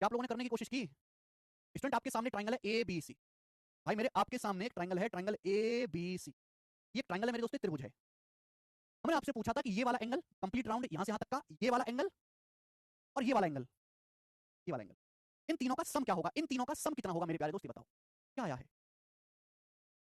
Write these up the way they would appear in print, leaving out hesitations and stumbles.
क्या आप लोगों ने करने की कोशिश की? स्टूडेंट आपके सामने ट्राइंगल है ए बी सी। भाई मेरे आपके सामने एक ट्राइंगल है, ट्राइंगल ए बी सी। ये ट्राइंगल है मेरे दोस्तों, त्रिभुज है। हमने आपसे पूछा था कि ये वाला एंगल कंप्लीट राउंड यहां से यहां तक का, ये वाला एंगल और ये वाला एंगल, ये वाला एंगल, इन तीनों का सम क्या होगा? इन तीनों का सम कितना होगा मेरे प्यारे दोस्त, ये बताओ। क्या आया है?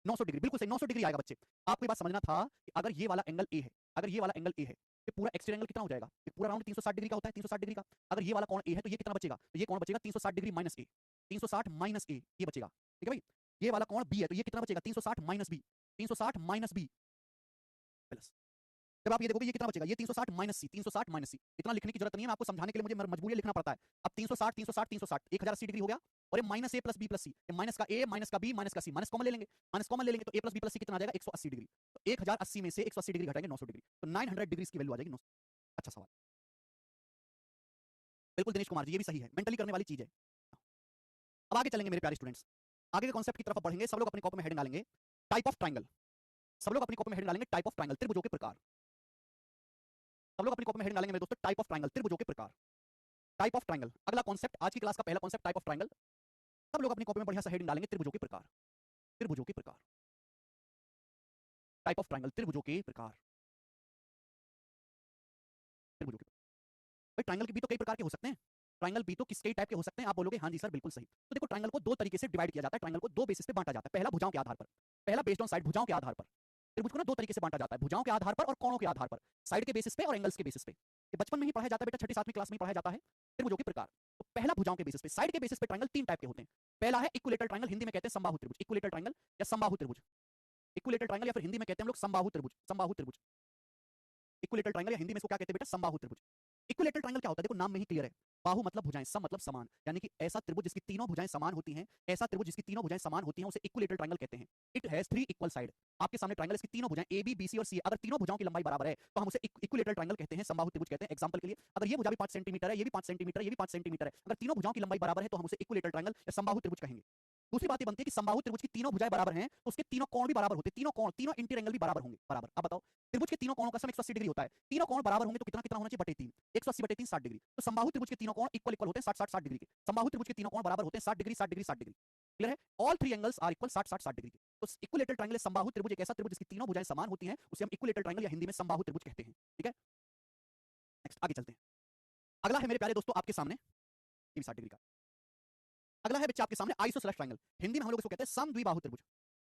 900 डिग्री, बिल्कुल सही, 900 डिग्री आएगा बच्चे। आपको ये बात समझना था कि अगर ये वाला एंगल ए है, अगर ये वाला एंगल ए है, ये पूरा एक्सटीरियर एंगल कितना हो जाएगा? ये पूरा राउंड 360 डिग्री का होता है, 360 डिग्री का। अगर ये वाला कोण ए है तो ये कितना बचेगा? तो ये कोण बचेगा 360 डिग्री माइनस ए, 360 माइनस ए, ये बचेगा। ठीक है भाई। ये वाला कोण बी है तो ये कितना बचेगा? 360 minus B, 360 minus B plus. जब आप ये देखोगे ये कितना बचेगा? ये 360 माइनस सी, 360 माइनस सी। इतना लिखने की जरूरत नहीं है, मैं आपको समझाने के लिए मुझे मजबूरी लिखना पड़ता है। अब 360 360 360 1080 डिग्री हो गया, और ये माइनस ए प्लस बी प्लस सी, माइनस का ए माइनस का बी माइनस का सी, माइनस कॉमन ले लेंगे, माइनस कॉमन ले लेंगे तो ए प्लस बी प्लस सी कितना आ जाएगा? 180 डिग्री। तो 1080 में से 180 डिग्री घटाएंगे 900 डिग्री, तो 900 डिग्री की वैल्यू आ जाएगी 900। अच्छा सवाल, बिल्कुल दिनेश कुमार जी, ये भी सही है, मेंटली करने वाली चीज है। अब आगे चलेंगे मेरे प्यारे स्टूडेंट्स, आगे के कॉन्सेप्ट की तरफ बढ़ेंगे। सब लोग अपनी कॉपी में हेडिंग डालेंगे टाइप ऑफ ट्राइंगल। सब लोग अपनी कॉपी में हेडिंग डालेंगे टाइप ऑफ ट्राइंगल, त्रिभुजों के प्रकार। सब लोग अपनी कॉपी में हेडिंग डालेंगे मेरे दोस्तों टाइप ऑफ ट्राइंगल, त्रिभुजों के प्रकार। टाइप ऑफ ट्राइंगल अगला कॉन्सेप्ट, आज की क्लास का पहला कॉन्सेप्ट टाइप ऑफ ट्राइंगल। सब लोग अपनी कॉपी में बढ़िया सा हेडिंग डालेंगे त्रिभुजों के प्रकार, त्रिभुजों के प्रकार। टाइप ऑफ ट्राइंगल, त्रिभुजों के प्रकार, त्रिभुजों के प्रकार। भाई ट्राइंगल के भी तो कई प्रकार के हो सकते हैं, ट्राइंगल भी तो किस कई टाइप के हो सकते हैं। आप बोलोगे हाँ जी सर बिल्कुल सही। तो देखो ट्राइंगल को दो तरीके से डिवाइड किया जाता है, ट्राइंगल को दो बेसिस पे बांटा जाता है। पहला भुजाओं के आधार पर, पहला बेस्ड ऑन साइड, भुजाओं के आधार पर। त्रिभुज को ना दो तरीके से बांटा जाता है, भुजाओं के आधार पर और कोणों के आधार पर, साइड के बेसिस पे और एंगल्स के बेसिस पे। ये बचपन में ही पढ़ाया जाता है बेटा, छठी सातवीं क्लास में पढ़ाया जाता है त्रिभुजों के प्रकार। तो पहला भुजाओं के बेसिस पे, साइड के बेसिस पे ट्राइंगल तीन टाइप के होते हैं। पहला है इक्विलेटरल ट्राइंगल, हिंदी में कहते हैं समबाहु त्रिभुज, इक्विलेटरल ट्राइंगल या समबाहु त्रिभुज। इक्विलेटरल ट्राइंगल या फिर हिंदी में कहते हैं हम लोग समबाहु त्रिभुज, समबाहु त्रिभुज। इक्विलेटरल ट्राइंगल या हिंदी में इसको क्या कहते हैं बेटा? समबाहु त्रिभुज। इक्विलेटरल ट्राइंगल क्या होता है? देखो नाम में ही क्लियर है, बाहु मतलब भुजाएं, सम मतलब समान, यानी कि ऐसा त्रिभुज जिसकी तीनों भुजाएं समान होती हैं, ऐसा त्रिभुज जिसकी तीनों भुजाएं समान होती हैं उसे इक्विलेटरल ट्राइंगल कहते हैं। It has three equal side. आपके सामने ट्राइंगल, इसकी तीनों भुजाएं ए बी बी सी और सी, अगर तीनों भुजाओं की लंबाई बराबर है तो हम उसे इक्विलेटरल ट्राइंगल कहते हैं, समबाहु त्रिभुज कहते हैं। एग्जांपल के लिए अगर ये भुजा भी 5 सेंटीमीटर है, ये भी 5 सेंटीमीटर है, ये भी 5 सेंटीमीटर है, अगर तीनों भुजाओं की लंबाई बराबर है तो हम उसे इक्विलेटरल ट्राइंगल या समबाहु त्रिभुज कहेंगे। दूसरी बात ये बनती है कि समबाहु त्रिभुज की तीनों भुजाएं बराबर हैं तो उसके तीनों कोण भी बराबर होते हैं, तीनों कोण, तीनों इंटीरियर एंगल भी बराबर होंगे, बराबर। अब बताओ त्रिभुज के तीनों कोणों का सम 180 डिग्री होता है, तीनों कोण बराबर होंगे तो कितना कितना होना चाहिए? बटे 3, 180 बटे 3 60 डिग्री। तो समबाहु त्रिभुज के तीनों कोण इक्वल इक्वल होते हैं 60 60 60 डिग्री के। समबाहु त्रिभुज के तीनों कोण बराबर होते हैं 60 डिग्री 60 डिग्री 60 डिग्री। क्लियर है? All three angles are equal 60 60 60 degree के। तो इक्विलेटरल ट्राइंगल समबाहु त्रिभुज एक ऐसा त्रिभुज जिसकी तीनों भुजाएं समान होती हैं, उसे हम इक्विलेटरल ट्राइंगल या हिंदी में समबाहु त्रिभुज कहते हैं। ठीक है, नेक्स्ट आगे चलते हैं। अगला है मेरे प्यारे दोस्तों आपके सामने, ये भी 60 डिग्री का। अगला है बच्चे आपके सामने आइसोसेलेस ट्राइंगल, हिंदी में हम लोग इसको कहते हैं समद्विबाहु त्रिभुज।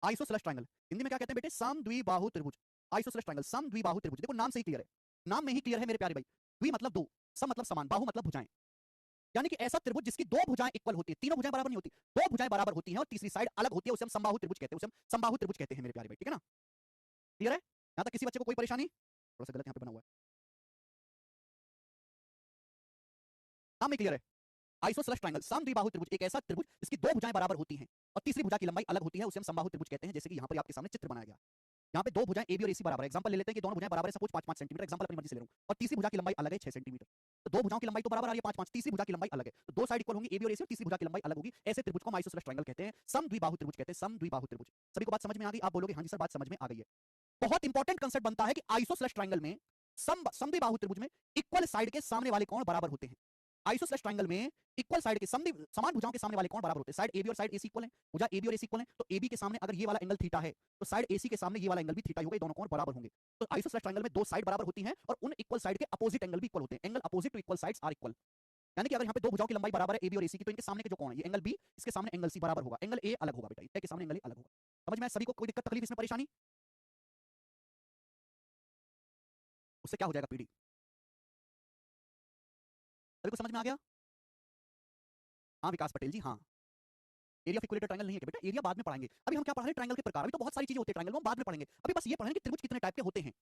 आइसोसेलेस ट्राइंगल हिंदी में क्या कहते हैं बेटे? समद्विबाहु त्रिभुज। आइसोसेलेस ट्राइंगल, समद्विबाहु त्रिभुज। देखो नाम से ही क्लियर है, नाम में ही क्लियर है मेरे प्यारे भाई। द्वि मतलब दो, सम मतलब समान, बाहु मतलब भुजाएं, यानी कि ऐसा त्रिभुज जिसकी दो भुजाएं इक्वल होती है, तीनों भुजाएं बराबर नहीं होती, दो भुजाएं बराबर होती हैं और तीसरी साइड अलग होती है, उसे हम समबाहु त्रिभुज कहते हैं, उसे हम समबाहु त्रिभुज कहते हैं मेरे प्यारे भाई। ठीक है ना? क्लियर है? यहां तक किसी बच्चे को कोई परेशानी? थोड़ा सा गलत यहां पे बना हुआ है, नाम में क्लियर है। आइसोसेलेस ट्राइंगल, समद्विबाहु त्रिभुज एक ऐसा त्रिभुज जिसकी दो भुजाएं बराबर होती हैं और तीसरी भुजा की लंबाई अलग होती है, उसे हम समबाहु त्रिभुज कहते हैं। जैसे कि यहां पर आपके सामने चित्र बनाया गया, यहाँ पे दो भुजाएं ए बी और ए सी बराबर है। एग्जांपल ले लेते हैं कि दोनों भुजाएं बराबर है, सपोज 5 5 सेंटीमीटर, एग्जांपल अपनी मर्जी से ले रहा हूं, और तीसरी भुजा की लंबाई अलग है 6 सेंटीमीटर। तो दो भुजाओं की लंबाई तो बराबर आ रही है 5 5, तीसरी भुजा की लंबाई अलग है, तो दो साइड इक्वल होंगी ए बी और ए सी, और तीसरी भुजा की लंबाई अलग होगी। ऐसे त्रिभुज को हम आइसोसेलेस ट्रायंगल कहते हैं, समद्विबाहु त्रिभुज कहते हैं, समद्विबाहु त्रिभुज। सभी को बात समझ में आ गई? आप बोलोगे हाँ जी सर बात समझ में आ गई है। बहुत इंपॉर्टेंट कंसेप्ट बनता है कि आइसोसेलेस ट्रायंगल में, समद्विबाहु त्रिभुज में इक्वल साइड के सामने वाले कोण बराबर होते हैं। आइसोसेलेस ट्रायंगल में इक्वल साइड के समान भुजाओं के सामने वाले कोण बराबर होते हैं। साइड ए बी और साइड ए सी इक्वल है, भुजा ए बी और ए सी इक्वल है, तो ए बी के सामने अगर ये वाला एंगल थीटा है तो साइड ए सी के सामने ये वाला एंगल भी थीटा ही होगा, दोनों कोण बराबर होंगे। तो आइसोसेलेस ट्रायंगल में दो साइड बराबर होती हैं और उन इक्वल साइड के अपोजिट एंगल भी इक्वल होते हैं। Angle opposite to equal sides are equal, यानी कि अगर यहाँ पे दो भुजाओं की लंबाई बराबर है ए बी और ए सी की, तो इनके सामने के जो कोण है ये एंगल बी, इसके सामने एंगल सी बराबर होगा, एंगल ए अलग होगा बेटा, ए के सामने एंगल ए अलग होगा। समझ में? सभी को कोई दिक्कत तकलीफ इसमें परेशानी? उससे क्या हो जाएगा? पीडी। सभी को समझ में आ गया? हाँ विकास पटेल जी, हाँ। एरिया ऑफ इक्विलेटरल ट्रायंगल नहीं है क्या बेटा? एरिया बाद में पढ़ाएंगे, अभी हम क्या पढ़ रहे हैं? ट्रायंगल के प्रकार। अभी तो बहुत सारी चीजें होती है ट्रायंगल में, हम बाद में पढ़ेंगे। अभी बस ये पढ़ रहे हैं कि त्रिभुज कितने टाइप के होते हैं।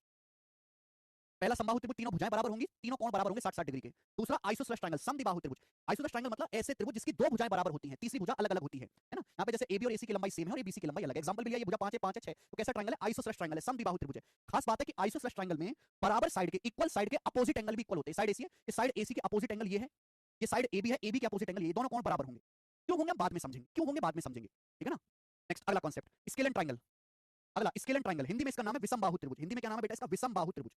पहला समबाहु त्रिभुज, तीनों भुजाएं बराबर होंगी, तीनों कोण बराबर होंगे 60 60 डिग्री के। दूसरा आइसोसेलेस ट्रायंगल, समद्विबाहु त्रिभुज। आइसोसेलेस ट्रायंगल मतलब ऐसे त्रिभुज जिसकी दो भुजाएं बराबर होती हैं, तीसरी भुजा अलग अलग होती है ना? यहाँ पे जैसे ए बी और ए सी की लंबाई सेम है और ए बी सी की लंबाई अलग है। एग्जांपल भी लिया, ये भुजा 5 है 5 है 6, तो कैसा ट्रायंगल है? आइसोसेलेस ट्रायंगल है, समद्विबाहु त्रिभुज है। खास बात है कि आइसोसेलेस ट्रायंगल में बराबर साइड के, इक्वल साइड के अपोजिट एंगल भी इक्वल होते हैं। साइड ए सी है, इस साइड ए सी के अपोजिट एंगल ये है, ये साइड ए बी है, ए बी के अपोजिट एंगल ये, दोनों कोण बराबर होंगे। क्यों होंगे हम बाद में समझेंगे, क्यों होंगे बाद में समझेंगे। ठीक है ना? नेक्स्ट अगला कॉन्सेप्ट, स्केलन ट्रायंगल। अगला स्केलन ट्रायंगल, हिंदी में इसका नाम है विषमबाहु त्रिभुज। हिंदी में क्या नाम है बेटा इसका? विषमबाहु त्रिभुज।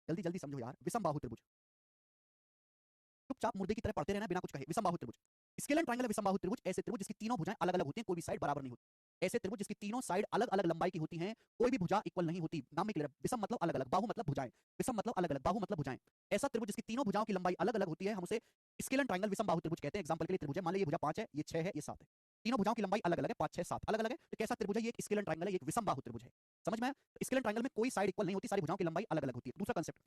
जल्दी जल्दी समझो यार, विषमबाहु त्रिभुज। चुपचाप मुर्दे की तरह पढ़ते रहना बिना कुछ कहे। विषमबाहु त्रिभुज, स्केलर ट्रायंगल विषमबाहु त्रिभुज ऐसे त्रिभुज जिसकी तीनों भुजाएं अलग अलग होती हैं, कोई भी साइड बराबर नहीं होती। ऐसे त्रिभुज जिसकी तीनों साइड अलग अलग लंबाई की होती हैं, कोई भी भुजा इक्वल नहीं होती। नाम में क्लियर है, विषम मतलब अलग अलग, बाहु मतलब भुजाएं, विषम मतलब अलग अलग, बाहु मतलब भुजाएं। ऐसा त्रिभुज जिसकी तीनों भुजाओं की लंबाई अलग अलग होती है, हम उसे स्केलर ट्रायंगल विषमबाहु त्रिभुज कहते हैं। एग्जांपल के लिए त्रिभुज है, मान लीजिए ये भुजा 5 है, ये 6 है, ये 7 है, तीनों भुजाओं की लंबाई अलग अलग है, 5 6 7 अलग अलग है, तो कैसा त्रिभुज है ये? एक स्केलर ट्रायंगल है, ये एक विषमबाहु त्रिभुज है। समझ में आया? स्केलर ट्रायंगल में कोई साइड इक्वल नहीं होती, सारी भुजाओं की लंबाई अलग अलग होती है। दूसरा कांसेप्ट,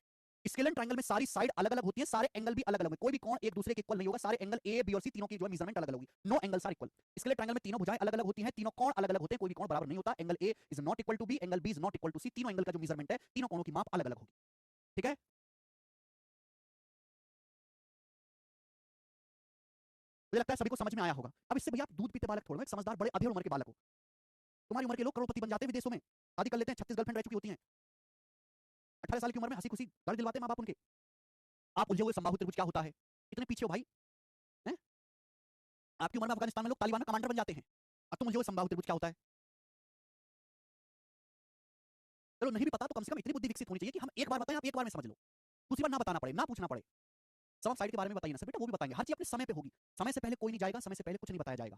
स्केलर ट्रायंगल में सारी साइड अलग अलग होती है, सारे एंगल भी अलग अलग होंगे, कोई भी कोण एक दूसरे के इक्वल नहीं होगा, सारे एंगल ए बी और सी तीनों की जो है मेजरमेंट अलग अलग होगी, no angles are equal. Scalene triangle में तीनों भुजाएं अलग अलग होती हैं, तीनों कोण अलग अलग होते हैं, कोई भी कोण बराबर नहीं होता। Angle A is not equal to B, angle B is not equal to C, तीनों एंगल का जो मेजरमेंट है, तीनों कोणों की माप अलग अलग होगी। ठीक है, मुझे लगता है सभी को समझ में आया होगा। अब इससे भैया आप दूध पीते बालक छोड़ो, एक समझदार बड़े अधेड़ उम्र के बालक हो। तुम्हारी उम्र के लोग करोड़पति बन जाते हैं विदेशों में, शादी कर लेते हैं, 36 गर्लफ्रेंड रह चुकी होती हैं, 18 साल की उम्र में हंसी खुशी घर दिलवाते हैं माँ बाप उनके। आप उलझे हुए संबाहु त्रिभुज क्या होता है, इतने पीछे हो भाई हैं? आपकी उम्र में अफगानिस्तान में लोग तालिबान कमांडर बन जाते हैं, और तुम उलझे हुए संबाहु त्रिभुज क्या होता है? चलो नहीं भी पता तो कम से कम इतनी बुद्धि विकसित होनी चाहिए कि हम एक बार बताएं, आप एक बार में समझ लो, दूसरी बार ना बताना पड़े, ना पूछना पड़े। सब साइड के बारे में बताइए ना सर, बेटा वो भी बताएंगे, हर चीज अपने समय पे होगी, समय से पहले कोई नहीं जाएगा, समय से पहले कुछ नहीं बताया जाएगा।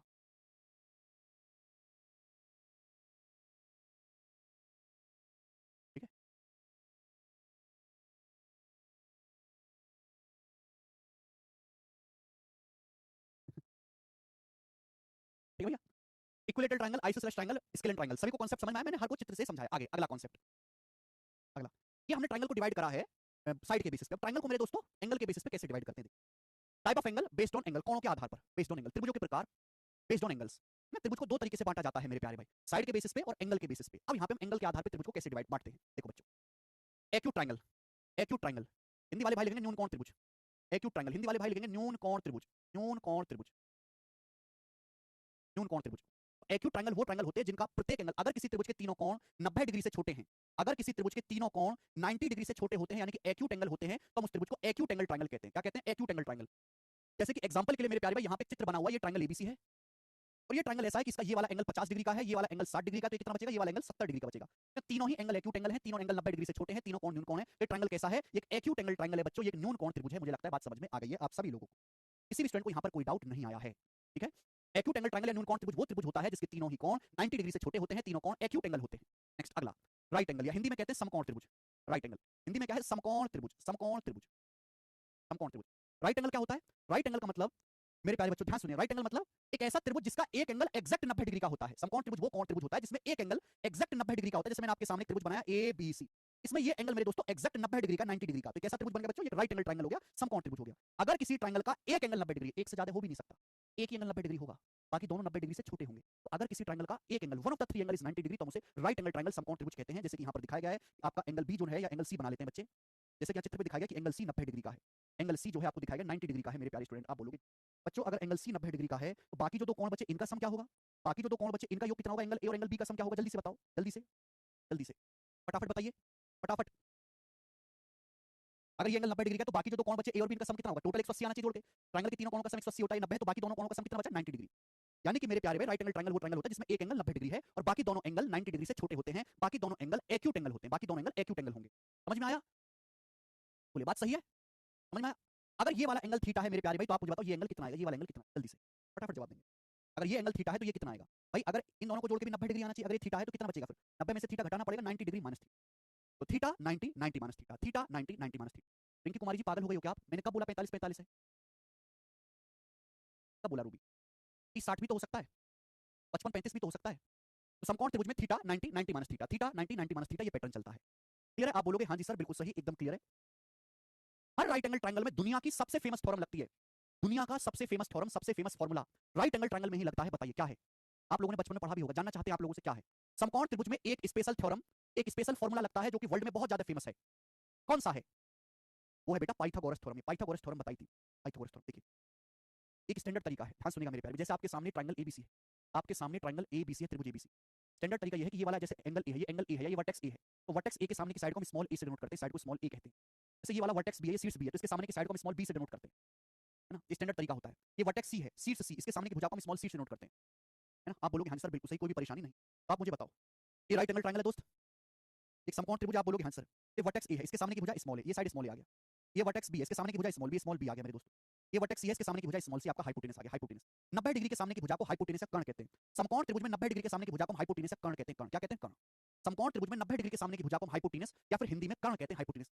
ठीक है, ठीक है भैया। Equilateral triangle, isosceles triangle, scalar triangle, सभी को कॉन्सेप्ट समझ में आया? मैंने हर को चित्र से समझाया। आगे अगला कॉन्सेप्ट, अगला, ये हमने ट्रायंगल को डिवाइड करा है साइड के बेसिस पे। ट्रायंगल को मेरे दोस्तों एंगल के बेसिस पे कैसे डिवाइड करते हैं? Type of angle based on angle, कोणों के आधार पर, बेस्ड ऑन एंगल, त्रिभुजों के प्रकार बेस्ड ऑन एंगल्स। ना त्रिभुज को दो तरीके से बांटा जाता है मेरे प्यारे भाई, साइड के बेसिस पे और एंगल के बेसिस पे। अब यहाँ पे हम एंगल के आधार पे त्रिभुज को कैसे डिवाइड बांटते हैं, देखो बच्चों। Acute triangle, acute triangle, Hindi वाले भाई लिखेंगे न्यून कोण त्रिभुज। एक्यूट ट्रायंगल, हिंदी वाले भाई लिखेंगे न्यून कोण त्रिभुज, न्यून कोण त्रिभुज, न्यून कोण त्रिभुज। एक्यूट ट्रायंगल वो ट्रायंगल होते हैं जिनका प्रत्येक एंगल, अगर किसी त्रिभुज के तीनों कोण 90 डिग्री से छोटे हैं, अगर किसी त्रिभुज के तीनों कोण 90 डिग्री से छोटे होते हैं, यानी कि एक्यूट एंगल होते हैं, तो हम उस त्रिभुज को एक्यूट एंगल ट्रायंगल कहते हैं। क्या कहते हैं? Acute angle triangle. जैसे कि एग्जांपल के लिए मेरे प्यारे भाई यहाँ पे चित्र बना हुआ है, ये ट्रायंगल एबीसी है, और ये ट्रायंगल ऐसा है कि इसका ये वाला एंगल 50 डिग्री का है, ये वाला एंगल 60 डिग्री का, तो ये कितना बचेगा? ये वाला एंगल 70 डिग्री का बचेगा। तो तीनों ही एंगल एक्यूट एंगल है, तीनों एंगल 90 डिग्री से छोटे हैं, तीनों कोण न्यून कोण है। ये ट्रायंगल कैसा है? एक एक्यूट एंगल ट्रायंगल है बच्चों, ये एक न्यून कोण त्रिभुज है। मुझे लगता है बात समझ में आ गई है आप सभी लोगों को, किसी भी स्टूडेंट को यहाँ पर कोई डाउट नहीं आया है। ठीक है, एक्यूट एंगल ट्रायंगल या न्यून कोण त्रिभुज वो त्रिभुज होता है जिसके तीनों ही कोण 90 डिग्री से छोटे होते हैं, तीनों कोण एक्यूट एंगल होते हैं। नेक्स्ट अगला, राइट एंगल, या हिंदी में कहते हैं समकोण त्रिभुज। राइट एंगल हिंदी में क्या है? समकोण त्रिभुज, समकोण त्रिभुज, समकोण त्रिभुज। राइट एंगल क्या होता है? राइट एंगल का मतलब, मेरे प्यारे बच्चों ध्यान सुनिए, राइट एंगल मतलब एक ऐसा त्रिभुज जिसका एक एंगल एग्जैक्ट 90 डिग्री का होता है। समकोण त्रिभुज वो कोण त्रिभुज होता है जिसमें एक एंगल एग्जैक्ट 90 डिग्री का होता है। जैसे मैंने आपके सामने त्रिभुज बनाया ए बी सी, इसमें ये एंगल मेरे दोस्तों एग्जैक्ट 90 डिग्री का, 90 डिग्री का, तो कैसा त्रिभुज बन गया बच्चों? ये राइट एंगल ट्रायंगल हो गया, समकोण त्रिभुज हो गया। अगर किसी ट्रायंगल का एक एंगल 90 डिग्री, एक से ज्यादा हो भी नहीं सकता, एक ही एंगल 90 डिग्री होगा, बाकी दोनों 90 डिग्री से छोटे होंगे, तो अगर किसी ट्रायंगल का एक angle, one of the three angle is 90 degree, तो हम उसे राइट एंगल ट्रायंगल समकोण त्रिभुज कहते हैं। जैसे कि यहाँ पर दिखाया गया है, आपका एंगल बी जो है, या एंगल सी बना लेते हैं बच्चे। जैसे कि चित्र में दिखाया गया कि एंगल सी 90 डिग्री का है, एंगल सी जो है आपको दिखाया गया 90 डिग्री का है। मेरे प्यारे स्टूडेंट, आप बोलोगे बच्चों अगर एंगल सी 90 डिग्री का है, तो बाकी जो दो कोण बचे इनका सम क्या होगा? बाकी जो दो कोण बचे इनका योग कितना होगा? एंगल ए और एंगल बी का सम क्या होगा? जल्दी से बताओ, जल्दी से, जल्दी से, फटाफट बताइए, फटाफट। अगर ये एंगल 90 डिग्री का, तो बाकी जो दो कोण बचे ए और बी इनका सम कितना होगा? टोटल 180 आना चाहिए जोड़ के। ट्रायंगल के तीनों कोणों का सम 180 होता है, 90 है, तो बाकी दोनों कोणों का सम कितना बचा? 90 डिग्री। यानी कि मेरे प्यारे भाई, राइट एंगल ट्रायंगल वो ट्रायंगल होता है जिसमें एक एंगल 90 डिग्री है और बाकी दोनों एंगल 90 डिग्री से छोटे होते हैं, बाकी दोनों एंगल एक्यूट एंगल होते हैं, बाकी दोनों एंगल एक्यूट एंगल होंगे। समझ में आया? बोलिए बात सही है? समझ में आया? अगर ये वाला एंगल थीटा है मेरे प्यारे भाई, तो आप मुझे बताओ ये एंगल कितना आएगा? ये वाला एंगल कितना? जल्दी से फटाफट जवाब देंगे। अगर ये एंगल थीटा है तो ये कितना आएगा भाई? अगर इन दोनों को जोड़ के भी 90 डिग्री आना चाहिए, अगर ये थीटा है तो कितना बचेगा फिर? 90 में से थीटा घटाना पड़ेगा, 90 डिग्री माइनस थीटा, तो theta 90, 90 minus theta, theta 90, 90 minus theta. Rinki Kumari ji पागल हो गई हो क्या आप? मैंने कब बोला 45 45 है? कब बोला रूबी? 30 60 भी तो हो सकता है, 55 35 भी तो हो सकता है। तो समकोण त्रिभुज में theta 90, 90 minus theta, theta 90, 90 minus theta, ये पैटर्न चलता है। क्लियर है? आप बोलोगे हाँ जी सर बिल्कुल सही, एकदम क्लियर है। हर राइट एंगल ट्रायंगल में दुनिया की सबसे फेमस थ्योरम लगती है, दुनिया का सबसे फेमस थ्योरम, सबसे famous formula right angle triangle में ही लगता है। बताइए क्या है? आप लोगों ने बचपन में पढ़ा भी होगा, जानना चाहते हैं आप लोगों से क्या है? समकोण त्रिभुज में एक स्पेशल थ्योरम, एक स्पेशल फॉर्मूला लगता है जो कि वर्ल्ड में बहुत ज्यादा फेमस है। कौन सा है? वो है बेटा पाइथागोरस थ्योरम। पाइथागोरस थ्योरम बताई थी, पाइथागोरस थ्योरम। देखिए एक स्टैंडर्ड तरीका है, ध्यान सुनिएगा मेरे प्यारे। जैसे आपके सामने ट्रायंगल एबीसी है, आपके सामने ट्रायंगल एबीसी है, त्रिभुज एबीसी। स्टैंडर्ड तरीका ये है कि ये वाला जैसे एंगल ए है, ये एंगल ए है, ये वर्टेक्स ए है, तो वर्टेक्स ए के सामने की साइड को हम स्मॉल ए से डिनोट करते हैं, साइड को स्मॉल ए कहते हैं। जैसे ये वाला वर्टेक्स बी है, ये शीर्ष बी है, तो इसके सामने की साइड को हम स्मॉल बी से डिनोट करते हैं, है ना? ये स्टैंडर्ड तरीका होता है। ये वर्टेक्स सी है, शीर्ष सी, इसके सामने की भुजा को हम स्मॉल सी से डिनोट करते हैं, है ना? आप बोलोगे हाँ सर बिल्कुल सही, कोई भी परेशानी नहीं। तो आप मुझे बताओ, ये राइट एंगल ट्रायंगल है दोस्त, एक समकोण त्रिभुज, आप बोलोगे हाँ सर। ये वर्टेक्स ए है, इसके सामने की भुजा स्मॉल है, ये साइड स्मॉल ए आ गया। ये वर्टेक्स बी है, इसके सामने की भुजा स्मॉल बी आ गया मेरे दोस्तों। ये वर्टेक्स सी है, इसके सामने की भुजा स्मॉल सी आपका हाइपोटेनस आ गया, हाइपोटेनस। 90 डिग्री के सामने की भुजा को हाइपोटेनस या कर्ण कहते हैं। समकोण त्रिभुज में 90 डिग्री के सामने की भुजा को हाइपोटेनस या कर्ण कहते हैं। कर्ण क्या कहते हैं? कर्ण। समकोण त्रिभुज में 90 डिग्री के सामने की भुजा को हाइपोटेनस या फिर हिंदी में कर्ण कहते हैं, हाइपोटेनस।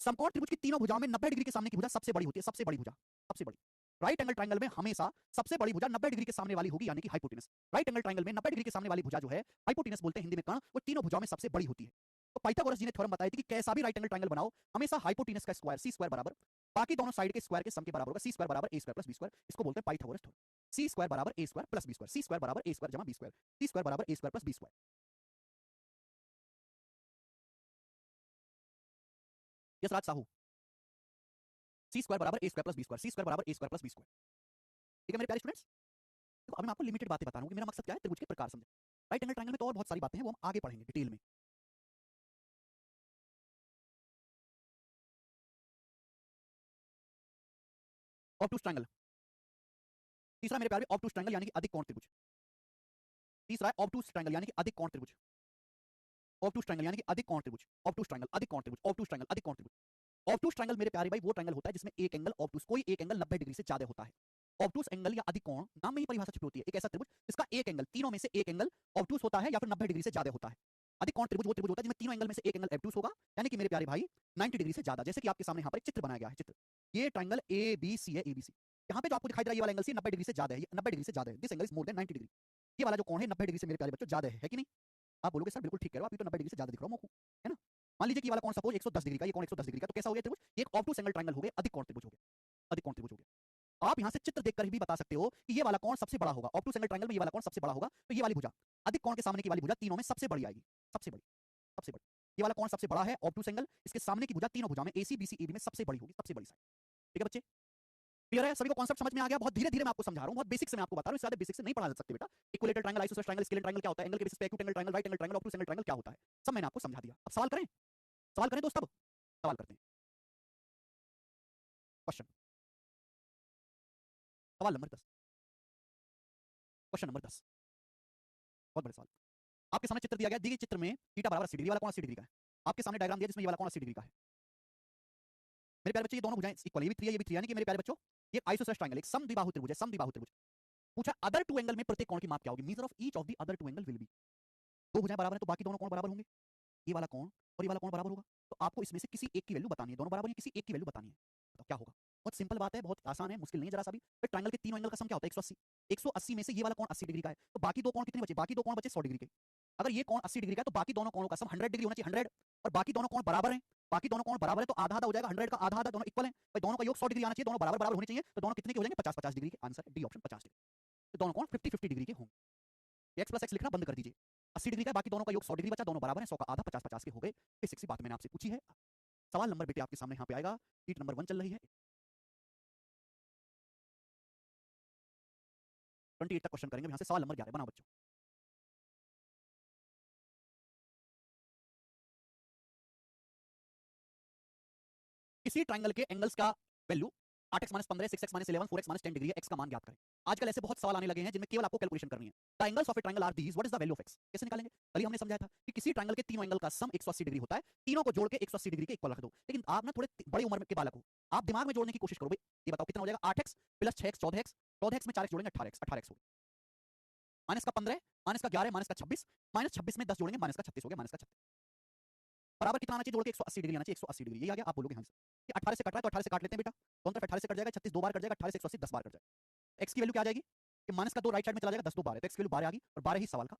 समकोण त्रिभुज की तीनों भुजाओं में 90 डिग्री के सामने की भुजा सबसे बड़ी होती है, सबसे बड़ी भुजा, सबसे बड़ी। राइट एंगल ट्रायंगल में हमेशा सबसे बड़ी भुजा 90 डिग्री के सामने वाली होगी, यानी कि हाइपोटेनस। राइट एंगल ट्रायंगल में 90 डिग्री के सामने वाली भुजा जो है हाइपोटेनस बोलते हैं, हिंदी में कर्ण, वो तीनों भुजाओं में सबसे बड़ी होती है। तो पाइथागोरस जी ने थ्योरम बताया था कि कैसा भी राइट एंगल ट्रायंगल बनाओ, हमेशा हाइपोटेनस का स्क्वायर सी स्क्वायर बराबर बाकी दोनों साइड के स्क्वायर के सम के बराबर होगा। सी स्क्वायर बराबर A square plus B square, इसको बोलते हैं पाइथागोरस थ्योरम। सी स्क्वायर बराबर A square plus B square, C square बराबर ए स्क्वायर जमा बी स्क्वायर, सी स्क्वायर बराबर A square plus B square. Yashraj Sahu, C square बराबर A square plus B square, C square बराबर A square plus B square. ठीक है मेरे प्यारे students, देखो अभी मैं आपको लिमिटेड बातें बता रहा हूँ कि मेरा मकसद क्या है, त्रिभुज के प्रकार समझे। राइट एंगल ट्रायंगल में तो और बहुत सारी बातें हैं, वो हम आगे पढ़ेंगे डिटेल में। ऑब्टूस ट्रायंगल, तीसरा मेरे प्यारे ऑब्टूस ट्रायंगल यानी कि अधिक कोण त्रिभुज। तीसरा है ऑब्टूस ट्रायंगल यानी कि अधिक कोण त्रिभुज। ऑब्टूस ट्रायंगल यानी कि अधिक कोण त्रिभुज, ऑब्टूस ट्रायंगल अधिक कोण त्रिभुज, ऑब्टूस ट्रायंगल अधिक कोण त्रिभुज। ऑब्टूस ट्रायंगल मेरे प्यारे भाई वो ट्रायंगल होता है जिसमें एक एंगल ऑब्टूस, कोई एक एंगल 90 डिग्री से ज्यादा होता है। ऑब्टूस एंगल या अधिक कोण, नाम में ही परिभाषा छुपी होती है। एक ऐसा त्रिभुज जिसका एक एंगल, तीनों में से एक एंगल ऑब्टूस होता है या फिर 90 डिग्री से ज्यादा होता है। अधिक कोण त्रिभुज वो त्रिभुज होता है जिसमें तीनों एंगल में से एक एंगल ऑब्टूस होगा, यानी कि मेरे प्यारे भाई 90 डिग्री से ज्यादा। जैसे कि आपके सामने यहाँ पर एक चित्र बनाया गया है, चित्र, ये ट्रायंगल ए बी सी है, एबीसी। यहाँ पे जो आपको दिखाई दे रहा है ये वाला एंगल सी 90 डिग्री से ज्यादा है, 90 डिग्री से ज्यादा है। This angle is more than 90 degree. ये वाला जो कोण है 90 डिग्री से मेरे प्यारे बच्चों ज्यादा है कि नहीं? आप बोलोगे सर बिल्कुल ठीक कह रहे हो, आप ये तो 90 डिग्री से ज्यादा दिख रहा हूं, है ना? मान लीजिए कि ये वाला कोण सपोज 110 डिग्री का, ये कोण 110 डिग्री का, तो कैसा हो गया त्रिभुज? ये एक ऑब्टूस एंगल ट्रायंगल हो गया, अधिक कोण त्रिभुज हो गया, अधिक कोण त्रिभुज हो गया। आप यहां से चित्र देखकर भी बता सकते हो कि ये वाला कोण सबसे बड़ा होगा। ऑब्टूस एंगल ट्रायंगल में ये वाला कोण सबसे बड़ा होगा, तो ये वाली भुजा अधिक कोण के सामने की वाली भुजा तीनों में सबसे बड़ी आएगी, सबसे बड़ी, सबसे बड़ी। ये वाला कोण सबसे बड़ा है ऑब्टूस एंगल, इसके सामने की भुजा तीनों भुजाओं में एसी बीसी एबी में सबसे बड़ी होगी, सबसे बड़ी साइड। ठीक है बच्चे, क्लियर है? सभी को कॉन्सेप्ट समझ में आ गया? बहुत धीरे धीरे मैं आपको समझा रहा हूं, बहुत बेसिक से मैं आपको बता रहा हूं, इससे ज्यादा बेसिक से नहीं पढ़ा जा सकते बेटा। Equilateral triangle, isosceles triangle, scalene triangle क्या होता है, एंगल के बेसिस पे acute angle triangle, right angle triangle, obtuse angle triangle क्या होता है, सब मैंने आपको समझा दिया। अब सवाल करें, सवाल करें दोस्त, अब सवाल करते हैं। क्वेश्चन, सवाल नंबर 10, क्वेश्चन नंबर 10, बहुत बड़े सवाल। आपके सामने चित्र दिया गया, दिए चित्र में थीटा बराबर 80 डिग्री वाला कोण 80 डिग्री का है। आपके सामने डायग्राम दिया जिसमें ये वाला कोण 80 डिग्री का है। मेरे प्यारे बच्चे ये दोनों भुजाएं इक्वल, ये भी 3 है, ये भी 3 है, यानी कि मेरे प्यारे बच्चों ये आइसोसेलेस ट्रायंगल, एक समद्विबाहु त्रिभुज है, समद्विबाहु त्रिभुज। पूछा अदर टू एंगल में प्रत्येक कोण की माप क्या होगी? Measure of each of the other two angle will be. दो भुजाएं बराबर हैं तो बाकी दोनों कोण बराबर होंगे। ये वाला कोण और ये वाला कोण बराबर होगा, तो आपको इसमें से किसी एक की वैल्यू बतानी है। दोनों बराबर है, किसी एक की वैल्यू बतानी है, तो क्या होगा? बहुत सिंपल बात है, बहुत आसान है, मुश्किल नहीं है जरा सा भी। फिर ट्रायंगल के तीनों एंगल का सम क्या होता है? 180। 180 में से ये वाला कोण 80 डिग्री का है, तो बाकी दो कोण कितने बचे? बाकी दो कोण बचे 100 डिग्री के। अगर ये कोण 80 डिग्री का है तो बाकी दोनों कोणों का सम 100 डिग्री होना चाहिए, 100। और बाकी दोनों कोण बराबर हैं, बाकी दोनों कोण बराबर है तो आधा आधा हो जाएगा, 100 का आधा आधा, दोनों इक्वल हैं। भाई दोनों का योग 100 डिग्री आना चाहिए, दोनों बराबर बराबर होने चाहिए, तो दोनों कितने के हो जाएंगे? 50-50 डिग्री के। आंसर है डी ऑप्शन, 50 डिग्री। तो दोनों कोण 50-50 डिग्री के होंगे। एक्स प्लस एक्स लिखना बंद कर दीजिए। 80 डिग्री का, बाकी दोनों का योग 100 डिग्री बचा, दोनों बराबर हैं, 100 का आधा 50-50 के हो गए। बेसिक सी बात मैंने आपसे पूछी है। सवाल नंबर बेटे आपके सामने यहाँ पे आएगा, शीट नंबर 1 चल रही है, 28 तक क्वेश्चन करेंगे। यहाँ से सवाल नंबर 11 बनाओ बच्चों। किसी ट्रायंगल के एंगल्स का value 8x - 15, 6x - 11, 4x - 10 degree है, x का मान ज्ञात करें। आजकल ऐसे बहुत सवाल आने लगे हैं जिनमें केवल आपको कैलकुलेशन करनी है। The angles of a triangle are these, what is the value of x? कैसे निकालेंगे? कल ही हमने समझाया था कि किसी ट्रायंगल के तीनों एंगल का सम 180 डिग्री होता है, तीनों को जोड़ के 180 डिग्री के इक्वल रख दो। लेकिन आप ना थोड़े बड़ी उम्र के बालक हो, आप दिमाग में जोड़ने की कोशिश करो। भाई ये बताओ कितना हो जाएगा? 8x plus 6x 14x, 14x में 4x जोड़ेंगे 18x, 18x हो गया। माइनस का 15, माइनस का 11, माइनस का 26, माइनस 26 में 10 जोड़ेंगे, माइनस का 36 हो गया, माइनस का 36। बराबर कितना आना चाहिए जोड़ के? 180 डिग्री आना चाहिए, 180 डिग्री। ये आ गया, आप बोलोगे हाँ सर, ये 18 से कट रहा है तो 18 से काट लेते हैं बेटा, दोनों तरफ 18 से कट जाएगा, 36 दो बार कट जाएगा, 18 से 180 10 बार कट जाएगा। x की वैल्यू क्या आ जाएगी? कि माइनस का 2 राइट साइड में चला जाएगा, 10 2 12 है, तो x की वैल्यू 12 आ गई, और 12 ही सवाल का।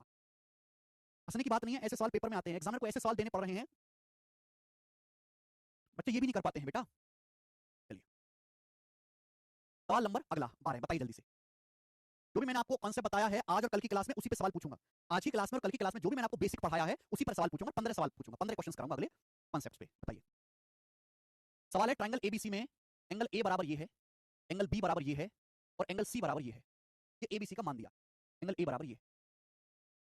हंसने की बात नहीं है, ऐसे सवाल पेपर में आते हैं, एग्जामिनर को ऐसे सवाल देने पड़ रहे हैं, बच्चे ये भी नहीं कर पाते हैं बेटा। चलिए सवाल नंबर अगला 12, बताइए जल्दी से। जो भी मैंने आपको कॉन्सेप्ट बताया है आज और कल की क्लास में, उसी पे सवाल पूछूंगा। आज की क्लास में और कल की क्लास में जो भी मैंने आपको बेसिक पढ़ाया है उसी पर सवाल पूछूंगा, 15 सवाल पूछूंगा, 15 क्वेश्चंस कराऊंगा अगले कॉन्सेप्ट्स पे। बताइए सवाल है, ट्रायंगल एबीसी में एंगल ए बराबर ये है, एंगल बी बराबर ये है, और एंगल सी बराबर ये है। ये एबीसी का मान दिया, एंगल ए बराबर ये,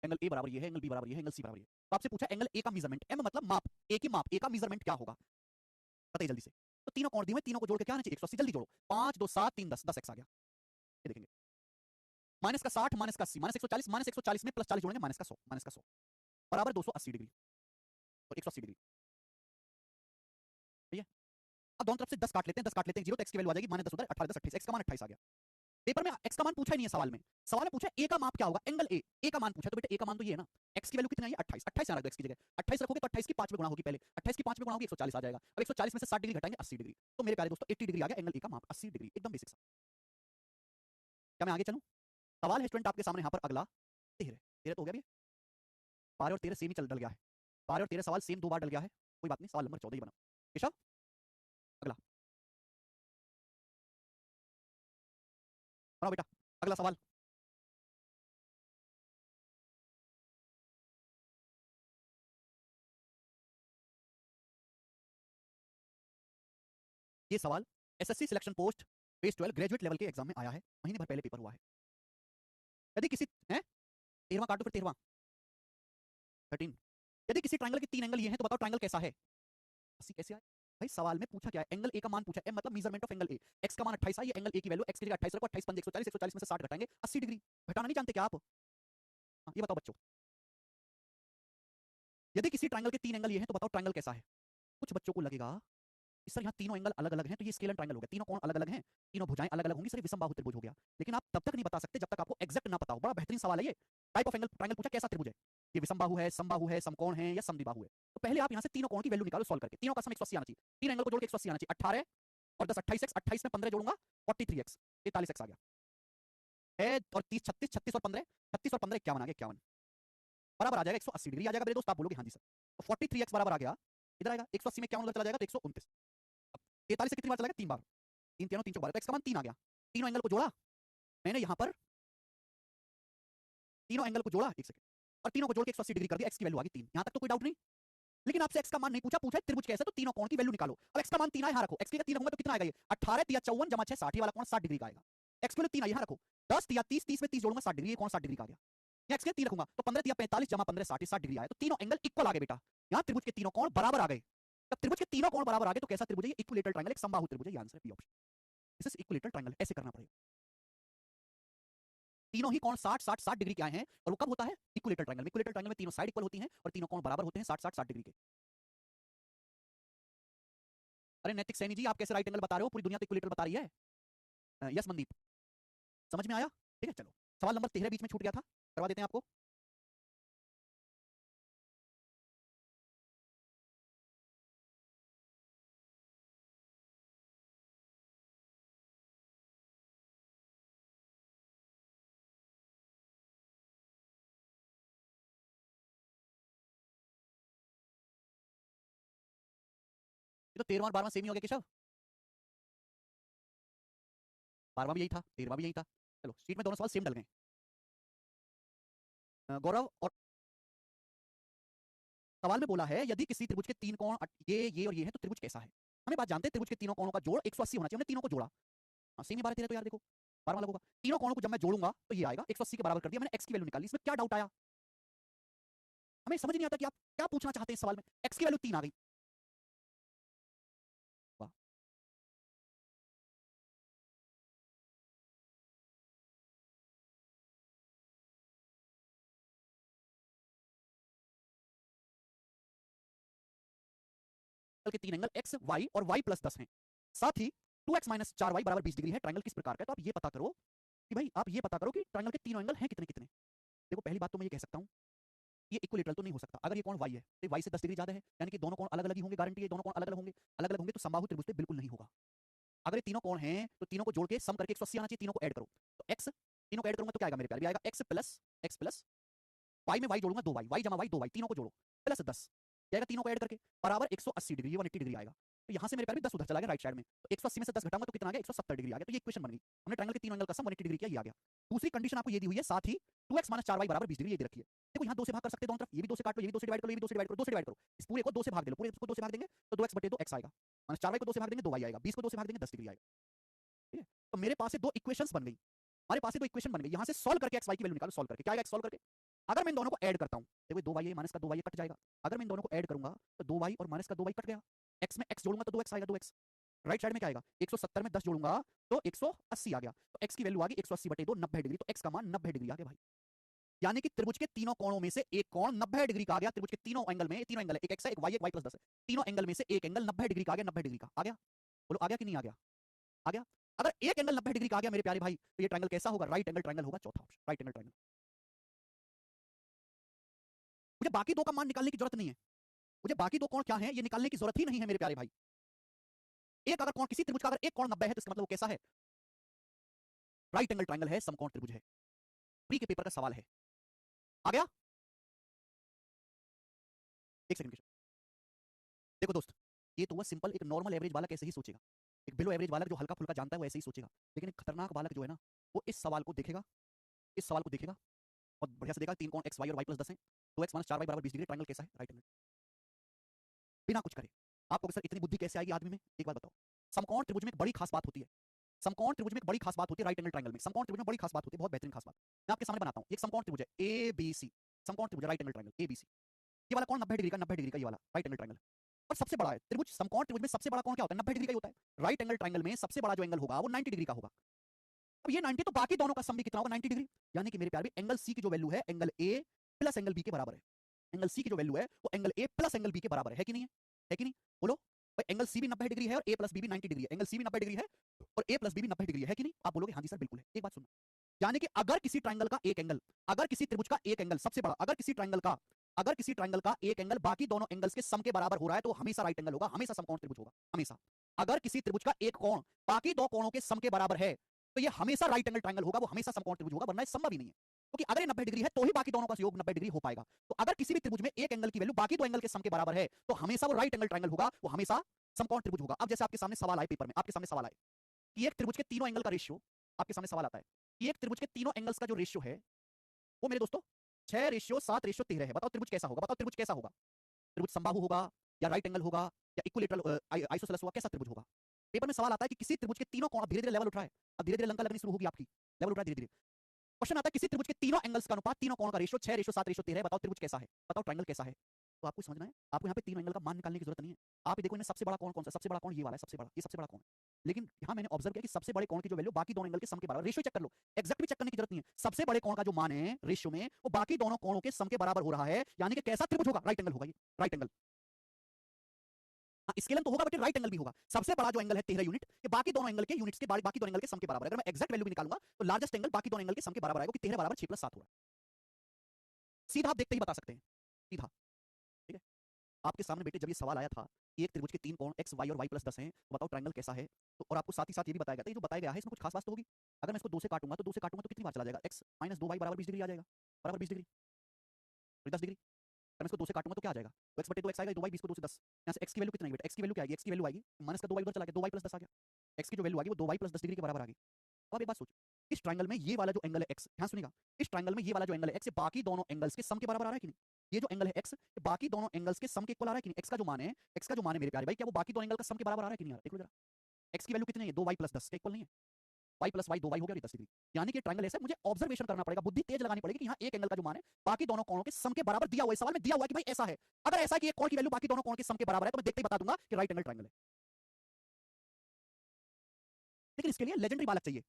एंगल ए बराबर ये है, एंगल बी बराबर ये है, एंगल सी बराबर ये। तो आपसे पूछा एंगल ए का मेजरमेंट, एम मतलब माप, ए की माप, ए का मेजरमेंट क्या होगा? बताइए जल्दी से। तो तीनों कोण दिए, तीनों को जोड़ के क्या आना चाहिए? 180। जल्दी जोड़ो, 5 2 7 3 10, 10x आ गया। ये देखेंगे, माइनस का 60, माइनस का 80, माइनस 140, माइनस 140 में प्लस 40 जोड़ेंगे, माइनस का 100, माइनस का 100 बराबर 280 डिग्री और 180 डिग्री। ठीक है, अब दोनों तरफ से 10 काट लेते हैं, 10 काट लेते हैं, 0 तो x की वैल्यू आ जाएगी -10 होता है 18 10 28, x का मान 28 आ गया। पेपर में x का मान पूछा ही नहीं है सवाल में। सवाल में पूछा a का माप क्या होगा, एंगल a का मान पूछा, तो बेटा a का मान तो ये है ना, x की वैल्यू कितनी आई है 28, 28 यहाँ रख दो x की जगह, 28 रखोगे तो 28 की 5 में गुणा होगी पहले, 28 की 5 में गुणा होगी 140 आ जाएगा। अब 140 में से 60 डिग्री घटाएंगे 80 डिग्री, तो मेरे प्यारे दोस्तों 80 डिग्री आ गया, एंगल a का माप 80 डिग्री, एकदम बेसिक सा। क्या मैं आगे चलूं? सवाल है स्टूडेंट आपके सामने यहाँ पर अगला 13 13 तो हो गया भैया, 12 और 13 सेम ही चल डल गया है, 12 और 13 सवाल सेम 2 बार डल गया है, कोई बात नहीं, सवाल नंबर 14 ही बना। केशव अगला बनाओ बेटा, अगला सवाल। ये सवाल SSC selection post phase 12 graduate level के एग्जाम में आया है, महीने भर पहले पेपर हुआ है। यदि किसी है 13वां काटो फिर 13वां 13, यदि किसी ट्रायंगल के 3 एंगल ये हैं तो बताओ ट्रायंगल कैसा है। 80 कैसे आए भाई, सवाल में पूछा क्या है, एंगल ए का मान पूछा, एम मतलब measurement of angle A, x का मान 28 है, ये एंगल ए की वैल्यू एक्स की जगह 28 रखो, 28 5 140, 140 में से 60 घटाएंगे 80 डिग्री, घटाना नहीं जानते क्या आप? हाँ, ये बताओ बच्चों, यदि किसी ट्रायंगल के 3 एंगल ये हैं तो बताओ ट्रायंगल कैसा है। कुछ बच्चों को लगेगा कि सर यहाँ तीनों एंगल अलग अलग हैं तो ये स्केल एंड ट्रायंगल हो गया, तीनों कोण अलग अलग हैं, तीनों भुजाएं अलग अलग होंगी, सर ये विषमबाहु त्रिभुज हो गया। लेकिन आप तब तक नहीं बता सकते जब तक आपको एग्जैक्ट ना पता हो। बड़ा बेहतरीन सवाल है ये, टाइप ऑफ एंगल ट्रायंगल पूछा, कैसा त्रिभुज है, ये विषमबाहु है, समबाहु है, समकोण है या समद्विबाहु है। तो पहले आप यहाँ से तीनों कोण की वैल्यू निकालो सॉल्व करके, तीनों का सम 180 आना चाहिए, तीन एंगल को जोड़ के 180 आना चाहिए, 18 और 10 28x, 28 में 15 जोड़ूंगा 43x, 43x आ गया है, और 30 36, 36 और 15 36 और 15 51 आ गया, 51 बराबर आ जाएगा 180 डिग्री आ जाएगा मेरे दोस्त। आप बोलोगे हाँ जी सर, तो 43x बराबर आ गया, इधर आएगा 180 में 51 उधर चला जाएगा तो 129, 43 से कितनी बार चला गया, 3 बार, 3 3 3 12, तो x का मान 3 आ गया। तीनों एंगल को जोड़ा मैंने यहाँ पर, तीनों एंगल को जोड़ा, एक सेकंड, और तीनों को जोड़ के 180 डिग्री कर दिया, x की वैल्यू आ गई 3, यहाँ तक तो कोई डाउट नहीं। लेकिन आपसे x का मान नहीं पूछा, पूछा त्रिभुज कैसा, तो तीनों कोण की वैल्यू निकालो। अब x का मान 3 है, यहाँ रखो, x की जगह 3 रखूंगा तो कितना आएगा, ये 18 3 54 जमा 6 60, ये वाला कोण 60 डिग्री का आएगा। x की वैल्यू 3 यहाँ रखो, 10 3 30, 30 में 30 जोड़ूंगा 60 डिग्री, ये कोण 60 डिग्री का आ गया। यहाँ x के 3 रखूंगा तो 15 3 45 जमा 15 60, 60 डिग्री आया, तो तीनों एंगल इक्वल आ गए बेटा। यहाँ त्रिभुज के तीनों कोण बराबर आ गए, जब त्रिभुज के तीनों कोण बराबर आ गए तो कैसा त्रिभुज है, इक्विलेटरल ट्रायंगल, एक समबाहु त्रिभुज है, ये आंसर है, B option, this is equilateral triangle, ऐसे करना पड़ेगा। तीनों ही कोण 60 60 60 डिग्री के आए हैं, और वो कब होता है, इक्विलेटरल ट्रायंगल में। इक्विलेटरल ट्रायंगल में तीनों साइड इक्वल होती हैं और तीनों कोण बराबर होते हैं 60 60 60 डिग्री के। अरे नैतिक सैनी जी, आप कैसे राइट एंगल बता रहे हो, पूरी दुनिया तो इक्विलेटरल बता रही है। यस मनदीप, समझ में आया, ठीक है चलो। सवाल नंबर 13 बीच में छूट गया था, करवा देते हैं आपको। ये तो 13वां और 12वां सेम ही हो गया केशव, 12वां भी यही था, 13वां भी यही था। चलो शीट में दोनों सवाल सेम डल गए। गौरव, और सवाल में बोला है यदि किसी त्रिभुज के 3 कोण ये और ये है तो त्रिभुज कैसा है। हमें बात जानते हैं, त्रिभुज के तीनों कोणों का जोड़ 180 होना चाहिए, हमने तीनों को जोड़ा। हाँ सेम ही 12 13, तो यार देखो 12वां अलग होगा, तीनों कोणों को जब मैं जोड़ूंगा तो ये आएगा, 180 के बराबर कर दिया मैंने, x की वैल्यू निकाली, इसमें क्या डाउट आया। हमें समझ नहीं आता कि आप क्या पूछना चाहते हैं इस सवाल में, x की वैल्यू 3 आ गई, वाह। के 3 एंगल x y और y प्लस 10 हैं, साथ ही 2x माइनस 4y बराबर 20 डिग्री है, ट्रायंगल किस प्रकार का है। तो आप ये पता करो कि भाई, आप ये पता करो कि ट्रायंगल के तीनों एंगल हैं कितने कितने। देखो पहली बात तो मैं ये कह सकता हूँ, ये इक्विलेटरल तो नहीं हो सकता, अगर ये कोण y है तो y से 10 डिग्री ज्यादा है, यानी कि दोनों कोण अलग अलग ही होंगे, गारंटी है दोनों कोण अलग अलग होंगे, अलग अलग होंगे तो समबाहु त्रिभुज पे बिल्कुल नहीं होगा। अगर ये तीनों कोण हैं तो तीनों को जोड़ के सम करके 180 आना चाहिए, तीनों को ऐड करो तो x, तीनों को ऐड करूंगा तो क्या आएगा मेरे प्यारे, भी आएगा x प्लस y में y जोड़ूंगा 2y, y जमा y 2y, तीनों को जोड़ो प्लस 10 जाएगा, तीनों को ऐड करके बराबर 180 डिग्री, 180 डिग्री आएगा। तो यहाँ से मेरे प्यारे 10 उधर चला गया राइट साइड में, तो 180 में से 10 घटाऊंगा तो कितना आ गया, 170 डिग्री आ गया। तो ये इक्वेशन बन गई, हमने ट्रायंगल के तीनों एंगल का सम 180 डिग्री किया, ये आ गया। दूसरी कंडीशन आपको ये दी हुई है, साथ ही 2x माइनस 4y बराबर 20 डिग्री, ये दे रखी है। देखो यहाँ 2 से भाग कर सकते हैं दोनों तरफ, ये भी 2 से काट लो, ये भी 2 से डिवाइड करो, ये भी 2 से डिवाइड करो, 2 से डिवाइड करो, इस पूरे को 2 से भाग दे लो, पूरे को 2 से भाग देंगे तो 2x बटे 2 x आएगा, माइनस 4y को 2 से भाग देंगे 2y आएगा, 20 को 2 से भाग देंगे 10 डिग्री आएगा, ठीक है। तो मेरे पास से दो इक्वेशंस बन गई, हमारे पास से दो इक्वेशन बन गई, यहाँ से सॉल्व करके x y की वैल्यू निकालो, सॉल्व करके क्या आएगा, x सॉल्व करके अगर मैं इन दोनों को ऐड करता हूँ, देखो 2y माइनस का 2y कट जाएगा, अगर मैं इन दोनों को ऐड करूंगा तो 2y और माइनस का 2y कट गया, x में x जोड़ूंगा तो 2x आएगा, 2x राइट साइड में क्या आएगा, 170 में 10 जोड़ूंगा तो 180 आ गया, तो x की वैल्यू आ गई 180 बटे 2 90 डिग्री, तो x का मान 90 डिग्री आ गया भाई। यानी कि त्रिभुज के तीनों कोणों में से एक कोण 90 डिग्री का आ गया, त्रिभुज के तीनों एंगल में, तीनों एंगल है, एक x है, एक y है, एक y प्लस 10 है, तीनों एंगल में से एक एंगल 90 डिग्री का आ गया, 90 डिग्री का आ गया। बोलो आ गया कि नहीं आ गया? आ गया? अगर एक एंगल 90 डिग्री का आ गया मेरे प्यारे भाई, तो ये ट्रायंगल कैसा होगा? राइट एंगल ट्रायंगल होगा, चौथा ऑप्शन राइट एंगल ट्रायंगल। मुझे बाकी दो का मान निकालने की जरूरत नहीं है, मुझे बाकी दो कोण क्या है ये निकालने की जरूरत ही नहीं है मेरे प्यारे भाई। एक अगर कोण, किसी त्रिभुज का अगर एक कोण 90 है तो इसका मतलब वो कैसा है? राइट एंगल ट्रायंगल है, समकोण त्रिभुज है। प्री के पेपर का सवाल है। आ गया? एक सेकंड, देखो दोस्त, ये तो वह सिंपल एक नॉर्मल एवरेज बालक ऐसे ही सोचेगा, एक बिलो एवरेज बालक जो हल्का फुल्का जानता है वो ऐसे ही सोचेगा। लेकिन एक खतरनाक बालक जो है ना, वो इस सवाल को देखेगा, इस सवाल को देखेगा और बढ़िया से देखा, तीन कोण एक्स वाई और वाई प्लस 10 है, 2x माइनस 4y बराबर 20 डिग्री, ट्रायंगल कैसा है? Right angle. बिना कुछ करे आपको सर इतनी बुद्धि कैसे आएगी आदमी में, एक बात बताओ। समकोण त्रिभुज में एक बड़ी खास बात होती है, समकोण त्रिभुज में एक बड़ी खास बात होती है, राइट एंगल ट्रायंगल में समकोण त्रिभुज में बड़ी खास बात होती है, बहुत बेहतरीन खास बात। मैं आपके सामने बनाता हूं, एक समकोण त्रिभुज है ए बी सी, समकोण त्रिभुज right angle triangle A B C. ये वाला कोण 90 डिग्री का, 90 डिग्री का ये वाला राइट एंगल ट्रायंगल, और सबसे बड़ा है त्रिभुज, समकोण त्रिभुज में सबसे बड़ा कोण क्या होता है? 90 डिग्री का ही होता है। राइट एंगल ट्रायंगल में सबसे बड़ा जो एंगल होगा वो 90 डिग्री का होगा। अब ये 90 तो बाकी दोनों का सम भी कितना होगा? 90 डिग्री। यानी कि मेरे प्यारे भी एंगल सी की जो वैल्यू है angle A plus angle B के बराबर है। एंगल सी की जो वैल्यू है वो angle A plus angle B के बराबर है कि नहीं है? है कि नहीं? बोलो भाई, एंगल सी भी 90 डिग्री है और ए प्लस बी भी 90 डिग्री है, एंगल सी भी 90 डिग्री है और ए प्लस बी भी 90 डिग्री है कि नहीं? आप बोलोगे हाँ जी सर बिल्कुल है। एक बात सुनो, यानी कि अगर किसी ट्रायंगल का एक एंगल, अगर किसी त्रिभुज का एक एंगल सबसे बड़ा, अगर किसी ट्रायंगल का एक एंगल बाकी दोनों एंगल्स के सम के बराबर हो रहा है तो हमेशा राइट एंगल होगा, हमेशा समकोण त्रिभुज होगा, हमेशा। अगर किसी त्रिभुज का एक कोण बाकी दो कोणों के सम के बराबर है तो ये हमेशा राइट एंगल ट्रायंगल होगा, वो हमेशा समकोण त्रिभुज होगा, वरना ये संभव ही नहीं है। क्योंकि अगर ये 90 डिग्री है तो ही बाकी दोनों का योग 90 डिग्री हो पाएगा। तो अगर किसी भी त्रिभुज में एक एंगल की वैल्यू बाकी दो एंगल के सम के बराबर है तो हमेशा वो राइट एंगल ट्रायंगल होगा, वो हमेशा समकोण त्रिभुज होगा। अब जैसे आपके सामने सवाल आए पेपर में, आपके सामने सवाल आए कि एक त्रिभुज के तीनों एंगल का रेशियो, आपके सामने सवाल आता है कि एक त्रिभुज के तीनों एंगल्स का जो रेशियो है वो मेरे दोस्तों 6:7:13 है। बताओ त्रिभुज कैसा होगा? बताओ त्रिभुज कैसा होगा? त्रिभुज समबाहु होगा या राइट एंगल होगा या इक्विलेटरल आइसोसेलेस होगा? कैसा त्रिभुज होगा? पेपर में सवाल आता है कि किसी त्रिभुज के तीनों कोण, धीरे धीरे लेवल उठ रहा है, अब धीरे धीरे लंका लगनी शुरू होगी आपकी, लेवल उठ रहा है धीरे धीरे। क्वेश्चन आता है किसी त्रिभुज के तीनों एंगल्स का अनुपात, तीनों कोण का रेशियो 6:7:13 है, बताओ त्रिभुज कैसा है? बताओ ट्रायंगल कैसा है? तो आपको समझना है, आपको यहाँ पे तीनों एंगल का मान निकालने की जरूरत नहीं है। आप देखो इनमें सबसे बड़ा कोण कौन सा? सबसे बड़ा कोण ये वाला है, सबसे बड़ा, ये सबसे बड़ा कोण है। लेकिन यहाँ मैंने ऑब्जर्व किया कि सबसे बड़े कोण की जो वैल्यू बाकी दोनों एंगल के सम के बराबर, रेशियो चेक कर लो, एग्जैक्ट भी चेक करने की जरूरत नहीं है, सबसे बड़े कोण का जो मान है रेशियो में वो बाकी दोनों कोणों के सम के बराबर हो रहा है, यानी कि कैसा त्रिभुज होगा? राइट एंगल होगा, ये राइट एंगल। हाँ, स्केलर तो होगा बट राइट एंगल भी होगा। सबसे बड़ा जो एंगल है 13 यूनिट, ये बाकी दोनों एंगल के यूनिट्स के बाकी दोनों एंगल के सम के बराबर है। अगर मैं एग्जैक्ट वैल्यू भी निकालूंगा तो लार्जेस्ट एंगल बाकी दोनों एंगल के सम के बराबर आएगा, क्योंकि 13 बराबर 6 + 7 हो रहा है। सीधा आप देखते ही बता सकते हैं, सीधा। ठीक है, आपके सामने बेटे जब ये सवाल आया था कि एक त्रिभुज के तीन कोण एक्स वाई और वाई प्लस 10 हैं, तो बताओ ट्रायंगल कैसा है? तो और आपको साथ ही साथ ये भी बताया गया था, ये जो बताया गया है इसमें कुछ खास बात तो होगी। अगर मैं इसको 2 से काटूंगा तो 2 से काटूंगा तो कितनी बार चला जाएगा? x - 2y बराबर 20 डिग्री आ जाएगा, बराबर 20 डिग्री, 10 डिग्री। अगर मैं इसको 2 से काटूंगा तो क्या आ जाएगा? तो x बटे 2x आएगा, 2y 20 को 2 से 10, यहाँ से x की वैल्यू कितनी आएगी बेटा? x की वैल्यू क्या आएगी? x की वैल्यू आएगी माइनस का 2y उधर चला गया, 2y + 10 आ गया। x की जो वैल्यू आ गई वो 2y + 10 डिग्री के बराबर आ गई। अब एक बात सोचो, इस ट्रायंगल में ये वाला जो एंगल है x, ध्यान सुनिएगा, इस ट्रायंगल में ये वाला जो एंगल है x, ये बाकी दोनों एंगल्स के सम के बराबर आ रहा है कि नहीं? ये जो एंगल है x, ये बाकी दोनों एंगल्स के सम के इक्वल आ रहा है कि नहीं? x का जो मान है, x का जो मान है मेरे प्यारे भाई, क्या वो बाकी दो एंगल का सम के बराबर आ रहा है कि नहीं आ रहा है? देख लो जरा, x की वैल्यू कितनी है? 2y + 10 के इक्वल नहीं है? y + y 2y हो गया, 10 डिग्री। यानी कि ट्रायंगल ऐसा, मुझे ऑब्जर्वेशन करना पड़ेगा, बुद्धि तेज लगानी पड़ेगी कि यहाँ एक एंगल का जो मान है बाकी दोनों कोणों के सम के बराबर दिया हुआ है, सवाल में दिया हुआ है कि भाई ऐसा है। अगर ऐसा है कि एक कोण की वैल्यू बाकी दोनों कोण के सम के बराबर है तो मैं देखते ही बता दूंगा कि राइट एंगल ट्रायंगल है। लेकिन इसके लिए लेजेंडरी बालक चाहिए,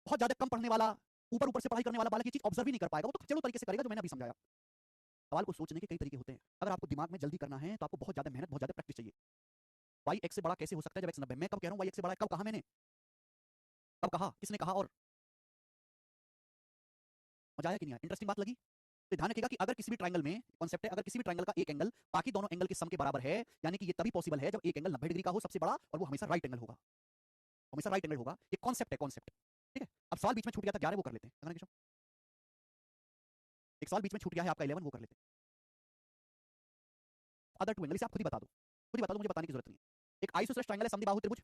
बहुत ज्यादा कम पढ़ने वाला, ऊपर ऊपर से पढ़ाई करने वाला बालक ये चीज ऑब्जर्व ही नहीं कर पाएगा, वो तो खचेड़ू तरीके से करेगा जो मैंने अभी समझाया। सवाल को सोचने के कई तरीके होते हैं, अगर आपको दिमाग में जल्दी करना है तो आपको बहुत ज्यादा मेहनत, बहुत ज्यादा प्रैक्टिस चाहिए। y x से बड़ा कैसे हो सकता है जब x 90? मैं कब कह रहा हूँ y x से बड़ा है? कब कहा मैंने? कब कहा? किसने कहा? और मजा आया कि नहीं आया? इंटरेस्टिंग बात लगी? तो ध्यान रखिएगा कि अगर किसी भी ट्रायंगल में कॉन्सेप्ट है, अगर किसी भी ट्रायंगल का एक एंगल बाकी दोनों एंगल के सम के बराबर है, यानी कि ये तभी पॉसिबल है जब एक एंगल 90 डिग्री का हो सबसे बड़ा, और वो हमेशा राइट एंगल होगा, हमेशा राइट एंगल होगा। ये कॉन्सेप्ट है, कॉन्सेप्ट। ठीक है, अब सवाल बीच में छूट गया था 11, वो कर लेते हैं। एक सवाल बीच में छूट गया है आपका 11, वो कर लेते हैं। अदर टू एंगल, इसे आप खुद ही बता दो, खुद ही बता दो, मुझे बताने की जरूरत नहीं है। एक आइसोसेलेस ट्रायंगल है, समद्विबाहु त्रिभुज,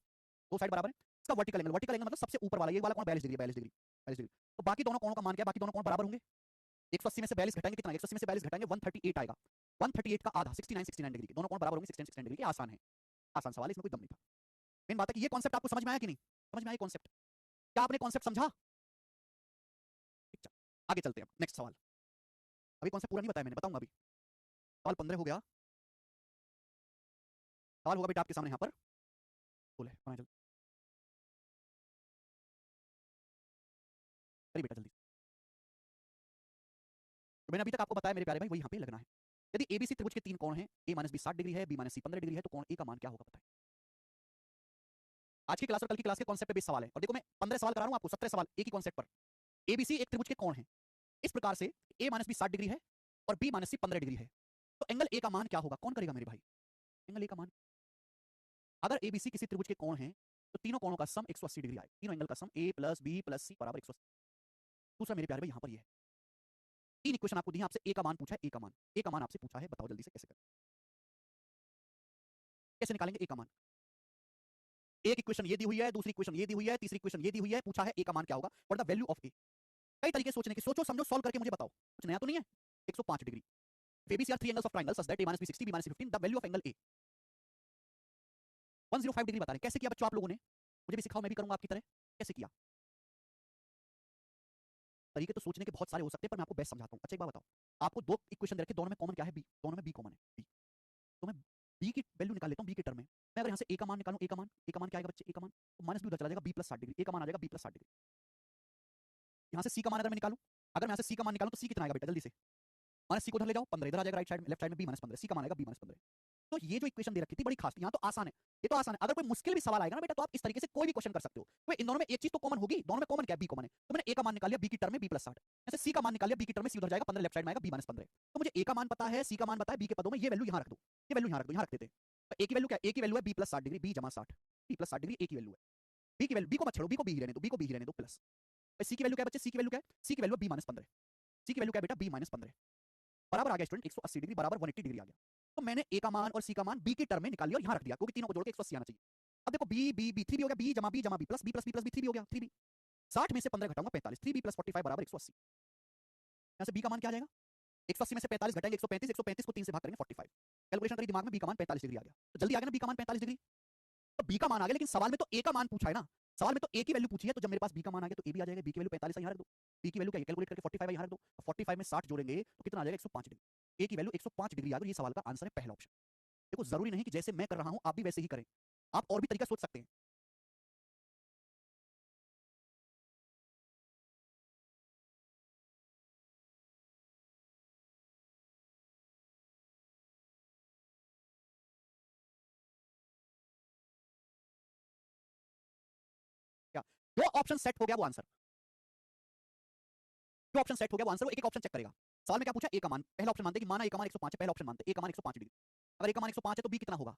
दो साइड बराबर है, इसका वर्टिकल एंगल, वर्टिकल एंगल मतलब सबसे ऊपर वाला, ये वाला कोण 42 डिग्री, 42 डिग्री, 42 डिग्री। तो बाकी दोनों कोणों का मान क्या है? बाकी दोनों कोण बराबर होंगे। 180 में से 42 घटाएंगे कितना? 180 में से 42 घटाएंगे 138 आएगा, 138 का आधा 69 डिग्री, दोनों कोण बराबर होंगे 69 डिग्री के। आसान है, आसान सवाल है, इसमें कोई दम नहीं था। मेन बात है कि ये कॉन्सेप्ट आपको समझ में आया कि नहीं? समझ में आया कॉन्सेप्ट? क्या आपने कॉन्सेप्ट समझा? आगे चलते हैं, नेक्स्ट सवाल। अभी कॉन्सेप्ट पूरा नहीं बताया मैंने, बताऊंगा अभी। सवाल 15 हो गया, सवाल होगा बेटा आपके सामने यहाँ पर, बोले जल्दी करिए बेटा जल्दी। तो मैंने अभी तक आपको बताया मेरे प्यारे भाई, वही यहाँ पे लगना है। यदि एबीसी त्रिभुज के तीन कोण हैं, a - b 60 डिग्री है, b - c 15 डिग्री है, तो कोण ए का मान क्या होगा बताएं? आज की क्लास और कल की क्लास के कॉन्सेप्ट पे बेस्ड सवाल है। और देखो मैं 15 सवाल करा रहा हूं आपको, 17 सवाल एक ही कॉन्सेप्ट पर। एबीसी एक त्रिभुज के कोण है इस प्रकार से, a माइनस बी 60 डिग्री है और b माइनस सी 15 डिग्री है। तो एंगल ए का मान क्या होगा? कौन करेगा मेरे भाई? एंगल ए का मान, अगर एबीसी किसी त्रिभुज के कोण है तो तीनों कोणों का सम 180 डिग्री आएगा। तीनों एंगल का सम a प्लस बी प्लस सी बराबर 180। दूसरा मेरे प्यारे भाई यहां पर ये है, तीन इक्वेशन आपको दी है, आपसे ए का मान पूछा है, ए का मान आपसे पूछा है, बताओ जल्दी से कैसे करें, कैसे निकालेंगे ए का मान? एक इक्वेशन ये दी हुई है, दूसरी इक्वेशन ये दी हुई है, तीसरी इक्वेशन ये दी हुई है, पूछा है ए का मान क्या होगा, व्हाट द वैल्यू ऑफ ए। कई तरीके सोचने के, सोचो समझो सॉल्व करके मुझे बताओ, कुछ नया तो नहीं है। 105 degree, ABC are three angles of triangle such that a minus b 60 b minus c 15, the value of angle a 105 degree बता रहे हैं। कैसे किया बच्चों आप लोगों ने? मुझे भी सिखाओ, मैं भी करूंगा आपकी तरह। कैसे किया? तरीके तो सोचने के बहुत सारे हो सकते हैं, पर मैं आपको बेस्ट समझाता हूं। अच्छा एक बात बताओ, आपको दो इक्वेशन दे रखे, दोनों में कॉमन क्या है? बी, दोनों में बी कॉमन है, बी। तो मैं बी की वैल्यू निकाल लेता हूं, बी के टर्म में। मैं अगर यहां से ए का मान निकालूं, ए का मान क्या आएगा बच्चे? ए का मान तो माइनस बी उधर चला जाएगा, बी प्लस 60 डिग्री, ए का मान आ जाएगा बी प्लस 60 डिग्री। यहां से सी का मान अगर मैं निकालूं, अगर मैं यहां से सी का मान निकालूं तो सी कितना आएगा बेटा? जल्दी से माइनस सी को उधर ले जाओ, 15 इधर आ जाएगा, राइट साइड में, लेफ्ट साइड में बी माइनस 15, सी का मान आएगा बी माइनस 15। तो ये जो इक्वेशन दे रखी थी बड़ी खास थी, यहाँ तो आसान है, ये तो आसान है। अगर कोई मुश्किल भी सवाल आएगा ना बेटा, तो आप इस तरीके से कोई भी क्वेश्चन कर सकते हो। तो इन दोनों में एक चीज तो कॉमन होगी, दोनों में कॉमन क्या है? बी कॉमन है। तो मैंने ए का मान निकाल लिया, बी की टर्म में बी प्लस 60, जैसे सी का मान निकाल लिया, बी की टर्म में सी उधर जाएगा 15, लेफ्ट साइड में आएगा बी माइनस 15। तो मुझे ए का मान पता है, सी का मान पता है, बी के पदों में ये वैल्यू यहाँ रख दो, ये वैल्यू यहाँ रख दो, यहाँ रख देते हैं। तो ए की वैल्यू क्या है? ए की वैल्यू है बी प्लस 60 डिग्री, बी जमा 60, बी प्लस 60 डिग्री ए की वैल्यू है। बी की वैल्यू, बी को मत छोड़ो, बी को बी ही रहने दो, बी को बी ही रहने दो, प्लस सी की वैल्यू क्या है बच्चे? सी की वैल्यू क्या है? सी की वैल्यू बी माइनस 15, सी की वैल्यू क्या है बेटा? बी माइनस 15 बराबर आ गया स्टूडेंट 180 डिग्री बराबर 180 डिग्री आ गया। तो मैंने ए का मान और सी का मान बी की टर्म में निकाल लिया और यहाँ रख दिया, क्योंकि तीनों को जोड़ के 180 आना चाहिए। अब देखो बी बी बी 3 भी हो गया, बी जमा B plus B plus B plus B 3 भी हो गया, 3 बी 60 में से 15 घटाऊंगा 45, 3 बी प्लस 45 बराबर 180। यहाँ से बी का मान क्या आ जाएगा? 180 में से 45 घटाएंगे 135, 135 को 3 से भाग करेंगे 45। कैलकुलेशन करी दिमाग में, बी का मान 45 डिग्री आ गया। तो जल्दी आ गया ना बी का मान 45 डिग्री। तो बी का मान आ गया, लेकिन सवाल में तो ए का मान पूछा है ना, सवाल में तो ए की वैल्यू पूछी है। तो जब मेरे पास बी का मान आ गया तो ए भी आ जाएगा, बी की वैल्यू 45 है, यहाँ रख दो। बी की वैल्यू क्या है? कैलकुलेट करके 45 है, यहाँ रख दो। 45 में 60 जोड़ेंगे तो कितना आ जाएगा? 105 डिग्री। ए की वैल्यू 105 डिग्री आ गई। ये सवाल का आंसर है पहला ऑप्शन। देखो जरूरी नहीं कि जैसे मैं कर रहा हूं आप भी वैसे ही करें, आप और भी तरीका सोच सकते हैं। क्या दो ऑप्शन सेट हो गया वो आंसर, जो ऑप्शन सेट हो गया वो आंसर, वो एक एक ऑप्शन चेक करेगा। सवाल में क्या पूछा? ए का मान, पहला ऑप्शन मानते हैं कि माना ए का मान 105 है, पहला ऑप्शन मानते हैं ए का मान 105 डिग्री। अगर ए का मान 105 है तो बी कितना होगा?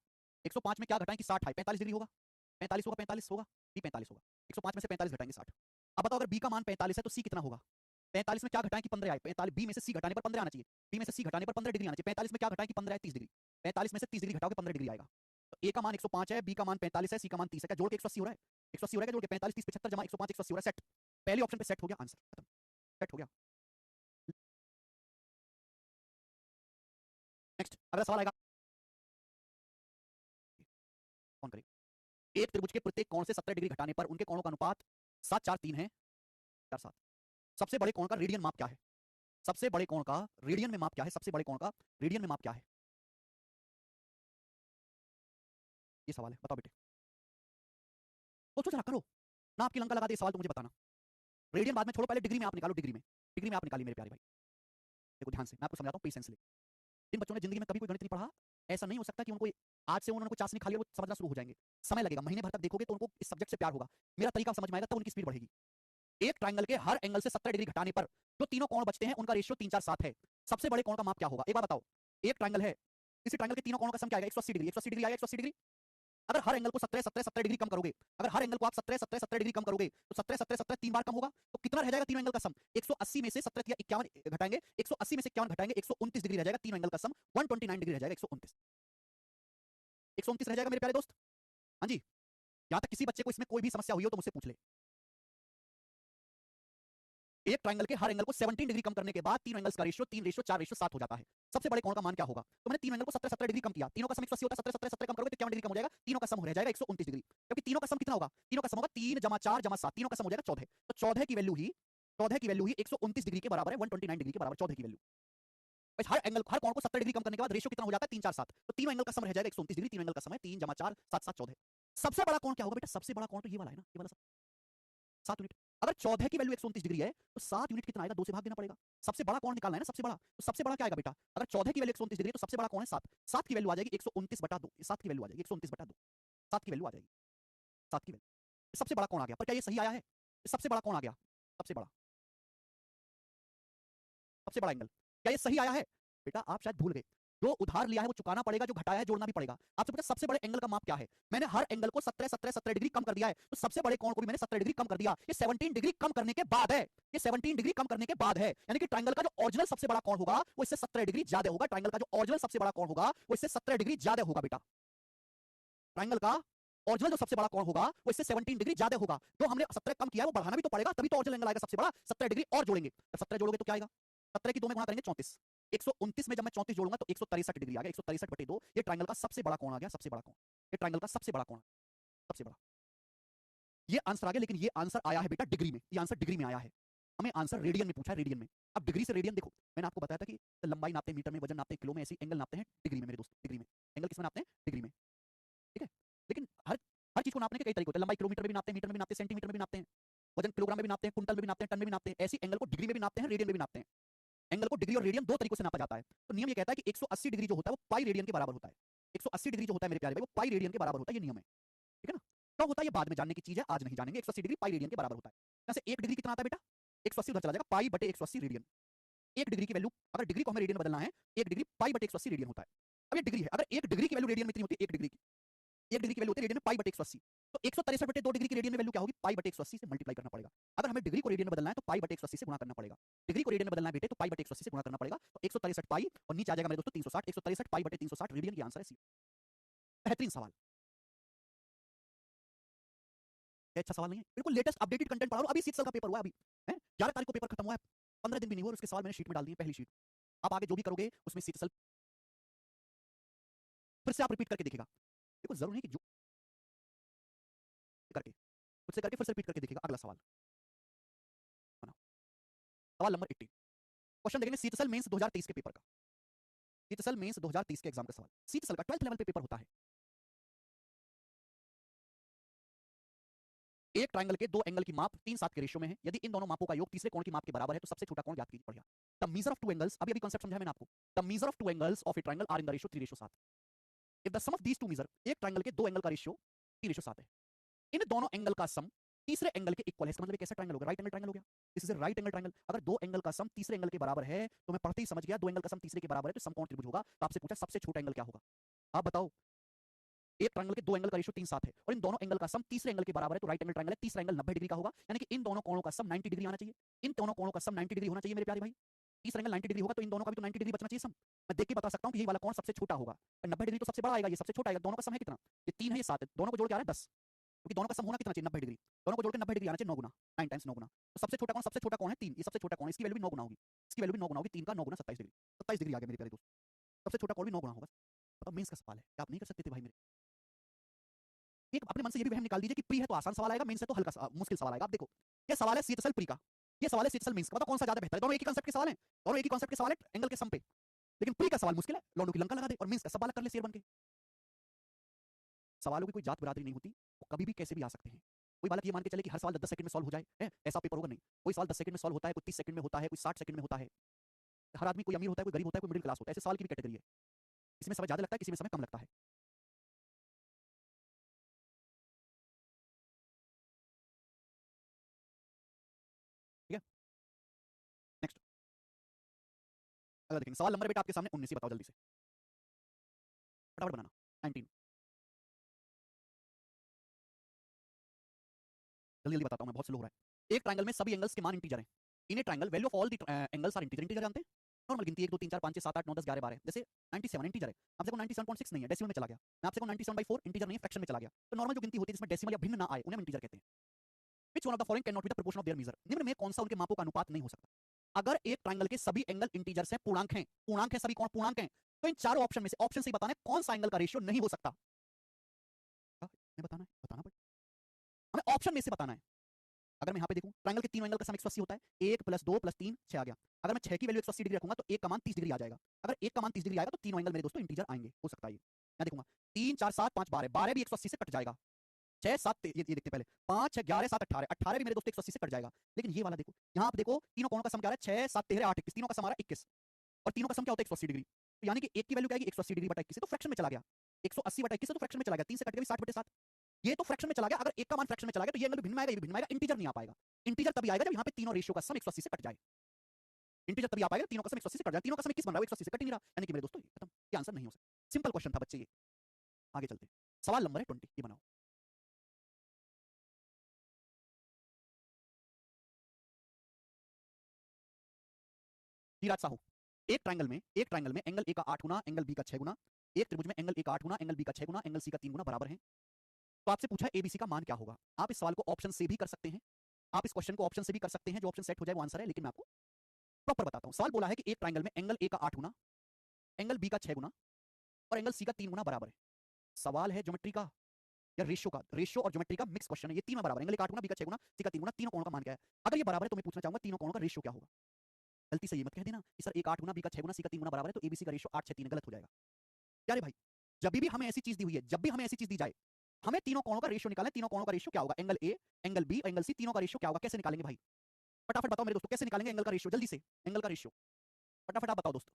105 में क्या घटाएं कि 60 है, 45 डिग्री होगा, 45 होगा, 45 होगा, बी 45 होगा। 105 में से 45 घटाएंगे 60। अब बताओ अगर बी का मान 45 है तो सी कितना होगा? 45 में क्या घटाएं कि 15 आए, 45 बी में से सी घटाने पर 15 आना चाहिए, बी में से सी घटाने पर 15 डिग्री आना चाहिए। 45 में क्या घटाएं कि 15 है, 30 डिग्री, 45 में से 30 डिग्री घटाओगे 15 डिग्री आएगा। तो ए का मान 105 है, बी का मान 45 है, सी का मान 30 है, क्या जोड़ के 180 हो रहा है? 180 हो रहा है, जोड़ के 45 30 75 जमा 105 180 हो रहा है, सेट। पहले ऑप्शन पे सेट हो गया आंसर, खत्म, सेट हो गया। नेक्स्ट अगला सवाल आएगा, कौन करेगा? एक त्रिभुज के प्रत्येक कोण से 17 डिग्री घटाने पर उनके कोणों का अनुपात 7 4 3 है, 4 7। सबसे बड़े कोण का रेडियन माप क्या है? सबसे बड़े कोण का रेडियन में माप क्या है? सबसे बड़े कोण का रेडियन में माप क्या है? ये सवाल है, बताओ बेटे। सोचो जरा, करो ना, आपकी लंका लगा दे सवाल तो मुझे बताना। रेडियन बाद में छोड़ो, पहले डिग्री में आप निकालो, डिग्री में आप निकालिए मेरे प्यारे भाई। देखो ध्यान से मैं आपको समझाता हूँ, पेशेंस ले। जिन बच्चों ने जिंदगी में कभी कोई गणित नहीं पढ़ा, ऐसा नहीं हो सकता कि उनको आज से उन्होंने कोई चाशनी खा लिया वो समझना शुरू हो जाएंगे। समय लगेगा, महीने भर तक देखोगे तो उनको इस सब्जेक्ट से प्यार होगा, मेरा तरीका समझ में आएगा, तब उनकी स्पीड बढ़ेगी। एक ट्राइंगल के हर एंगल से 17 डिग्री घटाने पर जो तीनों कोण बचते हैं उनका रेशियो 3 4 7 है। सबसे बड़े कोण का माप क्या होगा? एक बार बताओ, एक ट्राइंगल है, इसी ट्राइंगल के तीनों कोणों का सम क्या आएगा? 180 डिग्री, 180 डिग्री आएगा, 180 डिग्री। अगर हर एंगल को 17 17 17 डिग्री कम करोगे, अगर हर एंगल को आप 17 17 17 डिग्री कम करोगे तो 17 17 17 तीन बार कम होगा, तो कितना रह जाएगा तीनों एंगल का सम? 180 में से 17 या 51 घटाएंगे, 180 में से 51 घटाएंगे, 129 डिग्री रह जाएगा तीनों एंगल का सम, 129 डिग्री रह जाएगा, 129 129 रह जाएगा मेरे प्यारे दोस्त। हाँ जी, यहां तक किसी बच्चे को इसमें कोई भी समस्या हुई हो तो मुझसे पूछ ले। एक ट्राइंगल के हर एंगल को 17 डिग्री कम करने के बाद तीनों एंगल्स का रेशियो 3 रेशियो 4 रेशियो 7 हो जाता है। सबसे बड़े कोण का मान क्या होगा? तो मैंने तीनों एंगल को 17 17 डिग्री कम किया, तीनों का सम 180 होता है, 17 17 17 कम करोगे तो 51 डिग्री कम हो जाएगा, तीनों का सम रह जाएगा 129 डिग्री। क्योंकि तीनों का सम कितना होगा? तीनों का सम होगा 3 जमा 4 जमा 7, तीनों का सम हो जाएगा 14। तो 14 की वैल्यू ही 129 डिग्री के बराबर है, 129 डिग्री के बराबर 14 की वैल्यू। हर एंगल हर कोण को 70 डिग्री कम करने के बाद रेशियो कितना हो जाता है? 3 4 7। तो तीनों एंगल का सम रह जाएगा 129 डिग्री, तीनों एंगल का सम है 3 जमा 4 7 7 14। सबसे बड़ा कोण क्या होगा बेटा? सबसे बड़ा कोण तो ये वाला है ना, ये वाला 7 यूनिट। अगर 14 की वैल्यू 129 डिग्री है तो 7 यूनिट कितना आएगा? 2 से भाग देना पड़ेगा। सबसे बड़ा कोण निकालना है ना, सबसे बड़ा। तो सबसे बड़ा क्या आएगा बेटा? अगर 14 की वैल्यू 129 डिग्री है तो सबसे बड़ा कोण है 7, 7 की वैल्यू आ जाएगी 129/2, 7 की वैल्यू आ जाएगी 129/2, 7 की वैल्यू आ जाएगी। 7 की वैल्यू। सबसे बड़ा कौन आ गया, पर क्या ये सही आया है? सबसे बड़ा कौन आ गया? सबसे बड़ा, सबसे बड़ा एंगल, क्या ये सही आया है? बेटा आप शायद भूल गए, जो उधार लिया है वो चुकाना पड़ेगा, जो घटाया है जोड़ना भी पड़ेगा। आपसे पूछा सबसे बड़े एंगल का माप क्या है, मैंने हर एंगल को 17 डिग्री कम कर दिया है, तो सबसे बड़े कोण को भी मैंने 17 डिग्री कम कर दिया। ये 17 डिग्री कम करने के बाद है, ये 17 डिग्री कम करने के बाद है, यानी कि ट्रायंगल का जो ओरिजिनल सबसे बड़ा कोण होगा वो इससे 17 डिग्री ज्यादा होगा। ट्रायंगल का जो ओरिजिनल सबसे बड़ा कोण होगा वो इससे 17 डिग्री ज्यादा होगा बेटा। ट्रायंगल का ओरिजिनल जो सबसे बड़ा कोण होगा वो इससे 17 डिग्री ज्यादा होगा। जो हमने 17 कम किया है वो बढ़ाना भी तो पड़ेगा, तभी तो ओरिजिनल एंगल आएगा सबसे बड़ा। 17 डिग्री और जोड़ेंगे, जब 17 जोड़ोगे तो क्या आएगा? 17 की 2 में गुणा करेंगे 34, 129 में जब मैं 34 जोड़ूंगा तो 163 डिग्री आ गया। 163/2 ये ट्रायंगल का सबसे बड़ा कोण आ गया, सबसे बड़ा कोण। ये ट्रायंगल का सबसे बड़ा कोण, सबसे बड़ा। ये आंसर आ गया, लेकिन ये आंसर आया है बेटा डिग्री में, ये आंसर डिग्री में आया है। हमें आंसर रेडियन में पूछा है, रेडियन में। अब डिग्री से रेडियन देखो, मैंने आपको बताया था कि लंबाई नापते हैं मीटर में, वजन नापते हैं किलो में, ऐसे एंगल नापते हैं डिग्री में मेरे दोस्त, डिग्री में। एंगल किसमें नापते हैं? डिग्री में, ठीक है। लेकिन हर हर चीज को नापने के कई तरीके होते हैं। लंबाई किलोमीटर में भी नापते हैं, मीटर में भी नापते हैं, सेंटीमीटर में भी नापते हैं, वजन किलोग्राम में भी नापते हैं, कुंटल में भी नापते हैं, टन में भी नापते हैं। ऐसी एंगल को डिग्री में भी नापते हैं, रेडियन में भी नापते हैं। एंगल को डिग्री और रेडियन दो तरीकों से नापा जाता है। तो नियम ये कहता है कि 180 डिग्री जो होता है वो पाई रेडियन के बराबर होता है। 180 डिग्री जो होता है मेरे प्यारे भाई वो पाई रेडियन के बराबर होता है, ये नियम है, ठीक है ना। कब होता है ये बाद में जानने की चीज है, आज नहीं जानेंगे। 180 डिग्री पाई रेडियन के बराबर होता है। यहाँ से 1 डिग्री कितना आता है बेटा? 180 उधर चला जाएगा, पाई बटे 180 रेडियन। 1 डिग्री की वैल्यू, अगर डिग्री को हमें रेडियन में बदलना है, 1 डिग्री पाई बटे 180 रेडियन होता है। अब ये डिग्री है, अगर 1 डिग्री की वैल्यू रेडियन में इतनी होती है, 1 डिग्री की, 1 डिग्री की वैल्यू होती है रेडियन में पाई बटे 180, तो 163/2 डिग्री की रेडियन में वैल्यू क्या होगी? पाई बटे 180 से मल्टीप्लाई करना पड़ेगा। अगर हमें डिग्री को रेडियन में बदलना है तो पाई बटे 180 से गुणा करना पड़ेगा। डिग्री को रेडियन में बदलना है बेटे तो पाई बटे 180 से गुणा करना पड़ेगा। तो 163 पाई और नीचे आ जाएगा मेरे दोस्तों 360, 163 पाई बटे 360 रेडियन की आंसर है सी। बेहतरीन सवाल, अच्छा सवाल नहीं है? बिल्कुल लेटेस्ट अपडेटेड कंटेंट पढ़ा रहा हूं, अभी सीट का पेपर हुआ है, अभी है 11 तारीख को पेपर खत्म हुआ है, 15 दिन भी नहीं हुआ, उसके सवाल मैंने शीट में डाल दिए, पहली शीट। आप आगे जो भी करोगे उसमें सीट फिर से आप रिपीट करके देखिएगा। देखो जरूरी नहीं कि जो करके खुद से करके फिर से रिपीट करके देखिएगा। अगला सवाल बनाओ, सवाल नंबर 80। क्वेश्चन देखेंगे सीटसल मेंस 2023 के पेपर का। सीटसल मेंस 2023 के एग्जाम का सवाल, सीटसल का 12th लेवल पे पेपर होता है। एक ट्रायंगल के दो एंगल की माप 3:7 के रेशियो में है। यदि इन दोनों मापों का योग तीसरे कोण की माप के बराबर है तो सबसे छोटा कोण ज्ञात कीजिए। बढ़िया। The measure of two angles, अभी कांसेप्ट समझाया मैंने आपको। The measure of two angles of a triangle are in the ratio 3:7। If the sum of these two measure, एक ट्रायंगल के दो एंगल का रेशियो 3:7 है। इन दोनों एंगल का सम तीसरे एंगल के इक्वल है। इसका मतलब कैसा ट्रायंगल होगा? राइट एंगल ट्रायंगल हो गया। This is a right angle triangle. अगर दो एंगल का सम तीसरे एंगल के बराबर है तो मैं पढ़ते ही समझ गया, दो एंगल का सम तीसरे के बराबर है तो समकोण त्रिभुज होगा। तो आपसे पूछा सबसे छोटा एंगल क्या होगा? आप बताओ। एक ट्रायंगल के दो एंगल का रेशियो 3:7 है और इन दोनों एंगल का सम तीसरे एंगल के बराबर है तो राइट एंगल ट्रायंगल है। तीसरा एंगल 90 डिग्री का होगा, यानी कि इन दोनों कोणों का सम 90 डिग्री आना चाहिए। इन दोनों कोणों का सम 90 डिग्री होना चाहिए मेरे प्यारे भाई। तीसरा एंगल 90 डिग्री होगा तो इन दोनों का भी तो 90 डिग्री बचना चाहिए सम। मैं देख के बता सकता हूं कि ये वाला कोण सबसे छोटा होगा। 90 डिग्री तो सबसे बड़ा आएगा, ये सबसे छोटा आएगा। दोनों का सम है कितना? ये 3 है, ये 7 है, दोनों को जोड़ के आ रहा है 10, क्योंकि दोनों का सम होना कितना चाहिए? 90 डिग्री। दोनों को जोड़ के 90 डिग्री आना चाहिए 9 गुना, 9 टाइम्स 9 गुना। तो सबसे छोटा कौन है? 3। ये सबसे छोटा कौन है? इसकी वैल्यू भी 9 गुना होगी, इसकी वैल्यू भी 9 गुना होगी। 3 का 9 गुना 27 डिग्री, 27 डिग्री आ गया मेरे प्यारे दोस्त। सबसे छोटा कौन भी 9 गुना होगा। मतलब मेंस का सवाल है, आप नहीं कर सकते थे भाई मेरे। एक अपने मन से ये भी वहम निकाल दीजिए कि प्री है तो आसान सवाल आएगा, मेंस है तो हल्का मुश्किल सवाल आएगा। आप देखो, ये सवाल है सीएचएसएल प्री का, ये सवाल है सीएचएसएल मेंस का। बताओ कौन सा ज्यादा बेहतर है? दोनों एक ही कांसेप्ट के सवाल हैं, दोनों एक ही कांसेप्ट के सवाल है एंगल के सम पे। लेकिन प्री का सवाल मुश्किल है, लौंडों की लंका लगा दे, और मेंस का सब बालक कर ले शेर बन के। सवालों की कोई जात बिरादरी नहीं होती, वो कभी भी कैसे भी आ सकते हैं। कोई बालक ये मान के चले कि हर सवाल 10-10 सेकंड में सॉल्व हो जाए, है ऐसा पेपर होगा नहीं। कोई सवाल 10 सेकंड में सॉल्व होता है, कोई 30 सेकंड में होता है, कोई 60 सेकंड में होता है। हर आदमी, कोई अमीर होता है, कोई गरीब होता है, कोई मिडिल क्लास होता है। ऐसे सवाल की भी कैटेगरी है, इसमें समय ज्यादा लगता है, किसी में समय कम लगता है। ठीक है, नेक्स्ट अगला देखेंगे। सवाल नंबर बेटा आपके सामने 19 ही बताओ जल्दी से, फटाफट बनाना। 19 जल्दी जल्दी बताता हूं मैं, बहुत स्लो हो रहा है। एक ट्रायंगल में सभी एंगल्स के मान इंटीजर हैं। In a triangle value of all the angles are integer. Integer जानते हैं? नॉर्मल गिनती 1 2 3 4 5 6 7 8 9 10 11 12। जैसे 97 इंटीजर है, आपसे को 97.6 नहीं है, डेसिमल में चला गया। मैं आपसे को 97/4 इंटीजर नहीं है, फ्रैक्शन में चला गया। तो नॉर्मल जो गिनती होती है जिसमें डेसिमल या भिन्न ना आए उन्हें हम इंटीजर कहते हैं। Which one of the following can not be the proportion of their measure? निम्न में कौन सा उनके मापों का अनुपात नहीं हो सकता? अगर एक ट्रायंगल के सभी एंगल इंटीजर्स हैं, पूर्णांक हैं, पूर्णांक हैं सभी, कौन पूर्णांक हैं, तो इन चारों ऑप्शन में से ऑप्शन से ही बताना है कौन सा एंगल का रेशियो नहीं हो सकता। बताना है, बताना पड़ेगा हमें, ऑप्शन में से बताना है। अगर मैं यहाँ पे देखूं, ट्रायंगल के तीनों एंगल का सम 180 होता है, 1 + 2 + 3 6 आ गया। अगर मैं 6 की वैल्यू 180 डिग्री रखूंगा तो 1 का मान 30 डिग्री आ जाएगा। अगर 1 का मान 30 डिग्री आएगा तो तीनों एंगल मेरे दोस्तों इंटीजर आएंगे, हो सकता है ये। मैं देखूंगा 3 4 7 5 12, 12 भी 180 से कट जाएगा। 6 7 ये देखते पहले, 5 6 11 7 18, 18 भी मेरे दोस्तों 180 से कट जाएगा। लेकिन ये वाला देखो, यहाँ आप देखो तीनों कोणों का सम क्या आ रहा है? 6 7 13 8 21, तीनों का सम आ रहा है 21, और तीनों का सम क्या होता है? 180 डिग्री। तो यानी कि एक की वैल्यू क्या आएगी? 180 डिग्री बटा 21 से, तो फ्रैक्शन में चला गया। 180 बटा 21 से तो फ्रैक्शन में चला गया, 3 से कट गया 60/7। ये तो फ्रैक्शन में चला गया, अगर एक का मान फ्रैक्शन में चला गया तो ये एंगल भी भिन्न में आएगा, ये भी भिन्न में आएगा, इंटीजर नहीं आ पाएगा। इंटीजर तभी आएगा जब यहाँ पे तीनों रेशियो का सम 180 से कट जाए। इंटीजर तभी आ पाएगा तीनों का सम 180 से कट जाए। तीनों का सम 21 बन रहा है, 180 से कट ही नहीं रहा, यानी कि मेरे दोस्तों खत्म, ये आंसर नहीं हो सकता। सिंपल क्वेश्चन था बच्चे ये। आगे चलते, सवाल नंबर है 20, ये बनाओ। धीराज साहू, एक ट्रायंगल में एंगल ए का 8 गुना, एंगल बी का 6 गुना, एक त्रिभुज में एंगल ए का 8 गुना, एंगल बी का 6 गुना, एंगल सी का 3 गुना बराबर है। तो आपसे पूछा एबीसी का मान क्या होगा। आप इस सवाल को ऑप्शन से भी कर सकते हैं, आप इस क्वेश्चन को ऑप्शन से भी कर सकते हैं, जो ऑप्शन सेट हो जाए वो आंसर है, लेकिन मैं आपको प्रॉपर बताता हूं। सवाल बोला है कि एक ट्रायंगल में एंगल ए का 8 गुना, एंगल बी का 6 गुना और एंगल सी का 3 गुना बराबर है। सवाल है ज्योमेट्री का या रेशियो का, रेशियो और ज्योमेट्री का मिक्स क्वेश्चन है। ये तीनों बराबर, एंगल ए का 8 गुना, बी का 6 गुना, सी का 3 गुना, तीनों कोणों का मान क्या है। अगर ये बराबर है तो मैं पूछना चाहूंगा तीनों कोणों का रेशियो क्या होगा। गलती से ये मत कह देना कि सर ए का 8 गुना, बी का 6 गुना, सी का 3 गुना बराबर है तो एबीसी का रेशियो 8 6 3 गलत हो जाएगा। क्या रे भाई, जब भी हमें ऐसी चीज दी हुई है, जब भी हमें ऐसी चीज दी जाए, हमें तीनों कोणों का रेशियो निकालना है। तीनों कोणों का रेशियो क्या होगा, angle A, angle B, angle C, तीनों का रेशियो क्या होगा, कैसे निकालेंगे भाई? फटाफट बताओ मेरे दोस्तों, कैसे निकालेंगे एंगल का रेशियो, जल्दी से एंगल का रेशियो फटाफट आप बताओ दोस्तों।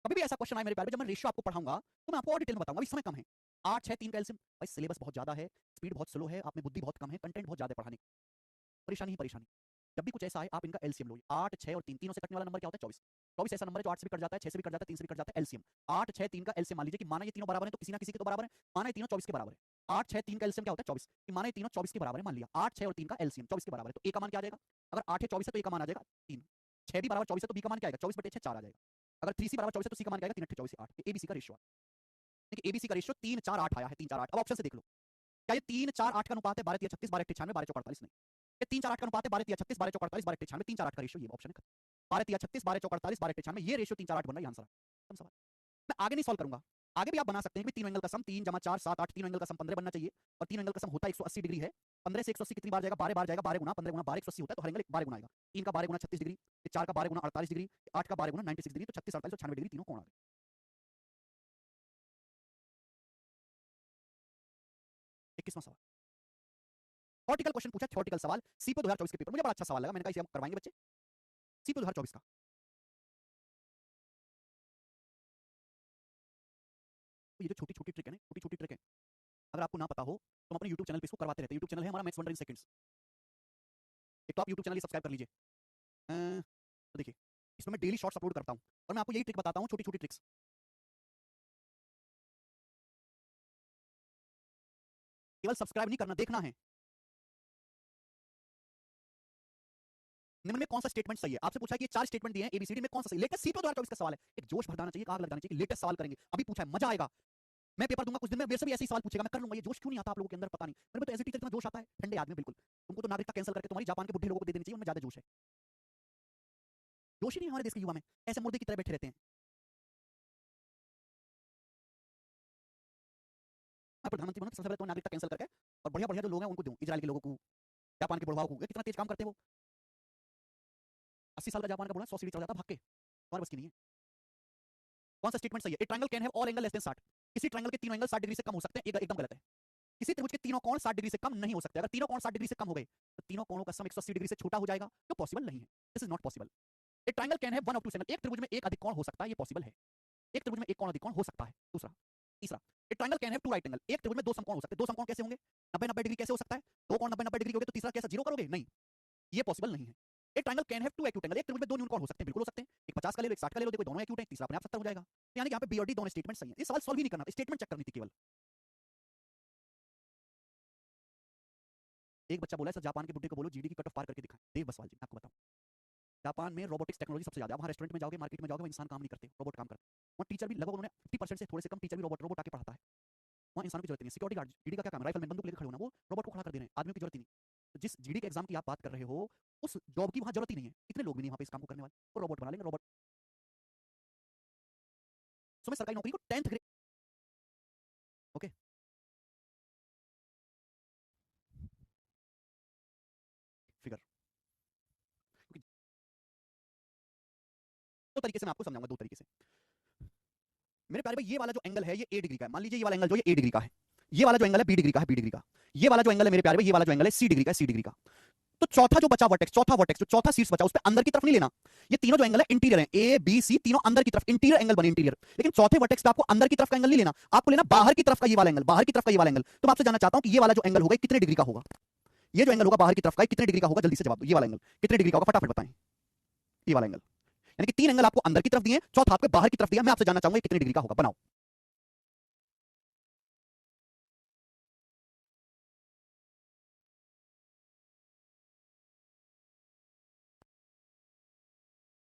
कभी भी ऐसा क्वेश्चन आए मेरे प्यारे, जब मैं रेशियो आपको पढ़ाऊंगा तो मैं आपको और डिटेल में बताऊंगा, अभी समय कम है। 8 6 3 का एलसीएम, भाई सिलेबस बहुत ज्यादा है, स्पीड बहुत स्लो है, आप में बुद्धि बहुत कम है, कंटेंट बहुत ज्यादा पढ़ाने, परेशानी ही परेशानी। जब भी कुछ ऐसा है आप इनका एलसीएम लो। 8 6 और 3, तीनों से कटने वाला नंबर क्या होता है, 24। 24 ऐसा नंबर है जो 8 से भी कट जाता है, 6 से भी कट जाता है, 3 से भी कट जाता है, एलसीएम 8 6 3 का एलसीएम। मान लीजिए कि माना ये तीनों बराबर है तो किसी ना किसी के तो बराबर है, माना ये तीनों 24 के बराबर है। 8 6 3 का एलसीएम क्या होता है, 24, कि माना ये तीनों 24 के बराबर है, मान लिया 8 6 और 3 का एलसीएम 24 के बराबर है, तो ए का मान क्या आ जाएगा। अगर 8 है 24 है तो ए का मान आ जाएगा 3, 6 भी बराबर 24 है तो बी का मान क्या आएगा, 24/6 4 आ जाएगा। अगर 3 सी बराबर 24 है तो सी का मान क्या आएगा, 3 8 24 8। एबीसी का रेशियो, देखिए एबीसी का रेशियो 3 4 8 आया है, 3 4 8। अब ऑप्शन से देख लो, क्या ये 3 4 8 का अनुपात है, 12 3 36 12 1 96 12 4 48, नहीं, ये 3 4 8 का अनुपात है, 12 3 36 12 4 48 12 1 96, 3 4 8 का रेशियो, ये ऑप्शन है। 12 3 36 12 4 48 12 1 96, ये रेशियो 3 4 8 बन रहा है, आंसर खत्म सवाल। मैं आगे नहीं सॉल्व करूंगा, आगे भी आप बना सकते हैं कि तीनों एंगल का सम 3 जमा 4 7 8, तीनों एंगल का सम 15 बनना चाहिए, और तीनों एंगल का सम होता है 180 डिग्री है। 15 से 180 कितनी बार जाएगा, 12 बार जाएगा, 12 गुना 15 गुना 12 180 होता है, तो हर एंगल 12 गुना आएगा। 3 का 12 गुना 36 डिग्री, 4 का 12 गुना 48 डिग्री, 8 का 12 गुना 96 डिग्री, तो 36 48 और 96 डिग्री तीनों कोण आ गए। 21वां सवाल, थ्योरेटिकल क्वेश्चन पूछा, थ्योरेटिकल सवाल सीपो 2024 के पेपर, मुझे बड़ा अच्छा सवाल लगा, मैंने कहा इसे हम करवाएंगे बच्चे, सीपो 2024 का। तो ये जो छोटी छोटी ट्रिक है ना, छोटी छोटी ट्रिक है, अगर आपको ना पता हो तो हम अपने YouTube चैनल पे इसको करवाते रहते हैं। YouTube चैनल है हमारा मैथ्स वंडर इन सेकंड्स, एक तो आप YouTube चैनल सब्सक्राइब कर लीजिए। तो देखिए इसमें मैं डेली शॉर्ट्स अपलोड करता हूँ और मैं आपको यही ट्रिक बताता हूँ, छोटी छोटी ट्रिक्स। केवल सब्सक्राइब नहीं करना, देखना है। निम्न में कौन सा स्टेटमेंट सही है, आपसे पूछा है कि ये 4 स्टेटमेंट दिए हैं एबीसीडी में, कौन सा सही। लेटेस्ट सीपो 2024 का सवाल है, एक जोश भर जाना चाहिए, आग लग जानी चाहिए, लेटेस्ट सवाल करेंगे, अभी पूछा है, मजा आएगा। मैं पेपर दूंगा कुछ दिन में, मेरे से भी ऐसे ही सवाल पूछेगा, मैं कर लूंगा। ये जोश क्यों नहीं आता आप लोगों के अंदर, पता नहीं। मेरे को तो एज ए टीचर इतना जोश आता है, ठंडे आदमी बिल्कुल। तुमको तो नागरिकता कैंसिल करके तुम्हारी जापान के बुढ़े लोगों को दे देनी चाहिए, उनमें ज्यादा जोश है। जोश ही नहीं हमारे देश के युवा में, ऐसे मुर्दे की तरह बैठे रहते हैं। मैं प्रधानमंत्री बनूं तो सबसे पहले तो नागरिकता कैंसिल करके और बढ़िया बढ़िया जो लोग हैं उनको दूं, इजराइल के लोगों को, जापान के बुढ़ाओं को। कितना तेज काम करते हैं वो, 80 साल का जापान का बुढ़ा 100 सीढ़ी चढ़ जाता भाग के, तुम्हारे बस की नहीं है। कौन सा स्टेटमेंट सही है, a triangle can have all angle less than 60, किसी ट्रायंगल के तीनों एंगल 60 डिग्री से कम हो सकते हैं, एकदम गलत है। किसी त्रिभुज के तीनों कोण 60 डिग्री से कम नहीं हो सकते। अगर तीनों कोण 60 डिग्री से कम हो गए तो तीनों कोणों का सम 180 डिग्री से छोटा हो जाएगा, जो पॉसिबल नहीं है, this is not possible. A triangle can have one of two angle, एक त्रिभुज में एक अधिक कोण हो सकता है, ये पॉसिबल है। एक त्रिभुज में एक कोण अधिक कोण हो सकता है। दूसरा, तीसरा, a triangle can have two right angle, एक त्रिभुज में दो समकोण हो सकते हैं। दो समकोण कैसे होंगे, 90 90 डिग्री कैसे हो सकता है, दो कोण 90 90 डिग्री हो गए तो तीसरा कैसा, जीरो करोगे, नहीं, ये पॉसिबल नहीं है। A triangle can have two acute angle, एक त्रिभुज में दो न्यून कोण हो सकते हैं, बिल्कुल हो सकते हैं। एक 50 का ले लो, एक 60 का ले लो, देखो दोनों एक्यूट हैं, तीसरा अपने आप 70 हो जाएगा। यानी कि यहाँ पे बी और डी दोनों स्टेटमेंट सही है। ये सवाल सॉल्व ही नहीं करना, स्टेटमेंट चेक करनी थी केवल। एक बच्चा बोला है सर जापान के बुड्ढे को बोलो जीडी की कट ऑफ पार करके दिखाएं। देव बसवाल जी, आपको बताऊं, जापान में रोबोटिक्स टेक्नोलॉजी सबसे ज्यादा है। वहाँ रेस्टोरेंट में जाओगे, मार्केट में जाओगे, वो इंसान काम नहीं करते, रोबोट काम करते हैं। वहाँ टीचर भी लगभग उन्होंने 50% से थोड़े से कम टीचर भी रोबोट रोबोट आके पढ़ाता है। वहाँ इंसानों की जरूरत नहीं है। सिक्योरिटी गार्ड जीडी का क्या काम है, राइफल में बंदूक लेकर खड़े होना, वो रोबोट को खड़ा कर दे रहे हैं, आदमियों की जरूरत ही नहीं। तो जिस जीडी के एग्जाम की आप बात कर रहे हो, उस जॉब की वहाँ जरूरत ही नहीं है, इतने लोग भी नहीं वहाँ पे इस काम को करने वाले, वो रोबोट बना लेंगे, रोबोट। सो मैं सरकारी नौकरी को 10th ग्रेड, ओके, फिगर, दो तरीके से मैं आपको समझाऊंगा, दो तरीके से। मेरे प्यारे भाई, ये वाला जो एंगल है ये ए डिग्री का है, मान लीजिए ये वाला एंगल जो है ए डिग्री का है, ये वाला जो एंगल है बी डिग्री का है, बी डिग्री का। ये वाला जो एंगल है मेरे प्यारे भाई, ये वाला जो एंगल है सी डिग्री का है, सी डिग्री का। तो चौथा जो बचा वर्टेक्स, जो चौथा शीर्ष बचा, उस पे अंदर की तरफ नहीं लेना। ये तीनों जो एंगल है इंटीरियर है, ए बी सी, तीनों अंदर की तरफ इंटीरियर एंगल बने, इंटीरियर। लेकिन चौथे वर्टेक्स पे आपको अंदर की तरफ का एंगल नहीं लेना, आपको लेना बाहर की तरफ का ये वाला एंगल, बाहर की तरफ का ये वाला एंगल। तो मैं आपसे जानना चाहता हूं कि ये वाला जो एंगल होगा कितने डिग्री का होगा? ये जो एंगल होगा बाहर की तरफ का कितने डिग्री का होगा? जल्दी से जवाब दो, ये वाला एंगल कितने डिग्री का होगा, फटाफट बताएं। ये वाला एंगल, यानी कि तीन एंगल आपको अंदर की तरफ दिए, चौथा आपको बाहर की तरफ दिया। मैं आपसे जानना चाहूंगा कितने डिग्री का होगा, बनाओ।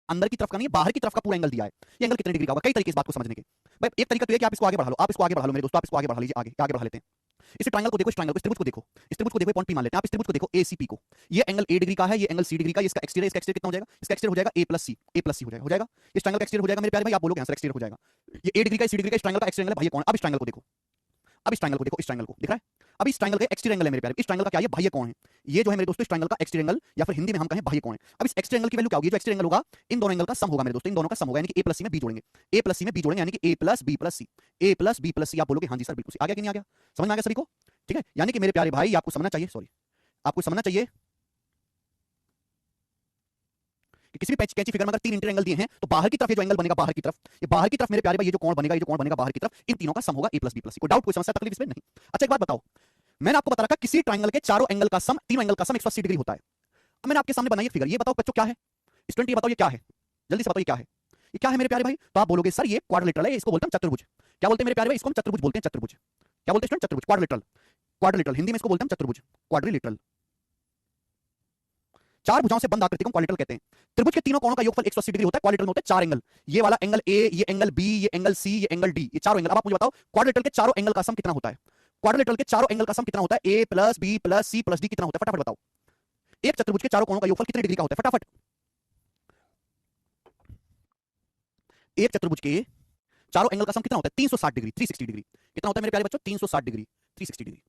अंदर की तरफ का नहीं है, बाहर की तरफ का पूरा एंगल दिया है। ये एंगल कितने डिग्री का होगा? कई तरीके इस बात को समझने के। भाई एक तरीका तो है कि आप इसको आगे बढ़ा लो, आप इसको आगे बढ़ा लो मेरे दोस्तों, आप इसको आगे बढ़ा लीजिए, आगे आगे बढ़ा लेते हैं। इस ट्रायंगल को देखो, इस ट्रायंगल को, इस त्रिभुज को देखो, इस त्रिभुज को देखो, पॉइंट पी मान लेते हैं। आप इस त्रिभुज को देखो एसीपी को, ये एंगल ए डिग्री का है, ये एंगल सी डिग्री का, इसका एक्सटीरियर, इसका एक्सटीरियर कितना हो जाएगा? इसका एक्सटीरियर हो जाएगा A plus C, A plus सी हो जाएगा। इस ट्रायंगल का एक्सटीरियर हो जाएगा मेरे प्यारे भाई, आप बोलोगे आंसर एक्सटीरियर हो जाएगा। ये ए डिग्री का, सी डिग्री का, इस ट्रायंगल का एक्सटीरियर एंगल है भाई, कौन है? अब इस ट्रायंगल को देखो, अब इस ट्रायंगल को देखो, इस ट्रायंगल को दिख रहा है? अब इस ट्रायंगल का एक्सटीरियर एंगल है मेरे प्यारे, इस ट्रायंगल का क्या है? बाह्य कोण है। ये जो है मेरे दोस्तों इस ट्रायंगल का एक्सटीरियर एंगल, या फिर हिंदी में हम कहें बाह्य कोण है। अब इस एक्सटीरियर एंगल की वैल्यू क्या होगी? जो एक्सटीरियर एंगल होगा इन दोनों एंगल का सम होगा मेरे दोस्तों, इन दोनों का सम होगा, यानी कि ए प्लस सी में बी जोड़ेंगे, ए प्लस सी में बी जोड़ेंगे, यानी कि ए प्लस बी प्लस सी, ए प्लस बी प्लस सी। आप बोलोगे हाँ जी सर बिल्कुल, आ गया कि नहीं आ गया? समझ में आ गया सभी को? ठीक है, यानी कि मेरे प्यारे भाई आपको समझना चाहिए, सॉरी आपको समझना चाहिए कि किसी भी कैंची फिगर में अगर तीन इंटीरियर एंगल दिए हैं तो बाहर की तरफ ये जो एंगल बनेगा, बाहर की तरफ, ये बाहर की तरफ मेरे प्यारे भाई ये जो कोण बनेगा, ये जो कोण बनेगा बाहर की तरफ, इन तीनों का सम होगा ए प्लस बी प्लस सी। कोई डाउट, कोई समस्या, तकलीफ इसमें नहीं? अच्छा एक बात बताओ, मैंने आपको बता रखा किसी ट्रायंगल के चारों एंगल का सम, तीनों एंगल का सम 180 डिग्री होता है। अब मैंने आपके सामने बनाई एक फिगर, ये बताओ बच्चों क्या है? स्टूडेंट ये बताओ ये क्या है? जल्दी से बताओ ये क्या है? ये क्या है मेरे प्यारे भाई? तो आप बोलोगे सर ये क्वाड्रिलेटरल है, इसको बोलते हैं चतुर्भुज। क्या बोलते हैं मेरे प्यारे भाई? इसको हम चतुर्भुज बोलते हैं, चतुर्भुज। क्या बोलते हैं स्टूडेंट? चतुर्भुज, क्वाड्रिलेटरल, क्वाड्रिलेटरल हिंदी में इसको बोलते हैं चतुर्भुज, क्वाड्रिलेटरल। चार भुजाओं से बंद आकृति को क्वाड्रिलेटरल कहते हैं। त्रिभुज के तीनों कोणों का योगफल 180 डिग्री होता है। क्वाड्रिलेटरल में होते हैं चार एंगल, ये वाला एंगल ए, ये एंगल बी, ये एंगल सी, ये एंगल डी, ये चारों एंगल। अब आप मुझे बताओ क्वाड्रिलेटरल के चारों एंगल का सम कितना होता है? क्वाड्रिलेटरल के चारों एंगल का सम कितना होता है? A plus B plus C plus D कितना होता है? फटाफट बताओ। एक चतुर्भुज के चारों कोणों का योगफल कितने डिग्री का होता है? फटाफट। एक चतुर्भुज के चारों एंगल का सम कितना होता है? 360 डिग्री, 360 डिग्री। कितना होता है मेरे प्यारे बच्चों? 360 डिग्री, 360 डिग्री।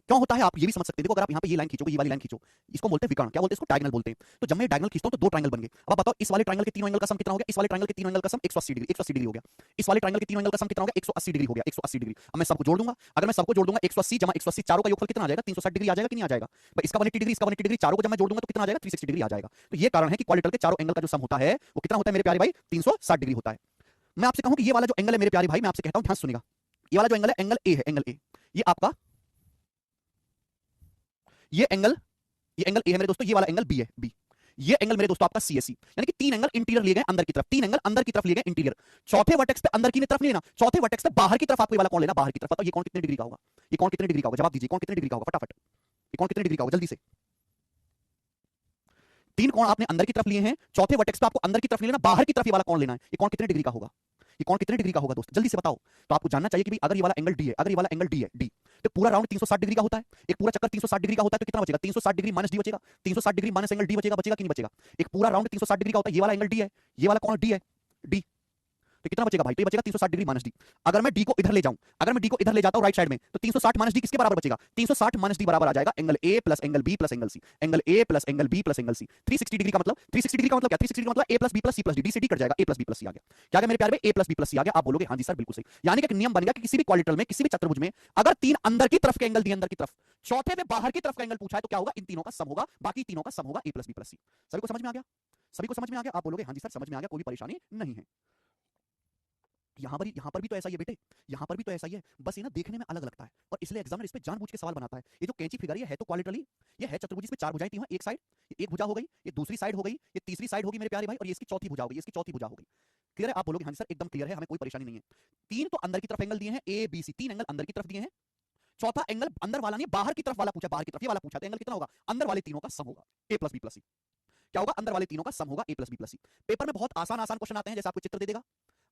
क्यों होता है आप ये भी समझ सकते हैं। देखो अगर आप यहाँ पे ये लाइन खींचोगे, ये वाली लाइन खींचो, इसको बोलते हैं विकर्ण। क्या बोलते हैं इसको? डायगोनल बोलते हैं। तो जब मैं डायगोनल खींचता हूं तो दो ट्रायंगल बन गए। अब आप बताओ इस वाले ट्रायंगल के तीनों एंगल का सम कितना हो गया? इस वाले ट्रायंगल के तीनों एंगल का सम 180 डिग्री, 180 डिग्री हो गया। इस वाले ट्रायंगल के तीनों एंगल का सम कितना हो गया? 180 डिग्री हो गया, 180 डिग्री। अब मैं सबको जोड़ दूंगा, अगर मैं सबको जोड़ दूंगा 180 जमा 180, चारों का योगफल कितना आ जाएगा? 360 डिग्री आ जाएगा कि नहीं आ जाएगा? भाई इसका 180 डिग्री, इसका 180 डिग्री, चारों को जब मैं जोड़ दूंगा तो कितना आ जाएगा? 360 डिग्री आ जाएगा। तो ये कारण है कि क्वाड्रिलेटरल के चारों एंगल का जो सम होता है वो कितना होता है मेरे प्यारे भाई? 360 डिग्री होता है। मैं आपसे कहूं कि ये वाला जो एंगल है मेरे प्यारे भाई, मैं आपसे कहता हूं ध्यान सुनिएगा, ये वाला जो एंगल है एंगल ए है, एंगल ए। ये आपका ये एंगल, ये एंगल ए है मेरे दोस्तों, ये वाला एंगल बी है, बी। ये एंगल मेरे दोस्तों आपका सी है, सी। यानी कि तीन एंगल इंटीरियर लिए गए अंदर की तरफ, तीन एंगल अंदर की तरफ लिए गए इंटीरियर। चौथे वर्टेक्स पे अंदर की तरफ नहीं लेना, चौथे वर्टेक्स पे बाहर की तरफ आपको ये वाला कोण लेना, बाहर की तरफ। बताओ ये कोण कितने डिग्री का होगा? ये कोण कितने डिग्री का होगा? जवाब दीजिए, कोण कितने डिग्री का होगा? फटाफट, ये कोण कितने डिग्री का होगा? जल्दी से। तीन कोण आपने अंदर की तरफ लिए हैं, चौथे वर्टेक्स पे आपको अंदर की तरफ नहीं लेना, बाहर की तरफ ये वाला कोण लेना है। ये कोण कितने डिग्री का होगा? ये कोण कितने डिग्री का होगा दोस्त? जल्दी से बताओ। तो आपको जानना चाहिए कि भाई अगर ये वाला एंगल डी है, अगर ये वाला एंगल डी है, डी, तो पूरा राउंड 360 डिग्री का होता है। एक पूरा चक्कर 360 डिग्री का होता है, तो कितना बचेगा? 360 डिग्री माइनस डी बचेगा, 360 डिग्री माइनस एंगल डी बचेगा, बचेगा कि नहीं बचेगा? एक पूरा राउंड 360 डिग्री का होता है, ये वाला एंगल डी है, ये वाला कोण डी है, डी, तो कितना बचेगा भाई? तो ये बचेगा 360 डिग्री माइनस डी। अगर मैं डी को इधर ले जाऊं, अगर मैं डी को इधर ले जाता हूं राइट साइड में, तो 360 माइनस डी किसके बराबर बचेगा? 360 माइनस डी बराबर आ जाएगा angle A plus angle B plus angle C, angle A plus angle B plus angle C. 360 degree का मतलब, 360 डिग्री का मतलब क्या? 360 का मतलब A plus B plus C plus D, D से डी कट जाएगा, A plus B plus C आ गया। क्या आ गया मेरे प्यारे में? A plus B plus C आ गया। आप बोलोगे हाँ जी सर बिल्कुल सही। यानी कि एक नियम बन गया कि किसी भी क्वाड्रिलेटरल में, किसी भी चतुर्भुज में अगर तीन अंदर की तरफ के एंगल दिए, अंदर की तरफ, चौथे में बाहर की तरफ का एंगल पूछा है, तो क्या होगा? इन तीनों का सम होगा, बाकी तीनों का सम होगा ए प्लस बी प्लस सी। सभी को समझ में आ गया? सभी को समझ में आ गया? आप बोलोगे हाँ जी सर समझ में आ गया, कोई परेशानी नहीं है। यहाँ पर भी तो ऐसा ही है बेटे, यहाँ पर भी तो ऐसा ही है, बस ये ना देखने में अलग लगता है और इसलिए एग्जामिनर इस पे जानबूझ के सवाल बनाता है। ये जो कैंची फिगर है तो क्वाड्रिलेटरली, ये है चतुर्भुज, इसमें चार भुजाएं थी, एक साइड, एक भुजा हो गई, ये दूसरी साइड हो गई, ये तीसरी साइड होगी मेरे प्यारे भाई, और ये इसकी चौथी भुजा हो गई, इसकी चौथी भुजा हो गई। क्लियर है? आप बोलोगे हाँ सर एकदम क्लियर है, हमें कोई परेशानी नहीं है। तीन तो अंदर की तरफ एंगल दिए हैं, ए बी सी, तीन एंगल अंदर की तरफ दिए हैं। चौथा एंगल अंदर वाला नहीं, बाहर की तरफ वाला पूछा, बाहर की तरफ ये वाला पूछा, तो एंगल कितना होगा? अंदर वाले तीनों का सम होगा ए प्लस बी प्लस सी। क्या होगा? अंदर वाले तीनों का सम होगा ए प्लस बी प्लस सी। पेपर में बहुत आसान आसान क्वेश्चन आते हैं, जैसे आपको चित्र दे देगा,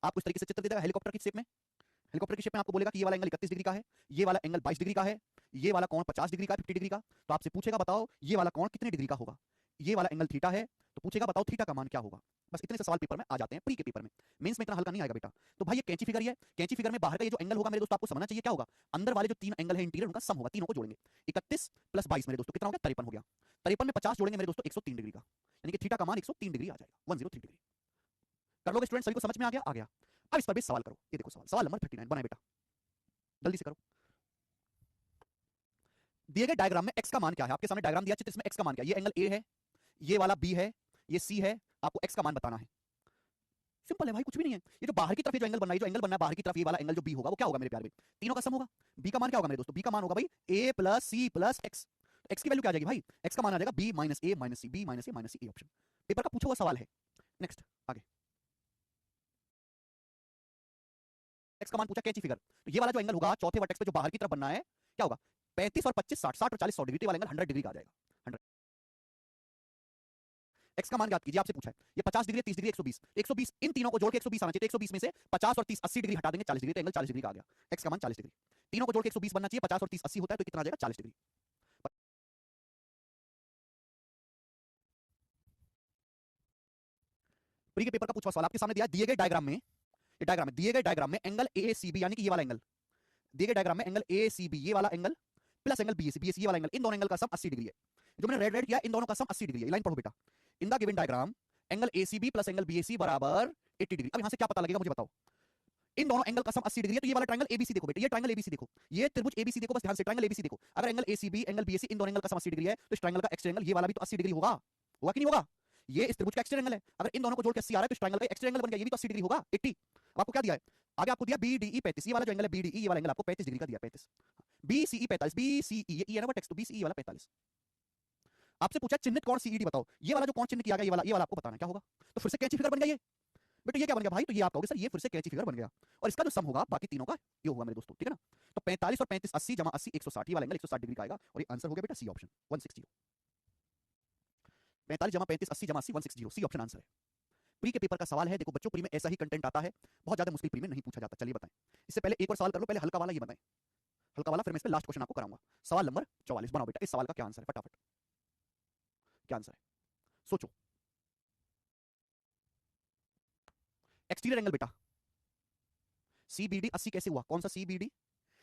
आपको इस तरीके से चित्र दे देगा हेलीकॉप्टर की शेप में, हेलीकॉप्टर की शेप में आपको बोलेगा कि ये वाला एंगल 31 डिग्री का है, ये वाला एंगल 22 डिग्री का है, ये वाला कोण 50 डिग्री का, 50 डिग्री का। तो आपसे पूछेगा बताओ ये वाला कोण कितने डिग्री का होगा? ये वाला एंगल थीटा है, तो पूछेगा बताओ थीटा का मान क्या होगा? बस इतने से सवाल पेपर में आ जाते हैं, प्री के पेपर में। मेंस में इतना हल्का नहीं आएगा बेटा। तो भाई ये कैंची फिगर ही है, कैंची फिगर में बाहर का ये जो एंगल होगा मेरे दोस्तों, आपको समझना चाहिए क्या होगा? अंदर वाले जो तीन एंगल है इंटीरियर, उनका सम होगा, तीनों को जोड़ेंगे। 31 प्लस 22 मेरे दोस्तों कितना हो गया? 53 हो गया। 53 में 50 जोड़ेंगे मेरे दोस्तों 103 डिग्री का, यानी कि थीटा का मान 103 डिग्री आ जाएगा, 103 डिग्री। कर लोगे स्टूडेंट? सभी को समझ में आ गया? आ गया। अब इस पर भी सवाल करो, ये देखो सवाल, सवाल नंबर 39 बनाए बेटा, जल्दी से करो। दिए गए डायग्राम में x का मान क्या है? आपके सामने डायग्राम दिया, चित्र, इसमें x का मान क्या है? ये एंगल a है, ये वाला b है, ये c है, आपको x का मान बताना है। सिंपल है भाई, कुछ भी नहीं है। ये जो बाहर की तरफ ये जो एंगल बन रहा है, जो एंगल बन रहा है बाहर की तरफ, ये वाला एंगल जो b होगा वो क्या होगा मेरे प्यारे भाई? तीनों का सम होगा। b का मान क्या होगा मेरे दोस्तों? b का मान होगा भाई a plus c plus x। x की वैल्यू क्या आ जाएगी भाई? x का मान आ जाएगा b minus a minus c, b minus a minus c, A option. Paper का पूछा हुआ सवाल है। नेक्स्ट, आगे। x का मान पूछा, कैंची फिगर। तो ये वाला जो एंगल होगा चौथे वर्टेक्स पे जो बाहर की तरफ बनना है, क्या होगा? 35 और 25 60, 60 और 40 100 डिग्री, तो ये वाला एंगल 100 डिग्री का आ जाएगा। 100। x का मान याद कीजिए, आपसे पूछा है। ये 50 डिग्री, 30 डिग्री, 120, 120 इन तीनों को जोड़ के 120 आना चाहिए। 120 में से 50 और 30 80 डिग्री हटा देंगे, 40 डिग्री, तो एंगल 40 डिग्री का आ गया। x का मान 40 डिग्री। तीनों को जोड़ के 120 बनना चाहिए, 50 और 30 80 होता है, तो कितना आ जाएगा? 40 डिग्री। प्री के पेपर का पूछा सवाल आपके सामने दिया, दिए गए डायग्राम में, ये डायग्राम में, दिए गए डायग्राम में एंगल ACB यानी कि ये वाला एंगल, दिए गए डायग्राम में एंगल ACB ये वाला एंगल प्लस एंगल BAC ये वाला एंगल, इन दोनों एंगल का सम 80 डिग्री है। जो मैंने रेड रेड किया, इन दोनों का सम 80 डिग्री है। लाइन पढ़ो बेटा। In the given diagram angle ACB plus angle BAC बराबर 80 डिग्री। अब यहां से क्या पता लगेगा मुझे बताओ? इन दोनों एंगल का सम 80 डिग्री है, तो ये वाला ट्रायंगल ABC देखो बेटा, ये ट्रायंगल ABC देखो, ये त्रिभुज ABC देखो, बस ध्यान से ट्रायंगल ABC देखो। अगर एंगल ACB एंगल BAC इन दोनों एंगल का सम 80 डिग्री है, तो इस ट्रायंगल का एक्सट्रा एंगल ये वाला भी तो 80 डिग्री होगा। होगा कि नहीं होगा? ये इस त्रिभुज का एक्सट्रा एंगल है। अगर इन दोनों को जोड़ के 80 आ रहा है, तो इस ट्रायंगल का एक्सट्रा एंगल बन गया, ये भी तो 80 डिग्री होगा, 80। अब आपको क्या दिया है? आगे आपको दिया BDE 35, ये वाला जो एंगल है BDE, ये वाला एंगल आपको 35 डिग्री का दिया, 35। BCE 45, BCE ये E है ना टेक्स्ट, तो BCE वाला 45। आपसे पूछा चिन्हित कोण CED बताओ। ये वाला जो कोण चिन्ह किया गया, ये वाला आपको बताना है क्या होगा। तो फिर से कैंची फिगर बन गया ये बेटा। ये क्या बन गया भाई? तो ये आप कहोगे सर ये फिर से कैंची फिगर बन गया, और इसका जो सम होगा बाकी तीनों का ये होगा मेरे दोस्तों, ठीक है ना। तो 45 और 35 80 जमा 80 160, ये वाला एंगल 160 डिग्री का आएगा, और ये आंसर हो गया बेटा सी ऑप्शन 160। 45 जमा 35 80 जमा 80 160, सी ऑप्शन आंसर है। प्री के पेपर का सवाल है, देखो बच्चों प्री में ऐसा ही कंटेंट आता है, बहुत ज्यादा मुश्किल प्री में नहीं पूछा जाता। चलिए बताएं, इससे पहले एक और सवाल कर लो, पहले हल्का वाला ये बताएं, हल्का वाला, फिर मैं इस पे लास्ट क्वेश्चन आपको कराऊंगा। सवाल नंबर 44 बनाओ बेटा, इस सवाल का क्या आंसर है फटाफट, क्या आंसर है सोचो। एक्सटीरियर एंगल बेटा CBD 80 कैसे हुआ? कौन सा CBD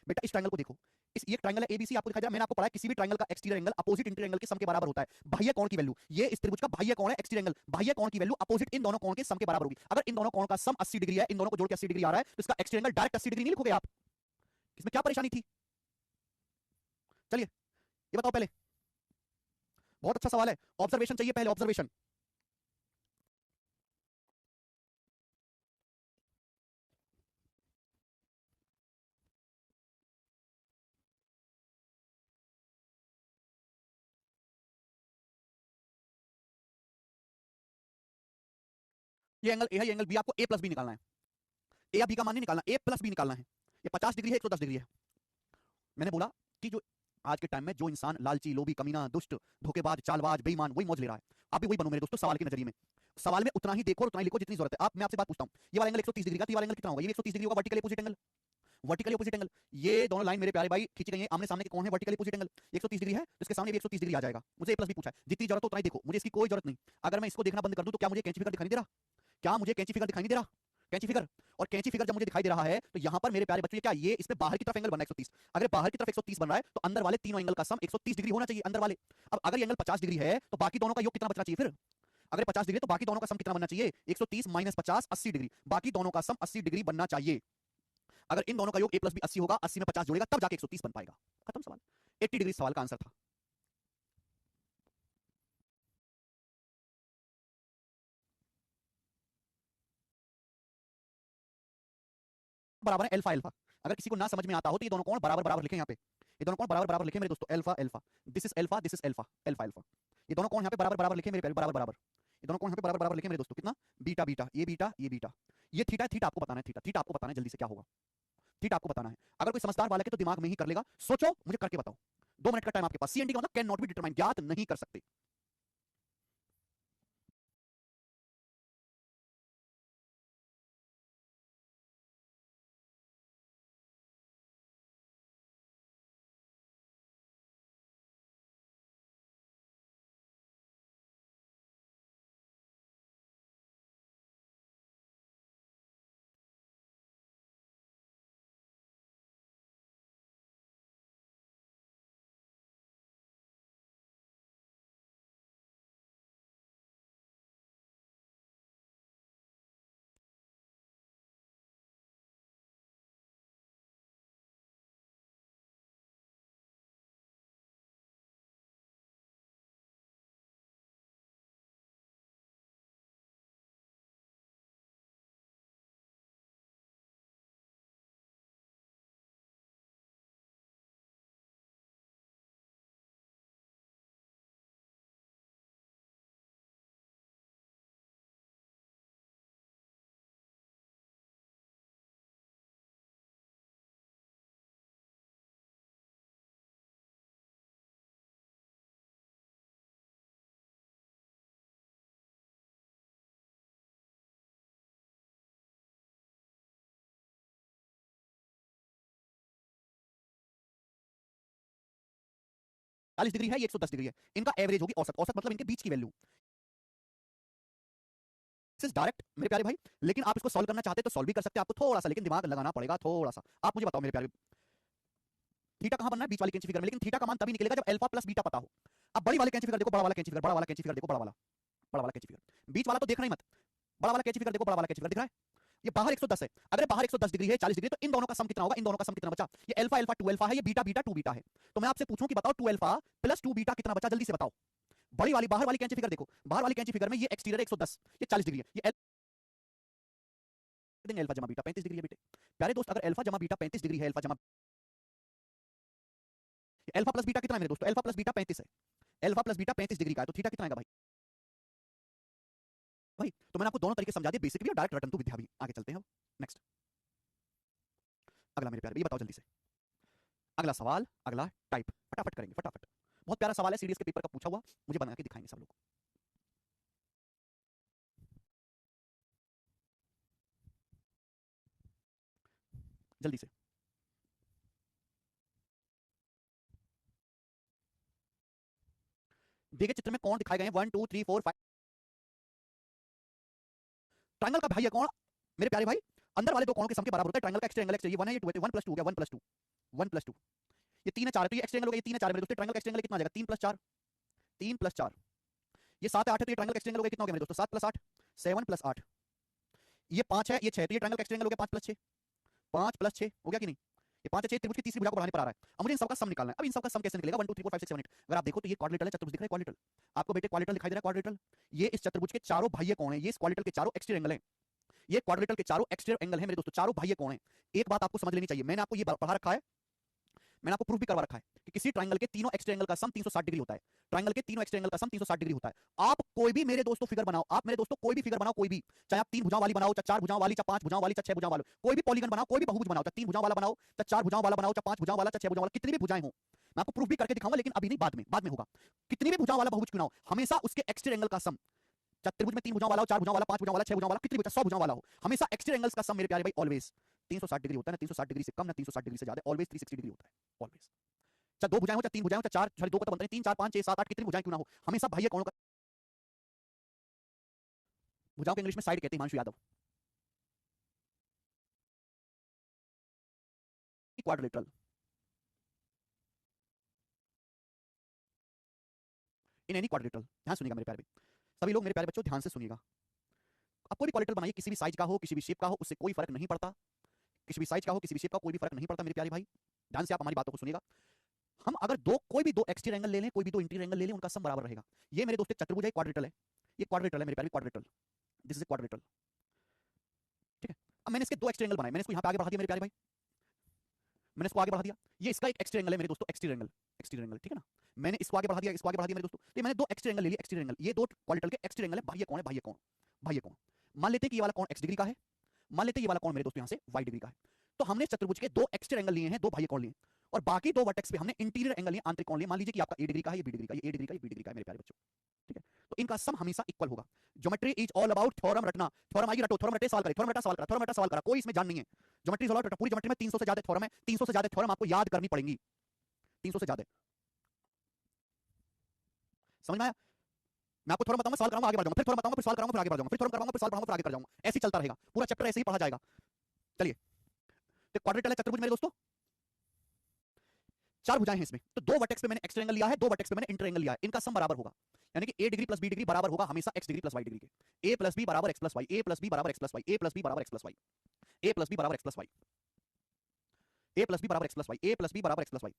बेटा? इस ट्रायंगल को देखो, इस ये ट्रायंगल है ABC आपको दिखाई दे रहा है। मैंने आपको पढ़ा है किसी भी ट्रायंगल का exterior angle opposite interior angle के सम के बराबर होता है। बाह्य कोण की वैल्यू, ये इस त्रिभुज का बाह्य कोण है एक्सटीरियर एंगल, बाह्य कोण की वैल्यू अपोजिट इन दोनों कोण के सम के बराबर होगी। अगर इन दोनों कोण का सम 80 डिग्री है, इन दोनों को जोड़ के 80 डिग्री आ रहा है, तो इसका एक्सटीरियर एंगल डायरेक्ट 80 डिग्री नहीं लिखोगे आप? इसमें क्या परेशानी थी? चलिए ये बताओ पहले। बहुत अच्छा सवाल है, ऑब्जर्वेशन चाहिए पहले, ऑब्जर्वेशन। ये एंगल ए है, ये एंगल बी, आपको ए प्लस बी निकालना है। ए या बी का मान नहीं निकालना, ए प्लस बी निकालना है। ये 50 डिग्री है, 110 डिग्री है। मैंने बोला कि जो आज के टाइम में जो इंसान लालची, लोभी, कमीना, दुष्ट, धोखेबाज, चालबाज, बेईमान, वही मौज ले रहा है। आप भी वही बनो मेरे दोस्तों सवाल के नजरिए में। सवाल में उतना ही देखो और उतना ही लिखो जितनी जरूरत है। आप, मैं आपसे बात पूछता हूं, ये वाला एंगल 130 डिग्री का, तो ये वाला एंगल कितना होगा? ये 130 डिग्री होगा, vertical opposite angle, vertically opposite angle. ये दोनों लाइन मेरे प्यारे भाई खींची गई है, आमने सामने के कौन है? Vertically opposite angle. 130 डिग्री है, तो इसके सामने भी 130 डिग्री आ जाएगा। मुझे ए प्लस बी पूछा है, जितनी जरूरत हो उतना ही देखो, मुझे इसकी कोई जरूरत नहीं। अगर मैं इसको देखना बंद कर दूं तो क्या मुझे कैंची फिगर दिखाई नहीं दे रहा? क्या मुझे कैंची फिगर दिखाई नहीं दे रहा? कैंची फिगर, और कैंची फिगर जब मुझे दिखाई दे रहा है, तो यहां पर मेरे प्यारे बच्चों, ये क्या, ये इसमें बाहर की तरफ एंगल बन रहा है 130। अगर बाहर की तरफ 130 बन रहा है, तो अंदर वाले तीनों एंगल का सम 130 डिग्री होना चाहिए, अंदर वाले। अब अगर ये एंगल 50 डिग्री है, तो बाकी दोनों का योग कितना बचना चाहिए फिर? अगर 50 डिग्री है, तो बाकी दोनों का सम कितना बनना चाहिए? 130 माइनस 50 80 डिग्री, बाकी दोनों का सम 80 डिग्री बनना चाहिए। अगर इन दोनों का योग a प्लस बी 80 होगा, 80 में 50 जोड़ेगा, तब जाके 130 बन पाएगा। खत्म सवाल। 80 डिग्री सवाल का आंसर था। बराबर है अल्फा अल्फा। अगर किसी को ना समझ में आता हो तो ये दोनों कोण बराबर बराबर लिखें यहाँ पे, ये दोनों कोण बराबर बराबर लिखें मेरे दोस्तों, alpha alpha, this is alpha, this is alpha, alpha alpha. ये दोनों कोण यहाँ पे बराबर बराबर लिखें मेरे प्यारे, बराबर बराबर। ये दोनों कोण यहाँ पे बराबर बराबर लिखें मेरे दोस्तों, कितना? बीटा बीटा, ये बीटा ये बीटा, ये थीटा, थीटा आपको बताना है, थीटा, थीटा आपको बताना है जल्दी से क्या होगा, थीटा आपको बताना है। अगर कोई समझदार वाला है तो दिमाग में ही कर लेगा, सोचो, मुझे करके बताओ। 2 मिनट का टाइम आपके पास। CND का मतलब कैन नॉट बी डिटरमाइन, ज्ञात नहीं कर सकते। 40 डिग्री है, ये 110 डिग्री है, इनका एवरेज होगी औसत। औसत मतलब इनके बीच की वैल्यू। दिस इज डायरेक्ट मेरे प्यारे भाई, लेकिन आप इसको सॉल्व करना चाहते तो सॉल्व भी कर सकते हैं, आपको थोड़ा सा लेकिन दिमाग लगाना पड़ेगा थोड़ा सा। आप मुझे बताओ मेरे प्यारे, थीटा कहां बनना है? बीच वाली कैंची फिगर में, लेकिन थीटा का मान तभी निकलेगा जब अल्फा प्लस बीटा पता हो। अब बड़ी वाली कैंची फिगर देखो, बड़ा वाला कैंची फिगर, बड़ा वाला कैंची फिगर देखो, बड़ा वाला कैंची फिगर, बीच वाला तो देखना ही मत, बड़ा वाला कैंची फिगर देखो, बड़ा वाला कैंची फिगर दिख रहा है, ये बाहर 110 है। अगर बाहर 110 डिग्री है, 40 डिग्री, तो इन दोनों का सम कितना होगा? इन दोनों का सम कितना बचा? ये अल्फा अल्फा 2 अल्फा है, ये बीटा बीटा 2 बीटा है। तो मैं आपसे पूछूं कि बताओ 2 अल्फा प्लस 2 बीटा कितना बचा? जल्दी से बताओ। बड़ी वाली बाहर वाली कैंची फिगर देखो, बाहर वाली कैंची फिगर में ये एक्सटीरियर 110, ये 40 डिग्री है, ये अल्फा जमा बीटा 35 डिग्री है बेटे। प्यारे दोस्त, अगर अल्फा जमा बीटा 35 डिग्री है, अल्फा प्लस बीटा कितना है मेरे दोस्तों? अल्फा प्लस बीटा 35 है, अल्फा प्लस बीटा 35 डिग्री का है, तो थीटा कितना आएगा भाई? भाई तो मैंने आपको दोनों तरीके समझा दिए, बेसिक भी और डायरेक्ट रटन टू विद्या भी। आगे चलते हैं अब नेक्स्ट, अगला मेरे प्यारे, ये बताओ जल्दी से, अगला सवाल, अगला टाइप, फटाफट करेंगे फटाफट। बहुत प्यारा सवाल है, सीडीएस के पेपर का पूछा हुआ, मुझे बना के दिखाएंगे सब लोग। जल्दी से देखिए, चित्र में कौन दिखाए गए हैं? 1 2 3 4 5। ट्रायंगल का भाई है कौन मेरे प्यारे भाई? अंदर वाले दो कोणों के सम के बराबर होता है। ट्रायंगल का एक्सट्रा एंगल, ये 1 है, ये 2 है, 1 + 2 हो गया, 1 + 2 1 + 2, ये 3 है 4 है, तो ये एक्सट्रा एंगल हो गया, ये 3 है 4 है मेरे दोस्तों। ट्रायंगल का एक्सट्रा एंगल कितना आ जाएगा? 3 + 4, 3 + 4, ये 7 है 8 है, तो ये ट्रायंगल का एक्सट्रा एंगल हो गया, कितना हो गया मेरे दोस्तों? 7 + 8, 7 + 8, ये 5 है, ये 6 है, तो ये ट्रायंगल का एक्सट्रा एंगल हो गया 5 + 6, 5 + 6 हो गया कि नहीं? ये 5 6 त्रिभुज की तीसरी भुजा को बढ़ाने पर आ रहा है। अब मुझे इन सबका सम निकालना है। अब इन सबका सम कैसे निकलेगा? 1 2 3 4 5 6 7 8। अगर आप देखो तो ये क्वाड्रिलेटरल है, चतुर्भुज दिख रहा है, क्वाड्रिलेटरल। आपको बेटे क्वाड्रिलेटरल दिखाई दे रहा है? क्वाड्रिलेटरल, ये इस चतुर्भुज के चारों बाह्य कोण हैं, ये इस क्वाड्रिलेटरल के चारों एक्सट्रा एंगल हैं, ये क्वाड्रिलेटरल के चारों एक्सट्रा एंगल हैं मेरे दोस्तों, चारों बाह्य कोण हैं। एक बात आपको समझ लेनी चाहिए, मैंने आपको ये पढ़ा रखा है, मैंने आपको प्रूफ भी करवा रखा है कि किसी ट्रायंगल के तीनों एक्सट्रा एंगल का सम 360 डिग्री होता है। ट्रायंगल के तीनों एक्सट्रा एंगल का सम 360 डिग्री होता है। आप कोई भी मेरे दोस्तों फिगर बनाओ, आप मेरे दोस्तों कोई भी फिगर बनाओ, कोई भी, चाहे आप 3 भुजाओं वाली बनाओ, चाहे 4 भुजाओं वाली, चाहे 5 भुजाओं वाली, चाहे 6 भुजाओं वाली, कोई भी पॉलीगन बनाओ, कोई भी बहुभुज बनाओ, चाहे 3 भुजाओं वाला बनाओ, चाहे 4 भुजाओं वाला बनाओ, चाहे 5 भुजाओं वाला, चाहे 6 भुजाओं वाला, कितनी भी भुजाएं हो, मैं आपको प्रूफ भी करके दिखाऊंगा, लेकिन अभी नहीं, बाद में होगा। कितनी भी भुजाओं वाला बहुभुज क्यों ना हो, हमेशा उसके एक्सट्रा एंगल का सम, चाहे त्रिभुज में 3 भुजाओं वाला हो, 4 भुजाओं वाला, 5 भुजाओं वाला, 6 भुजाओं वाला, कितनी भी 100 भुजाओं वाला हो, हमेशा एक्सट्रा एंगल्स का सम मेरे प्यारे भाई ऑलवेज 360 डिग्री होता है। ना 360 डिग्री से कम, ना 360 डिग्री से ज्यादा, ऑलवेज 360 डिग्री होता है, ऑलवेज। चाहे 2 भुजाएं हो, चाहे 3 भुजाएं हो, चाहे 4, सॉरी 2 को तो बनता नहीं, 3 4 5 6 7 8, कितनी भुजाएं क्यों ना हो, हमेशा बाह्य कोणों का, भुजाओं के इंग्लिश में साइड कहते हैं Himanshu Yadav, quadrilateral, in any quadrilateral. ध्यान सुनिएगा मेरे प्यारे भाई, सभी लोग मेरे प्यारे बच्चों ध्यान से सुनिएगा। आप कोई भी क्वाड्रिलेटरल बनाइए, किसी भी साइज का हो, किसी भी शेप का हो, उससे कोई फर्क नहीं पड़ता, किसी भी साइज का हो, किसी भी शेप का, कोई भी फर्क नहीं पड़ता मेरे प्यारे भाई। ध्यान से आप हमारी बातों को सुनिएगा। हम अगर कोई भी दो एक्सटीरियर एंगल ले लें, कोई भी दो इंटीरियर एंगल ले लें, उनका सम बराबर रहेगा। ये मेरे दोस्त एक चतुर्भुज है, क्वाड्रिलेटरल है, ये क्वाड्रिलेटरल है मेरे प्यारे, क्वाड्रिलेटरल, दिस इज क्वाड्रिलेटरल, ठीक है। अब मैंने इसके दो एक्सट्रा एंगल बनाए, मैंने इसको यहाँ पे आगे बढ़ा दिया मेरे प्यारे भाई, मैंने इसको आगे बढ़ा दिया, ये इसका एक एक्सट्रा एंगल है मेरे दोस्तों, एक्सटीरियर एंगल, एक्सटीरियर एंगल, ठीक है ना। मैंने इसको आगे बढ़ा दिया, इसको आगे बढ़ा दिया मेरे दोस्तों, तो ये मैंने दो एक्सट्रा एंगल ले लिए, एक्सटीरियर एंगल, ये दो क्वाड्रिलेटरल के एक्सट्रा एंगल है, बाह्य कोण है, बाह्य कोण, बाह्य कोण। मान लेते हैं कि ये वाला कोण x डिग्री का है, मान लेते हैं ये वाला कोण मेरे दोस्तों यहाँ से y डिग्री का है। तो हमने चतुर्भुज के दो एक्सट्रा एंगल लिए हैं, दो बाह्य कोण लिए, और बाकी दो वर्टेक्स पे हमने इंटीरियर एंगल लिए, आंतरिक कोण लिए। मान लीजिए कि आपका a डिग्री का है, ये b डिग्री का, ये a डिग्री का, ये b डिग्री का है मेरे प्यारे बच्चों, ठीक है। तो इनका सम हमेशा इक्वल होगा। Geometry is all about theorem रटना, थ्योरम आइए रटो, थ्योरम रटे सवाल करे, थ्योरम रटा सवाल करा, थ्योरम रटा सवाल करा, कोई इसमें जान नहीं है। ज्योमेट्री ऑल अबाउट, पूरी ज्योमेट्री में 300 से ज्यादा थ्योरम है, 300 से ज्यादा थ्योरम आपको याद करनी पड़ेंगी, 300 से ज्यादा, समझ में आया? मैं आपको थ्योरम बताऊंगा, सवाल कराऊंगा, आगे बढ़ जाऊंगा, फिर थ्योरम बताऊंगा, फिर सवाल कराऊंगा, फिर आगे बढ़ जाऊंगा, फिर थ्योरम कराऊंगा, फिर सवाल कराऊंगा, फिर आगे बढ़ जाऊंगा, ऐसे ही चलता रहेगा, पूरा चैप्टर ऐसे ही पढ़ा जाएगा। चलिए, तो क्वाड्रिलेटरल है चतुर्भुज मेरे दोस्तों, चार भुजाएं हैं इसमें, तो दो वर्टेक्स पे मैंने एक्स्ट्रा एंगल लिया है, दो वर्टेक्स पे मैंने इंटर एंगल लिया है, इनका सम बराबर होगा, यानी कि a degree plus b degree बराबर होगा हमेशा x degree plus y degree के। a प्लस b बराबर x plus y, a plus b बराबर x plus y, a plus b बराबर x plus y, a plus b बराबर x plus y, a plus b बराबर x plus y, a plus b बराबर x plus y,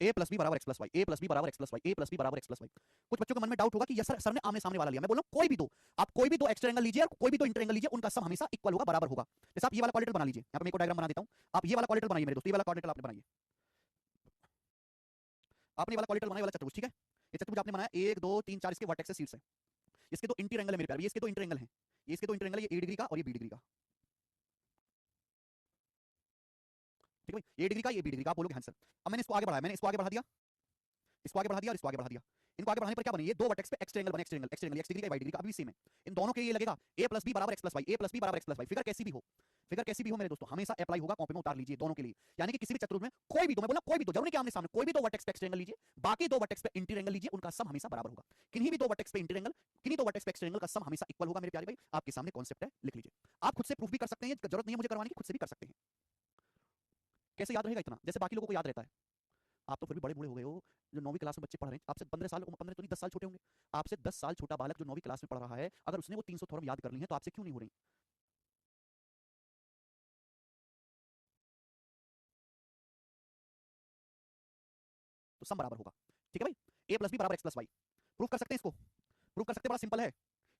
a plus b बराबर x plus y, a plus b बराबर x plus y, a plus b बराबर x plus y। कुछ बच्चों के मन में डाउट होगा कि यस सर ने आमने सामने वाला लिया, मैं बोल रहा हूं कोई भी दो, आप कोई भी दो एक्स्ट्रा एंगल लीजिए और कोई भी दो इंटर एंगल लीजिए, उनका सम हमेशा इक्वल होगा, बराबर होगा। जैसे आप ये वाला क्वाड्रिलेटरल बना लीजिए, यहां पे मैं एक डायग्राम बना देता हूं, आप ये वाला क्वाड्रिलेटरल बनाइए मेरे दोस्त, ये वाला क्वाड्रिलेटरल आपने बनाइए, आपने ये वाला क्वाड्रिलेटरल बनाया, वाला चतुर्भुज, ठीक है। ये चतुर्भुज आपने बनाया, 1 2 3 4 इसके वर्टेक्स से शीर्ष है, इसके दो इंटीरियर एंगल है मेरे प्यारे, ये इसके दो इंटर एंगल हैं, ये इसके दो इंटर एंगल, ये a डिग्री का और ये b डिग्री का, ठीक है भाई, a डिग्री का, ये b डिग्री का, आप बोलोगे हाँ सर। अब मैंने इसको आगे बढ़ाया, मैंने इसको आगे बढ़ा दिया, इसको आगे बढ़ा दिया और इसको आगे बढ़ा दिया। इनको आगे बढ़ाने पर क्या बने? ये दो वर्टेक्स पे एक्स्ट्रा एंगल बने, एक्स्ट्रा एंगल x डिग्री का y डिग्री का, अभी भी सेम है। इन दोनों के ये लगेगा a प्लस b बराबर x plus y, a plus b बराबर x प्लस y, फिगर कैसी भी हो, फिगर कैसी भी हो मेरे दोस्तों हमेशा अप्लाई होगा, कॉपी में उतार लीजिए दोनों के लिए। यानी कि किसी भी चतुर्भुज में कोई भी दो, मैं बोला कोई भी दो, जरूरी कि आमने सामने, कोई भी दो वर्टेक्स पे एक्सट्रा एंगल लीजिए, बाकी दो वर्टेक्स पे इंटीरियर एंगल लीजिए, उनका सम हमेशा बराबर होगा। किन्हीं भी दो वर्टेक्स पे इंटीरियर एंगल, किन्हीं दो वर्टेक्स पे एक्सट्रा एंगल का सम हमेशा इक्वल होगा मेरे प्यारे भाई। आपके सामने कॉन्सेप्ट है, लिख लीजिए। आप खुद से प्रूफ भी कर सकते हैं, जरूरत नहीं है मुझे करवाने की, खुद से भी कर सकते हैं। कैसे याद रहेगा इतना, जैसे बाकी लोगों को याद रहता है, आप तो फिर भी बड़े बूढ़े हो गए हो। जो 9वीं क्लास में बच्चे पढ़ रहे हैं, आपसे 15 साल, 15 तो नहीं 10 साल छोटे होंगे, आपसे 10 साल छोटा बालक जो 9वीं क्लास में पढ़ रहा है, अगर उसने वो 300 थ्योरम याद कर ली है तो आपसे क्यों नहीं हो रही? तो सम बराबर होगा। ठीक है भाई, ए प्लस बी बराबर एक्स प्लस वाई। प्रूफ कर सकते हैं इसको, प्रूफ कर सकते हैं, बड़ा सिंपल है।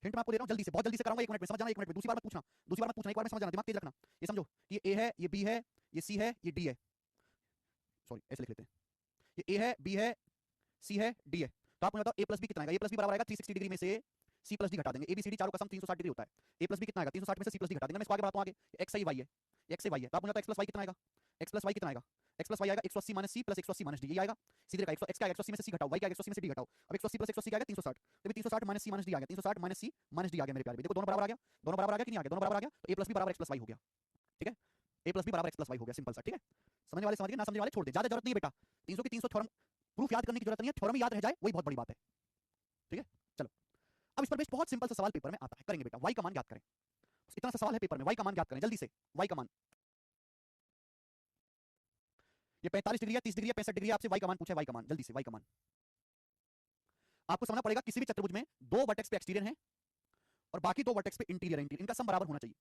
हिंट मैं आपको दे रहा हूं, जल्दी से, बहुत जल्दी से कराऊंगा, 1 मिनट में समझ जाना, 1 मिनट में। दूसरी बार मत पूछना, दूसरी बार मत पूछना, एक बार में समझ जाना, दिमाग तेज रखना। ये समझो कि ये ए है, ये बी है, ये सी है, ये डी है, सॉरी ऐसे लिख लेते हैं, ये ए है, बी है, सी है, डी है। तो आप मुझे बताओ ए प्लस बी कितना आएगा? ए प्लस बी बराबर आएगा 360 डिग्री में से सी प्लस डी घटा देंगे, ए बी सी डी चारों का सम 360 डिग्री होता है। ए प्लस बी कितना आएगा? 360 में से सी प्लस डी घटा देंगे। मैं इसको आगे बढ़ाता हूं, आगे एक्स आई वाई है, एक्स आई वाई है, तो आप मुझे बताओ एक्स प्लस वाई कितना आएगा? एक्स प्लस वाई कितना आएगा? एक्स प्लस वाई आएगा 180 minus C plus 180 minus D, ये आएगा सीधे का। एक्स का 180 में से सी घटाओ, वाई का 180 में से डी घटाओ। अब 180 प्लस 180 क्या आएगा? 360। तो 360 माइनस सी माइनस डी आ गया, 360 माइनस सी माइनस डी आ गया मेरे प्यारे। देखो दोनों बराबर आ गया, दोनों बराबर आ गया कि नहीं आ गया? दोनों बराबर आ गया, तो ए प्लस बी बराबर एक्स प्लस वाई हो गया। ठीक है, ए प्लस बी बराबर एक्स प्लस वाई हो गया, सिंपल सा। ठीक है, समझने वाले समझ गए, ना समझने वाले छोड़ दे, ज्यादा जरूरत नहीं है बेटा। 300 की 300 थ्योरम प्रूफ याद करने की जरूरत नहीं है, थ्योरम याद रह जाए वही बहुत बड़ी बात है। ठीक है, चलो अब इस पर बेस्ड बहुत सिंपल सा सवाल पेपर में आता है, करेंगे बेटा। वाई का मान याद करें, इतना सा सवाल है पेपर में, वाई का मान याद करें जल्दी से। वाई का मान, ये 45 डिग्री है, 30 डिग्री है, 65 डिग्री है, आपसे वाई का मान पूछा है। वाई का मान जल्दी से, वाई का मान आपको समझना पड़ेगा। किसी भी चतुर्भुज में दो वर्टेक्स पे एक्सटीरियर है और बाकी दो वर्टेक्स पे इंटीरियर है, इनका सम बराबर होना चाहिए,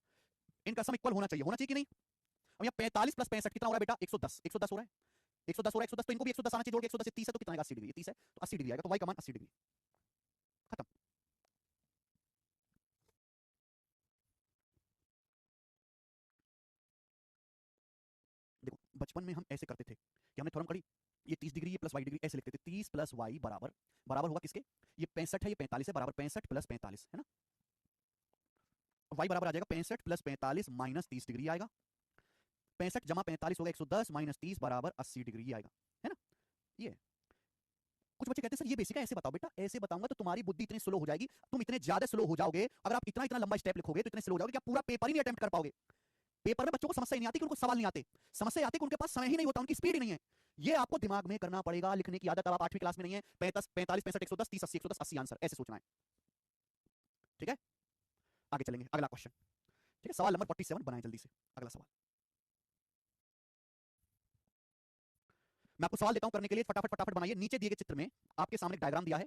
इनका सम इक्वल होना चाहिए, होना चाहिए कि नहीं? अब यहाँ 45 प्लस 65 कितना हो रहा है बेटा? 110, 110 हो रहा है, 110 हो रहा है, 110, तो इनको भी 110 आना चाहिए जोड़ के। 110 से 30 है तो कितना आएगा? 80 डिग्री, 30 है तो 80 डिग्री आएगा, तो वाई का मान 80 डिग्री। खत्म। देखो बचपन में हम ऐसे करते थे कि हमने थ्योरम करी, ये 30 डिग्री ये प्लस वाई डिग्री, ऐसे लिखते थे। 30 प्लस वाई बराबर, बराबर होगा किसके? ये 65 है, ये 45 है, बराबर 65 प्लस 45 है ना। वाई बराबर आ जाएगा 65 प्लस 45 माइनस 30 डिग्री आएगा। 65 जमा 45 होगा 110 माइनस 30 बराबर 80 डिग्री आएगा, है ना। ये कुछ बच्चे कहते हैं सर ये बेसिक है, ऐसे बताओ बेटा। ऐसे बताऊंगा तो तुम्हारी बुद्धि इतनी स्लो हो जाएगी, तुम इतने ज्यादा स्लो हो जाओगे। अगर आप इतना इतना लंबा स्टेप लिखोगे तो इतने स्लो हो जाओगे कि आप पूरा पेपर ही नहीं अटेम्प्ट कर पाओगे। पेपर में बच्चों को समस्या नहीं आती कि उनको सवाल नहीं आते, समस्या आती कि उनके पास समय ही नहीं होता, उनकी स्पीड ही नहीं है। ये आपको दिमाग में करना पड़ेगा, लिखने की आदत अब आप 8वीं क्लास में नहीं है। 45 65 110 30 80 110 80 आंसर, ऐसे सोचना है। ठीक है, आगे चलेंगे, अगला क्वेश्चन। ठीक है, सवाल नंबर 47 बनाएं जल्दी से, अगला सवाल। मैं आपको सवाल देता हूं करने के लिए, फटाफट फटाफट बनाइए। नीचे दिए गए चित्र में आपके सामने एक डायग्राम दिया है।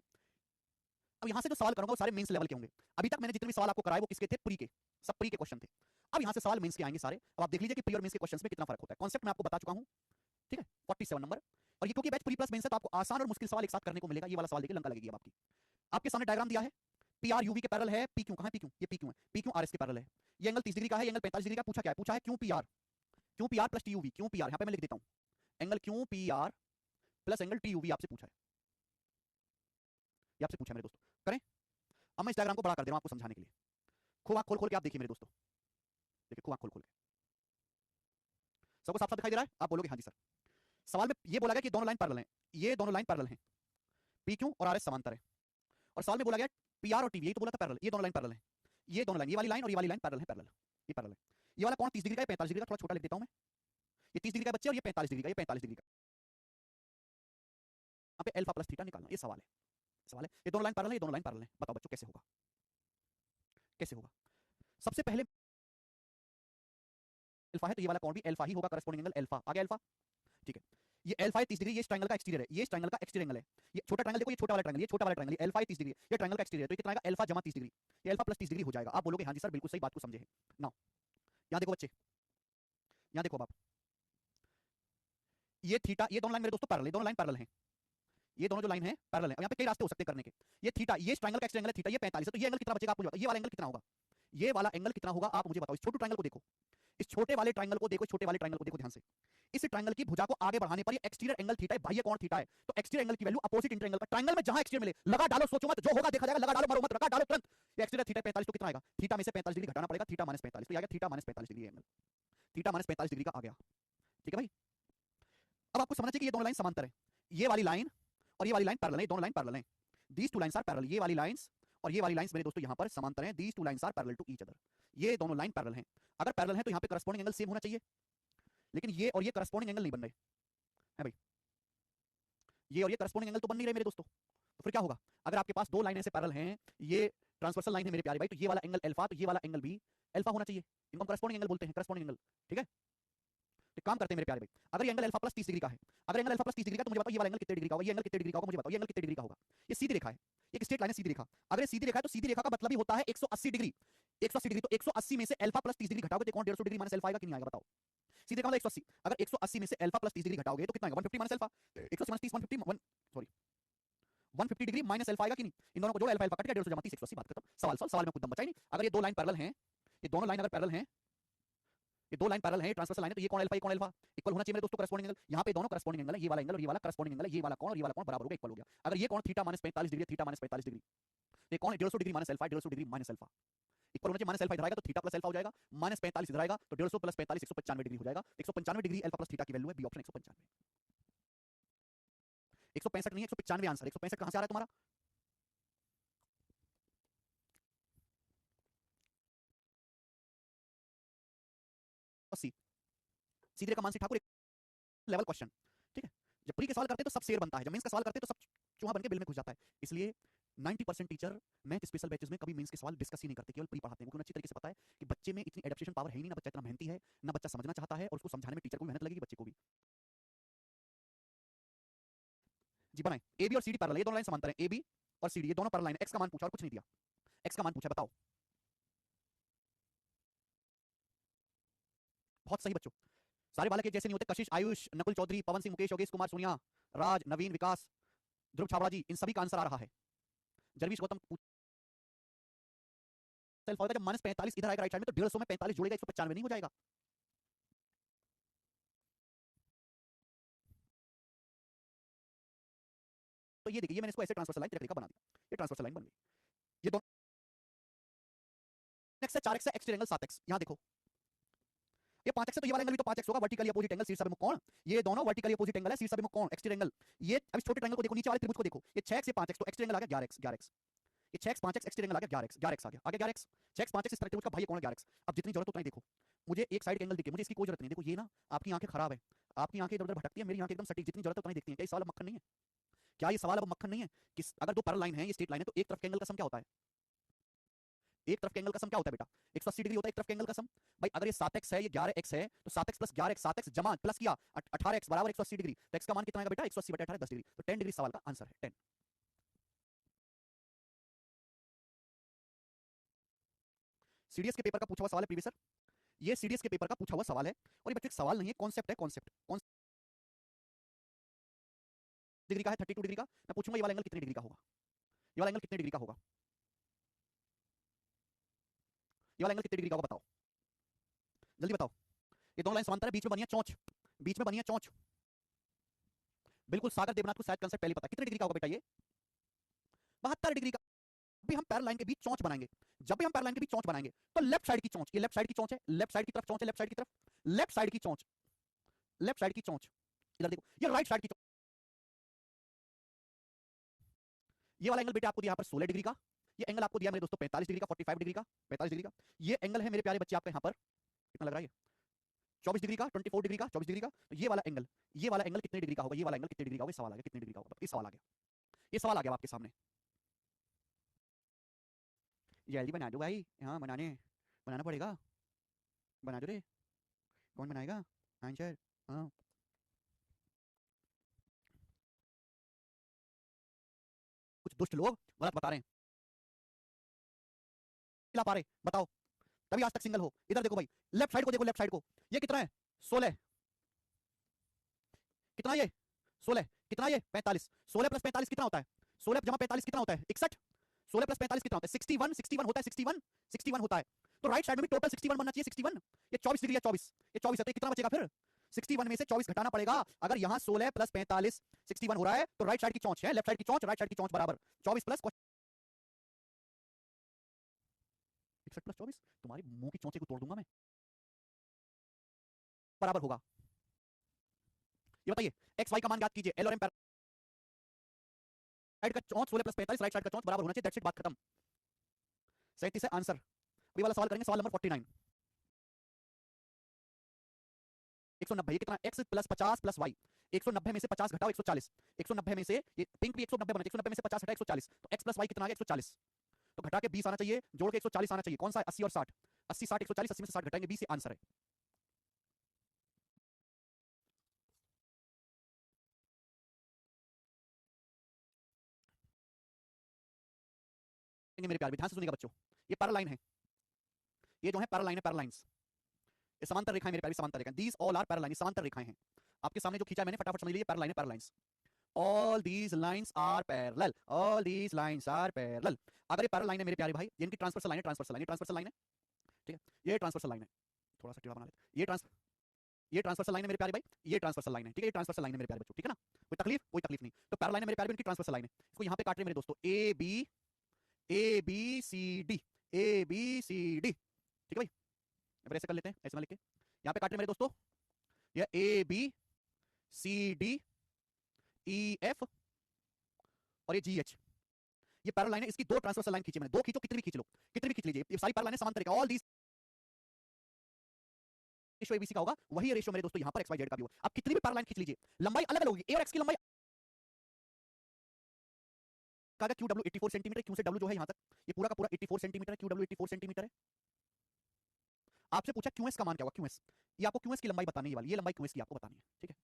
अब यहां से जो सवाल करूंगा वो सारे मेंस लेवल के होंगे। अभी तक मैंने जितने भी सवाल आपको कराए वो किसके थे? प्री के, सब प्री के क्वेश्चन थे। अब यहां से सवाल मेंस के आएंगे सारे। अब आप देख लीजिए कि प्री और मेंस के क्वेश्चंस में कितना फर्क होता है। कॉन्सेप्ट मैं आपको बता चुका हूं, ठीक है, 47 नंबर। और ये क्योंकि बैच प्री प्लस मेंस है तो आपको आसान और मुश्किल सवाल एक साथ करने को मिलेगा। ये वाला सवाल देखिए, लंका लगेगी अब आपकी। आपके सामने डायग्राम दिया है, पी आर यूवी के पैरेलल है, पी क्यू कहां है? पी क्यू, ये पी क्यू है, पी क्यू आर एस के पैरेलल है। ये एंगल 30 डिग्री का है, ये एंगल 45 डिग्री का। पूछा क्या है? पूछा है Q P R, Q P R plus T UV, Q P R यहां पे मैं लिख देता हूं, angle Q P R plus angle T UV आपसे पूछा है, ये आपसे पूछा है मेरे दोस्तों। करें, अब मैं इस डायग्राम को बड़ा कर दे रहा हूं आपको समझाने के लिए। खूब आंख खोल खोल के आप देखिए मेरे दोस्तों, देखिए खूब आंख खोल खोल के। सबको साफ साफ दिखाई दे रहा है? आप बोलोगे हाँ जी सर। सवाल में ये बोला गया कि दोनों लाइन पैरेलल हैं, ये दोनों लाइन पैरेलल हैं, पी क्यू और आर एस समांतर है। और सवाल में बोला गया पी आर और टी वी, यही तो बोला था पैरेलल, ये दोनों लाइन पैरेलल हैं, ये दोनों लाइन, ये वाली लाइन और ये वाली लाइन पैरेलल है, पैरेलल, ये पैरेलल है। ये वाला कौन 30 डिग्री का है? 45 डिग्री का, थोड़ा छोटा लिख देता हूं मैं। ये 30 डिग्री का बच्चे और ये 45 डिग्री का, ये 45 डिग्री का। यहाँ पे अल्फा प्लस थीटा निकालना, ये सवाल है, सवाल है। ये दोनों लाइन पैरेलल है, ये दोनों लाइन पैरेलल है, बताओ बच्चों कैसे होगा? कैसे होगा? सबसे पहले अल्फा है तो ये वाला कौन भी अल्फा ही होगा, करस्पॉन्डिंग एंगल अल्फा आ गया, अल्फा। ठीक है, ये अल्फा है 30 डिग्री, ये ट्रायंगल का एक्सटीरियर है, ये ट्रायंगल का एक्सटीरियर एंगल है। ये छोटा ट्रायंगल देखो, ये छोटा वाला ट्रायंगल, ये छोटा वाला ट्रायंगल, ये अल्फा है 30 डिग्री, ये ट्रायंगल का एक्सटीरियर है, तो ये कितना आएगा? अल्फा जमा 30 डिग्री, ये अल्फा प्लस 30 डिग्री हो जाएगा। आप बोलोगे हाँ जी सर बिल्कुल सही बात को समझे हैं। नाउ यहां देखो बच्चे, यहां देखो आप, ये थीटा, ये दोनों लाइन मेरे दोस्तों पैरेलल है, दोनों लाइन पैरेलल हैं, ये दोनों जो लाइन है पैरेलल है। अब यहाँ पे कई रास्ते हो सकते हैं करने के। ये थीटा, ये ट्रायंगल का एक्सटीरियर एंगल है थीटा, ये 45 है, तो ये एंगल कितना बचेगा? आप मुझे बताओ, ये वाला एंगल कितना होगा? ये वाला एंगल कितना होगा आप मुझे बताओ। इस छोटे ट्रायंगल को देखो, इस छोटे वाले ट्रायंगल को देखो, छोटे वाले ट्रायंगल को देखो ध्यान से। इस ट्रायंगल की भुजा को आगे बढ़ाने पर ये एक्सटीरियर एंगल थीटा है, बाह्य कोण थीटा है, तो एक्सटीरियर एंगल की वैल्यू अपोजिट इंटर एंगल का, ट्रायंगल में जहां एक्सटीरियर मिले लगा डालो, सोचो मत, जो होगा देखा जाएगा, लगा डालो, मरो मत, लगा डालो तुरंत। ये एक्सटीरियर थीटा 45 तो कितना आएगा? थीटा में से 45 डिग्री घटाना पड़ेगा, थीटा माइनस 45, तो आएगा theta minus 45 degree angle, theta minus 45 degree का आ गया। ठीक है भाई, अब आपको समझना चाहिए कि ये दोनों लाइन समांतर है, ये वाली लाइन और ये वाली लाइन पैरेलल है, दोनों लाइन पैरेलल है। These two lines are parallel, ये वाली लाइंस और ये वाली लाइंस मेरे दोस्तों यहां पर समांतर हैं। These two lines are parallel to each other, ये दोनों लाइन पैरेलल हैं। अगर पैरेलल हैं तो यहाँ पे करस्पॉन्डिंग एंगल सेम होना चाहिए, लेकिन ये और ये करस्पॉन्डिंग एंगल नहीं बन रहे है भाई, ये और ये करस्पॉन्डिंग एंगल तो बन नहीं रहे मेरे दोस्तों। तो फिर क्या होगा, अगर आपके पास दो लाइन ऐसे पैरेलल हैं, ये ट्रांसवर्सल लाइन है मेरे प्यारे भाई, तो ये वाला एंगल अल्फा, तो ये वाला एंगल भी अल्फा होना चाहिए। इनको हम करस्पॉन्डिंग एंगल बोलते हैं, करस्पॉन्डिंग एंगल। ठीक है, तो काम करते हैं मेरे प्यारे भाई, अगर ये एंगल अल्फा प्लस 30 डिग्री का है, अगर एंगल अल्फा प्लस 30 डिग्री का, तो मुझे बताओ ये वाला एंगल कितने डिग्री का होगा, ये एंगल कितने डिग्री का होगा, मुझे बताओ ये एंगल कितने डिग्री का होगा। ये सीधी रेखा है, एक स्ट्रेट लाइन है, सीधी रेखा। अगर ये सीधी रेखा है तो सीधी रेखा का मतलब ही होता है 180 डिग्री। 180 डिग्री, तो 180 में से अल्फा प्लस 30 डिग्री घटाओगे तो कौन 150 डिग्री माइनस अल्फा आएगा कि नहीं आएगा, बताओ। सीधे का मतलब 180, अगर 180 में से अल्फा प्लस 30 डिग्री घटाओगे तो कितना आएगा, 150 minus alpha. 180 minus 30, 150 sorry 150 degree minus alpha आएगा कि नहीं। इन दोनों को जोड़, अल्फा अल्फा कट गया, 150 जमा 30, 180, बात खत्म। सवाल में कुछ दम बचा ही नहीं। अगर ये दो लाइन पैरेलल हैं, ये दोनों लाइन अगर पैरेलल हैं, ये दो लाइन पैरेलल हैं, ट्रांसवर्सल लाइन है, तो ये कौन अल्फा, ये कौन अल्फा इक्वल होना चाहिए मेरे दोस्तों, करस्पॉन्डिंग एंगल। यहाँ पे दोनों करस्पॉन्डिंग एंगल है, ये वाला एंगल और ये वाला करस्पॉन्डिंग एंगल है, ये वाला कौन और ये वाला कौन बराबर हो गया, इक्वल हो गया। अगर ये कौन theta minus 45 degree, theta minus 45 degree, ये कौन है 150 degree minus alpha, 150 degree minus alpha equal होना चाहिए। माइनस अल्फा इधर आएगा तो थीटा प्लस अल्फा हो जाएगा, माइनस 45 इधर आएगा तो 150 प्लस 45 195 डिग्री हो जाएगा। 195 डिग्री अल्फा प्लस थीटा की वैल्यू है, बी ऑप्शन 195। 165 नहीं, 195 आंसर। 165 कहां से आ रहा है तुम्हारा, अस्सी। सीधे का मानसी ठाकुर लेवल क्वेश्चन। ठीक है, जब प्री के सवाल करते तो सब शेर बनता है, जब मेंस का सवाल करते तो सब चूहा बन के बिल में घुस जाता है। इसलिए 90% टीचर मैथ स्पेशल बैचेस में कभी मेंस के सवाल डिस्कस ही नहीं करते, केवल प्री पढ़ाते हैं। उनको अच्छी तरीके से पता है कि बच्चे में इतनी एडेप्टेशन पावर है ही नहीं, ना बच्चा इतना मेहनती है, ना बच्चा समझना चाहता है, और उसको समझाने में टीचर को भी मेहनत लगेगी, बच्चे को भी। जी बनाए, ए बी और सी डी पैरेलल, ये दोनों लाइन समांतर हैं, ए बी और सी डी, ये दोनों पैरेलल लाइन है। एक्स का मान पूछा और कुछ नहीं दिया, एक्स का मान पूछा, बताओ। बहुत सही बच्चों, सारे बालक एक जैसे नहीं होते। कशिश, आयुष, नकुल चौधरी, पवन सिंह, मुकेश, योगेश कुमार, सोनिया, राज, नवीन, विकास, ध्रुव छाबड़ा जी, इन सभी का आंसर आ रहा है। जरवीश गौतम अल्फा होगा, जब माइनस 45 इधर आएगा राइट साइड में, तो 150 में 45 जोड़ेगा 195 नहीं हो जाएगा। तो ये देखिए, ये मैंने इसको ऐसे ट्रांसवर्सल लाइन का बना दिया, ये ट्रांसवर्सल लाइन बन गई। ये दोनों एक्स है, 4x है, एक्स एंगल 7x। यहां देखो, ये 5x है तो ये वाला एंगल भी तो 5x होगा, वर्टिकली अपोजिट एंगल, शीर्ष अभिमुख कोण। ये दोनों वर्टिकली अपोजिट एंगल है, शीर्ष अभिमुख कोण, एक्सटीरियर एंगल। ये अब छोटे ट्रायंगल को देखो, नीचे वाले त्रिभुज को देखो, ये 6x ये 5x, तो एक्सटीरियर एंगल आ गया 11x, 11x। ये 6x 5x, एक्सटीरियर एंगल आ गया 11x, 11x आ गया, आ गया 11x। 6x 5x इस त्रिभुज का भाई कौन है 11x। अब जितनी जरूरत उतना ही देखो, मुझे एक साइड एंगल दिखे, मुझे इसकी कोई जरूरत नहीं। देखो ये ना, आपकी आंखें खराब है, आपकी आंखें इधर-उधर भटकती है, मेरी आंखें एकदम सटीक, जितनी जरूरत है उतना ही देखती हैं। क्या ये सवाल अब मक्खन नहीं है, क्या ये सवाल अब मक्खन नहीं है कि अगर दो पैरेलल लाइन है, ये स्ट्रेट लाइन है, तो एक तरफ के एंगल का सम क्या होता है, एक तरफ के एंगल का सम क्या होता है बेटा, 180 डिग्री होता है एक तरफ के एंगल का सम। भाई अगर ये 7x है, ये 11x है, तो 7x प्लस 11x, 7x जमा प्लस किया 18x बराबर 180 डिग्री, तो x का मान कितना आएगा बेटा, 180 बटे 18 10 डिग्री, तो 10 डिग्री सवाल का आंसर है, 10। सीडीएस के पेपर का पूछा हुआ सवाल है प्रीवियस सर, ये सीडीएस के पेपर का पूछा हुआ सवाल है, और ये बच्चों एक सवाल नहीं है, कॉन्सेप्ट है, कॉन्सेप्ट। कौन डिग्री का है, 32 डिग्री का। मैं पूछूंगा ये वाला एंगल कितने डिग्री का होगा, ये वाला एंगल कितने डिग्री का होगा, ये वाला एंगल कितने डिग्री का होगा, बताओ जल्दी बताओ। ये दोनों लाइन समांतर है, बीच में बनी है चौंच, बीच में बनी है चौंच। बिल्कुल, सागर देवनाथ को शायद कंसेप्ट पहले पता, कितने डिग्री का होगा बेटा ये, 72 डिग्री का। भी हम पैरेलल लाइन के बीच चौंच बनाएंगे, जब भी हम पैरेलल लाइन के बीच चौंच बनाएंगे, तो लेफ्ट साइड की चौंच, ये लेफ्ट साइड की चौंच है, लेफ्ट साइड की तरफ चौंच है, लेफ्ट साइड की तरफ, लेफ्ट साइड की चौंच, लेफ्ट साइड की चौंच, इधर देखो ये राइट साइड की चौंच। ये वाला एंगल बेटा आपको दिया यहाँ पर 16 डिग्री का, ये एंगल आपको दिया मेरे दोस्तों 45 डिग्री का, 45 डिग्री का, 45 डिग्री का। ये एंगल है मेरे प्यारे बच्चे आपका यहाँ पर कितना लग रहा है, 24 डिग्री का, 24 डिग्री का, 24 डिग्री का। तो ये वाला एंगल, ये वाला एंगल कितने डिग्री का होगा, ये वाला एंगल कितने डिग्री का होगा, सवाल आ गया कितने डिग्री का होगा, ये सवाल आ गया, ये सवाल आ गया आपके सामने। जल्दी बना दो भाई, हाँ बनाना पड़ेगा, बना दो रे, कौन बनाएगा आंसर, हाँ। कुछ दुष्ट लोग गलत बता रहे हैं, ला पा रहे बताओ, तभी आज तक सिंगल हो। इधर देखो भाई, लेफ्ट साइड को देखो, लेफ्ट साइड को, ये कितना है 16, कितना ये 16, कितना ये 45, 16 प्लस 45 कितना होता है, 16 जमा 45 कितना होता है 61, 16 प्लस 45 कितना होता है 61, 61 होता है, 61, 61 होता है। तो राइट साइड में भी टोटल 61 बनना चाहिए, 61। ये 24 डिग्री है, 24, ये 24 है, तो कितना बचेगा फिर 61 में से 24 घटाना पड़ेगा। अगर यहाँ 16 प्लस 45 61 हो रहा है, तो राइट साइड की चौंच है, लेफ्ट साइड की चौंच, राइट साइड की चौंच बराबर 24 प्लस 61 प्लस 24, तुम्हारी मुंह की चौंचे को तोड़ दूंगा मैं, बराबर होगा। ये बताइए एक्स वाई का मान ज्ञात कीजिए, एल और एम साइड का चौंच 16 प्लस 45, राइट साइड का चौंच बराबर होना चाहिए, दैट्स इट, बात खत्म। 37 है आंसर। अभी वाला सवाल करेंगे, सवाल नंबर 49। 190 ये कितना, x प्लस 50 प्लस y। 190 में से 50 घटाओ 140। 190 में से ये पिंक भी 190 बना, 190 में से 50 हटा 140, तो x प्लस y कितना आ गया 140। तो घटा के 20 आना चाहिए, जोड़ के 140 आना चाहिए। कौन सा है? 80 और 60। 80 60 140, 80 में से 60 घटाएंगे 20, ये आंसर है। मेरे प्यार भी ध्यान से सुनिएगा बच्चों, ये पैरालाइन है, ये जो है पैरालाइन है, पैरालाइंस, ये समांतर रेखाएं मेरे प्यार भी, समांतर रेखाएं। दीज ऑल आर पैरालाइन, समांतर रेखाएं हैं। आपके सामने जो खींचा है मैंने, फटाफट समझ लीजिए, पैरालाइन है, parallel lines. All these lines are parallel, all these lines are parallel. अगर ये पैरेलल लाइन है मेरे प्यारे भाई, इनकी ट्रांसवर्सल लाइन है, ट्रांसवर्सल लाइन, ट्रांसवर्सल लाइन है, ठीक है, ये ट्रांसवर्सल लाइन है, थोड़ा सा टेढ़ा बना लेते, ये ट्रांसवर्सल लाइन है मेरे प्यारे भाई, ये ट्रांसवर्सल लाइन है, ठीक है, ये ट्रांसवर्सल लाइन है मेरे प्यारे बच्चों, ठीक है ना, कोई तकलीफ नहीं। तो पैरेलल लाइन है मेरे प्यारे भाई, इनकी ट्रांसवर्सल लाइन है, इसको यहाँ पे काट रहे मेरे दोस्तों, A B C D, A B C D, ठीक है भाई। फिर ऐसे कर लेते हैं, ऐसे ना लिख के यहाँ पे काट रहे मेरे दोस्तों, ये A B C D E F और ये जी एच, ये पैरेलल लाइन है, इसकी दो ट्रांसवर्सल लाइन खींची मैंने, दो खींचो, कितनी भी खींच लो, कितनी भी खींच लीजिए, ये सारी पैरेलल लाइन है, समांतर रेखा। ऑल दीज रेशियो एबीसी का होगा, वही रेशियो मेरे दोस्तों यहाँ पर एक्स वाई जेड का भी होगा। अब कितनी भी पैरेलल लाइन खींच लीजिए, लंबाई अलग अलग होगी, ए और एक्स की लंबाई का क्यू डब्ल्यू 84 सेंटीमीटर, क्यू से डब्ल्यू जो है यहाँ तक, ये पूरा का पूरा 84 सेंटीमीटर है, क्यू डब्ल्यू 84 सेंटीमीटर है। आपसे पूछा क्यूएस का मान क्या होगा, क्यूएस, ये आपको क्यूएस की लंबाई बतानी है वाली, ये लंबाई क्यूएस की आपको बतानी है, ठीक है।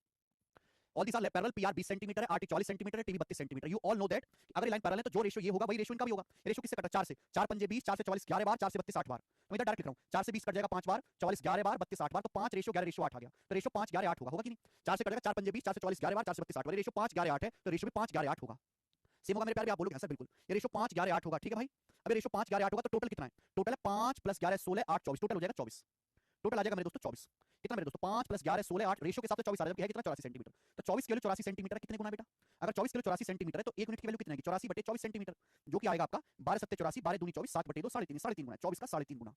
All these are parallel, PR 20 centimetre है, आरटी 40 सेंटीमीटर है, TV 32 centimetre. You all know that अगर लाइन पैरेलल है तो जो रेशियो ये होगा वही रेशियो इनका भी होगा। रेशियो किससे कटा, 4 से, 4 पंजे 20, 4 से 44 11 बार, 4 से 32 8 बार। मैं इधर डायरेक्ट लिख रहा हूं, 4 से 20 कट जाएगा 5 बार, 44 11 बार, 32 8 बार, तो 5 रेशियो 11 रेशियो 8 आ गया। तो रेशियो 5 11 8 होगा कि नहीं, 4 से कट जाएगा 4 पंजे 20, 4 से 44 11 बार, 4 से 32 8 बार, रेशियो 5 11 8 है, तो रेशियो भी 5 11 8 होगा। सेम होगा मेरे प्यारे, आप बोलोगे सर बिल्कुल, ये रेशियो 5 11 8 होगा, ठीक है भाई। अब रेशियो 5 11 8 होगा तो टोटल कितना है, टोटल है 5 प्लस 11 16 8 24, टोटल हो जाएगा 24, टोटल आ जाएगा मेरे दोस्तों 24। कितना मेरे दोस्तों, 5 प्लस 11 16 8, रेशियो के हिसाब से 24 आ जाएगा, है कितना 84 सेंटीमीटर। तो 24 किलो 84 सेंटीमीटर कितने गुना बेटा, अगर 24 किलो 84 सेंटीमीटर है तो 1 यूनिट की वैल्यू कितनी आएगी, 84 बटे 24 सेंटीमीटर, जो कि आएगा आपका 12 7 84, 12 दूनी 24, 7 बटे 2 3.5, 3.5 गुना, 24 का 3.5 गुना।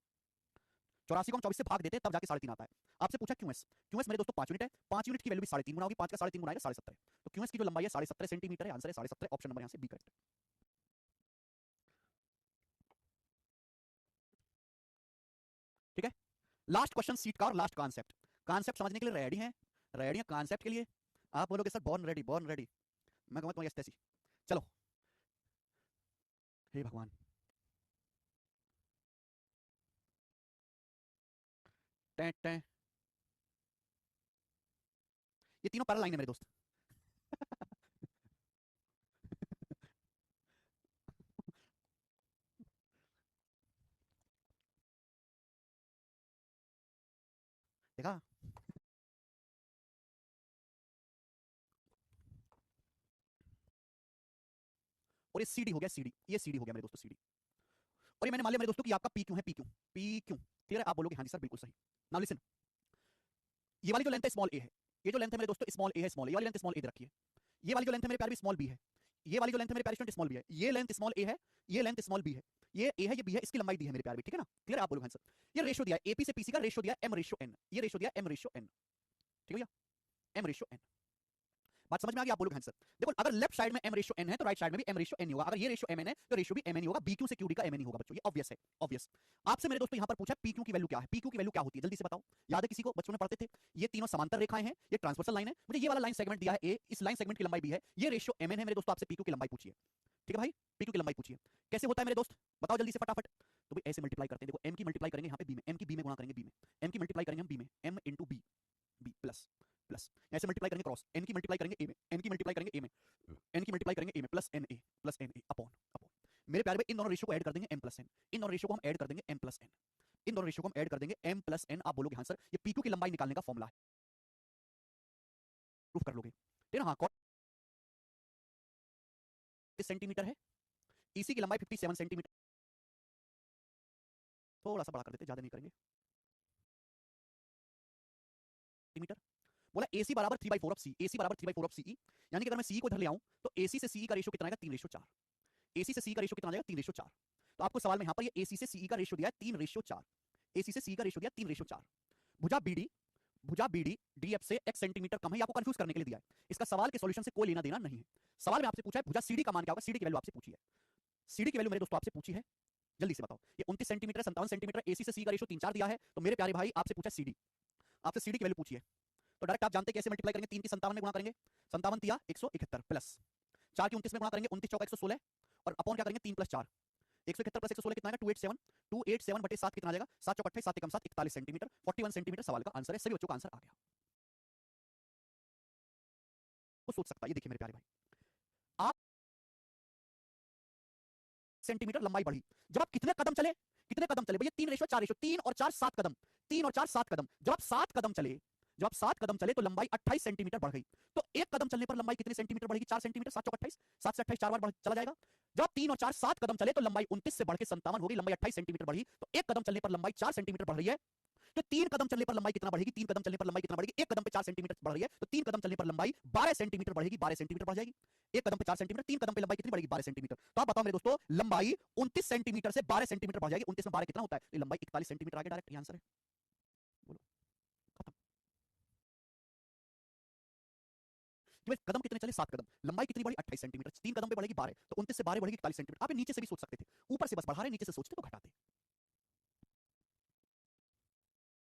84 को हम 24 से भाग देते हैं तब जाके 3.5 आता है। आपसे पूछा क्यूएस, क्यूएस मेरे दोस्तों 5 यूनिट है, 5 यूनिट की वैल्यू भी 3.5 गुना होगी, 5 का 3.5 गुना आएगा 17.5। तो क्यूएस की जो लंबाई है 17.5 सेंटीमीटर है, आंसर है 17.5, ऑप्शन नंबर यहाँ से बी करेक्ट। ठीक है, लास्ट क्वेश्चन सीट का और लास्ट कॉन्सेप्ट, कॉन्सेप्ट समझने के लिए रेडी हैं, रेडी हैं कॉन्सेप्ट के लिए, आप बोलोगे sir born ready, born ready, मैं कहूँगा तुम्हारी ऐसी, चलो, हे भगवान, टें टें, ये तीनों पैरेलल लाइन है मेरे दोस्त। देखा, और ये सीडी हो गया, सीडी, ये सीडी हो गया मेरे दोस्तों, सीडी। और ये मैंने मान लिया मेरे दोस्तों कि आपका पी क्यों है, पी क्यों, पी क्यों, क्लियर है, आप बोलोगे हाँ जी सर बिल्कुल सही। नाउ लिसन, ये वाली जो लेंथ है स्मॉल ए है, ये जो लेंथ है मेरे दोस्तों स्मॉल ए है, स्मॉल ए, ये वाली लेंथ स्मॉल ए रखी है। ये वाली जो लेंथ है मेरे प्यारे भी स्मॉल बी है, ये वाली जो लेंथ है मेरे प्यारे स्टूडेंट स्मॉल बी है, ये लेंथ स्मॉल ए है, ये लेंथ स्मॉल बी है, ये ए है, ये बी है, इसकी लंबाई दी है मेरे प्यारे भी, ठीक है ना, क्लियर, आप बोलोगे हाँ सर। ये रेशियो दिया है एपी से पीसी का, रेशियो दिया एम रेशियो एन, ये रेशियो दिया एम रेशियो एन, ठीक है भैया, एम रेशियो एन। बात समझ में आ गई, आप बोलोगे आंसर। देखो अगर लेफ्ट साइड में m रेशियो n है तो राइट साइड में भी m रेशियो n होगा, अगर ये रेशियो mn है तो रेशियो भी mn ही होगा, bq से qd का mn ही होगा बच्चों, ये ऑब्वियस है, ऑब्वियस। आपसे मेरे दोस्तों यहां पर पूछा pq की वैल्यू क्या है, pq की वैल्यू क्या होती है, जल्दी से बताओ, याद है किसी को, बच्चों में पढ़ते थे, ये तीनों समांतर रेखाएं हैं, ये ट्रांसवर्सल लाइन है, मुझे ये वाला लाइन सेगमेंट दिया है a, इस लाइन सेगमेंट की लंबाई b है, ये रेशियो mn है मेरे दोस्तों, आपसे pq की लंबाई पूछिए, ठीक है भाई, pq की लंबाई पूछिए कैसे होता है मेरे दोस्त, बताओ जल्दी से फटाफट। तो भाई ऐसे मल्टीप्लाई करते हैं, देखो m की मल्टीप्लाई करेंगे यहाँ पे b में, m की b में गुणा करेंगे b में, m की मल्टीप्लाई करेंगे हम b में, m into b, b plus plus, ऐसे मल्टीप्लाई करेंगे क्रॉस, n की मल्टीप्लाई करेंगे a में, n की मल्टीप्लाई करेंगे a में, n की मल्टीप्लाई करेंगे a में, प्लस na अपॉन अपॉन, मेरे प्यारे में इन दोनों रेशियो को ऐड कर देंगे m प्लस n, इन दोनों रेशियो को हम ऐड कर देंगे m प्लस n, इन दोनों रेशियो को हम ऐड कर देंगे m प्लस n। आप बोलोगे हाँ सर ये pq की लंबाई निकालने का फॉर्मूला है, प्रूफ कर लोगे, ठीक है हाँ, कौन सेंटीमीटर है, ईसी की लंबाई 57 सेंटीमीटर, थोड़ा सा बड़ा कर देते, ज्यादा नहीं करेंगे, सेंटीमीटर। बोला AC बराबर 3/4 ऑफ सी, AC बराबर 3/4 ऑफ CE, यानी कि अगर मैं CE को इधर ले आऊं तो AC से CE का रेशियो कितना आएगा 3:4, AC से CE का रेशियो कितना आ जाएगा 3:4। तो आपको सवाल में यहां पर ये AC से CE का रेशियो दिया है 3:4, AC से CE का रेशियो दिया 3:4, भुजा BD DF से x सेंटीमीटर कम है, आपको कंफ्यूज करने के लिए दिया है, इसका सवाल के सॉल्यूशन से कोई लेना देना नहीं है। सवाल में आपसे पूछा है भुजा CD का मान क्या होगा, CD की वैल्यू आपसे पूछी है, CD की वैल्यू मेरे दोस्तों आपसे पूछी है जल्दी से बताओ। ये 29 सेंटीमीटर 57 सेंटीमीटर, एसी से सी का रेशो 3-4 दिया है। तो मेरे प्यारे भाई आपसे पूछा सीडी, आपसे सीडी की वैल्यू पूछिए, तो डायरेक्ट आप जानते हैं कैसे मल्टीप्लाई करेंगे। 3 की 57 में गुणा करेंगे, 57 दिया 171 प्लस 4 की 29 में गुणा करेंगे, 29 चौका 116 और अपॉन क्या करेंगे 3 प्लस 4, 171 प्लस 116 कितना आएगा 287 बटे 7 कितना आ जाएगा 7 चौक 28 7 एकम 7 41 सेंटीमीटर 41 सेंटीमीटर सवाल का आंसर है। सभी बच्चों का आंसर आ गया। वो सोच सकता है, ये देखिए मेरे प्यारे भाई, आप सेंटीमीटर लंबाई बढ़ी, जब आप कितने कदम चले भैया, 3 रेशो 4 रेशो, 3 और 4 7 कदम, 3 और 4 7 कदम, जब आप 7 कदम चले, जब आप 7 कदम चले तो लंबाई 28 सेंटीमीटर बढ़ गई। तो एक कदम चलने पर लंबाई कितने सेंटीमीटर बढ़ेगी 4 सेंटीमीटर, 7 चौक 28, 7 से 28 4 बार चला जाएगा। जब आप 3 और 4 7 कदम चले तो लंबाई 29 से बढ़ के 57 होगी, लंबाई 28 सेंटीमीटर बढ़ी। तो एक कदम चलने पर लंबाई 4 सेंटीमीटर बढ़ रही है, तो 3 कदम चलने पर लंबाई कितना बढ़ेगी, 3 कदम चलने पर लंबाई कितना बढ़ेगी, एक कदम पे 4 सेंटीमीटर बढ़ रही है, तो 3 कदम चलने पर लंबाई 12 सेंटीमीटर बढ़ेगी, 12 सेंटीमीटर बढ़ जाएगी। एक कदम पे 4 सेंटीमीटर, 3 कदम पे लंबाई कितनी बढ़ेगी 12 सेंटीमीटर। तो आप बताओ मेरे दोस्तों, लंबाई 29 सेंटीमीटर से 12 सेंटीमीटर बढ़ जाएगी। 29 में 12 कितना होता है, तो लंबाई 41 सेंटीमीटर आ गया, डायरेक्ट आंसर है। बोलो खत्म। कि भाई कदम कितने चले 7 कदम, लंबाई कितनी बढ़ी 28 सेंटीमीटर, 3 कदम पे बढ़ेगी 12, तो 29 से 12 बढ़ेगी 41 सेंटीमीटर। आप नीचे से भी सोच सकते थे, ऊपर से बस बढ़ा रहे, नीचे से सोचते तो घटाते।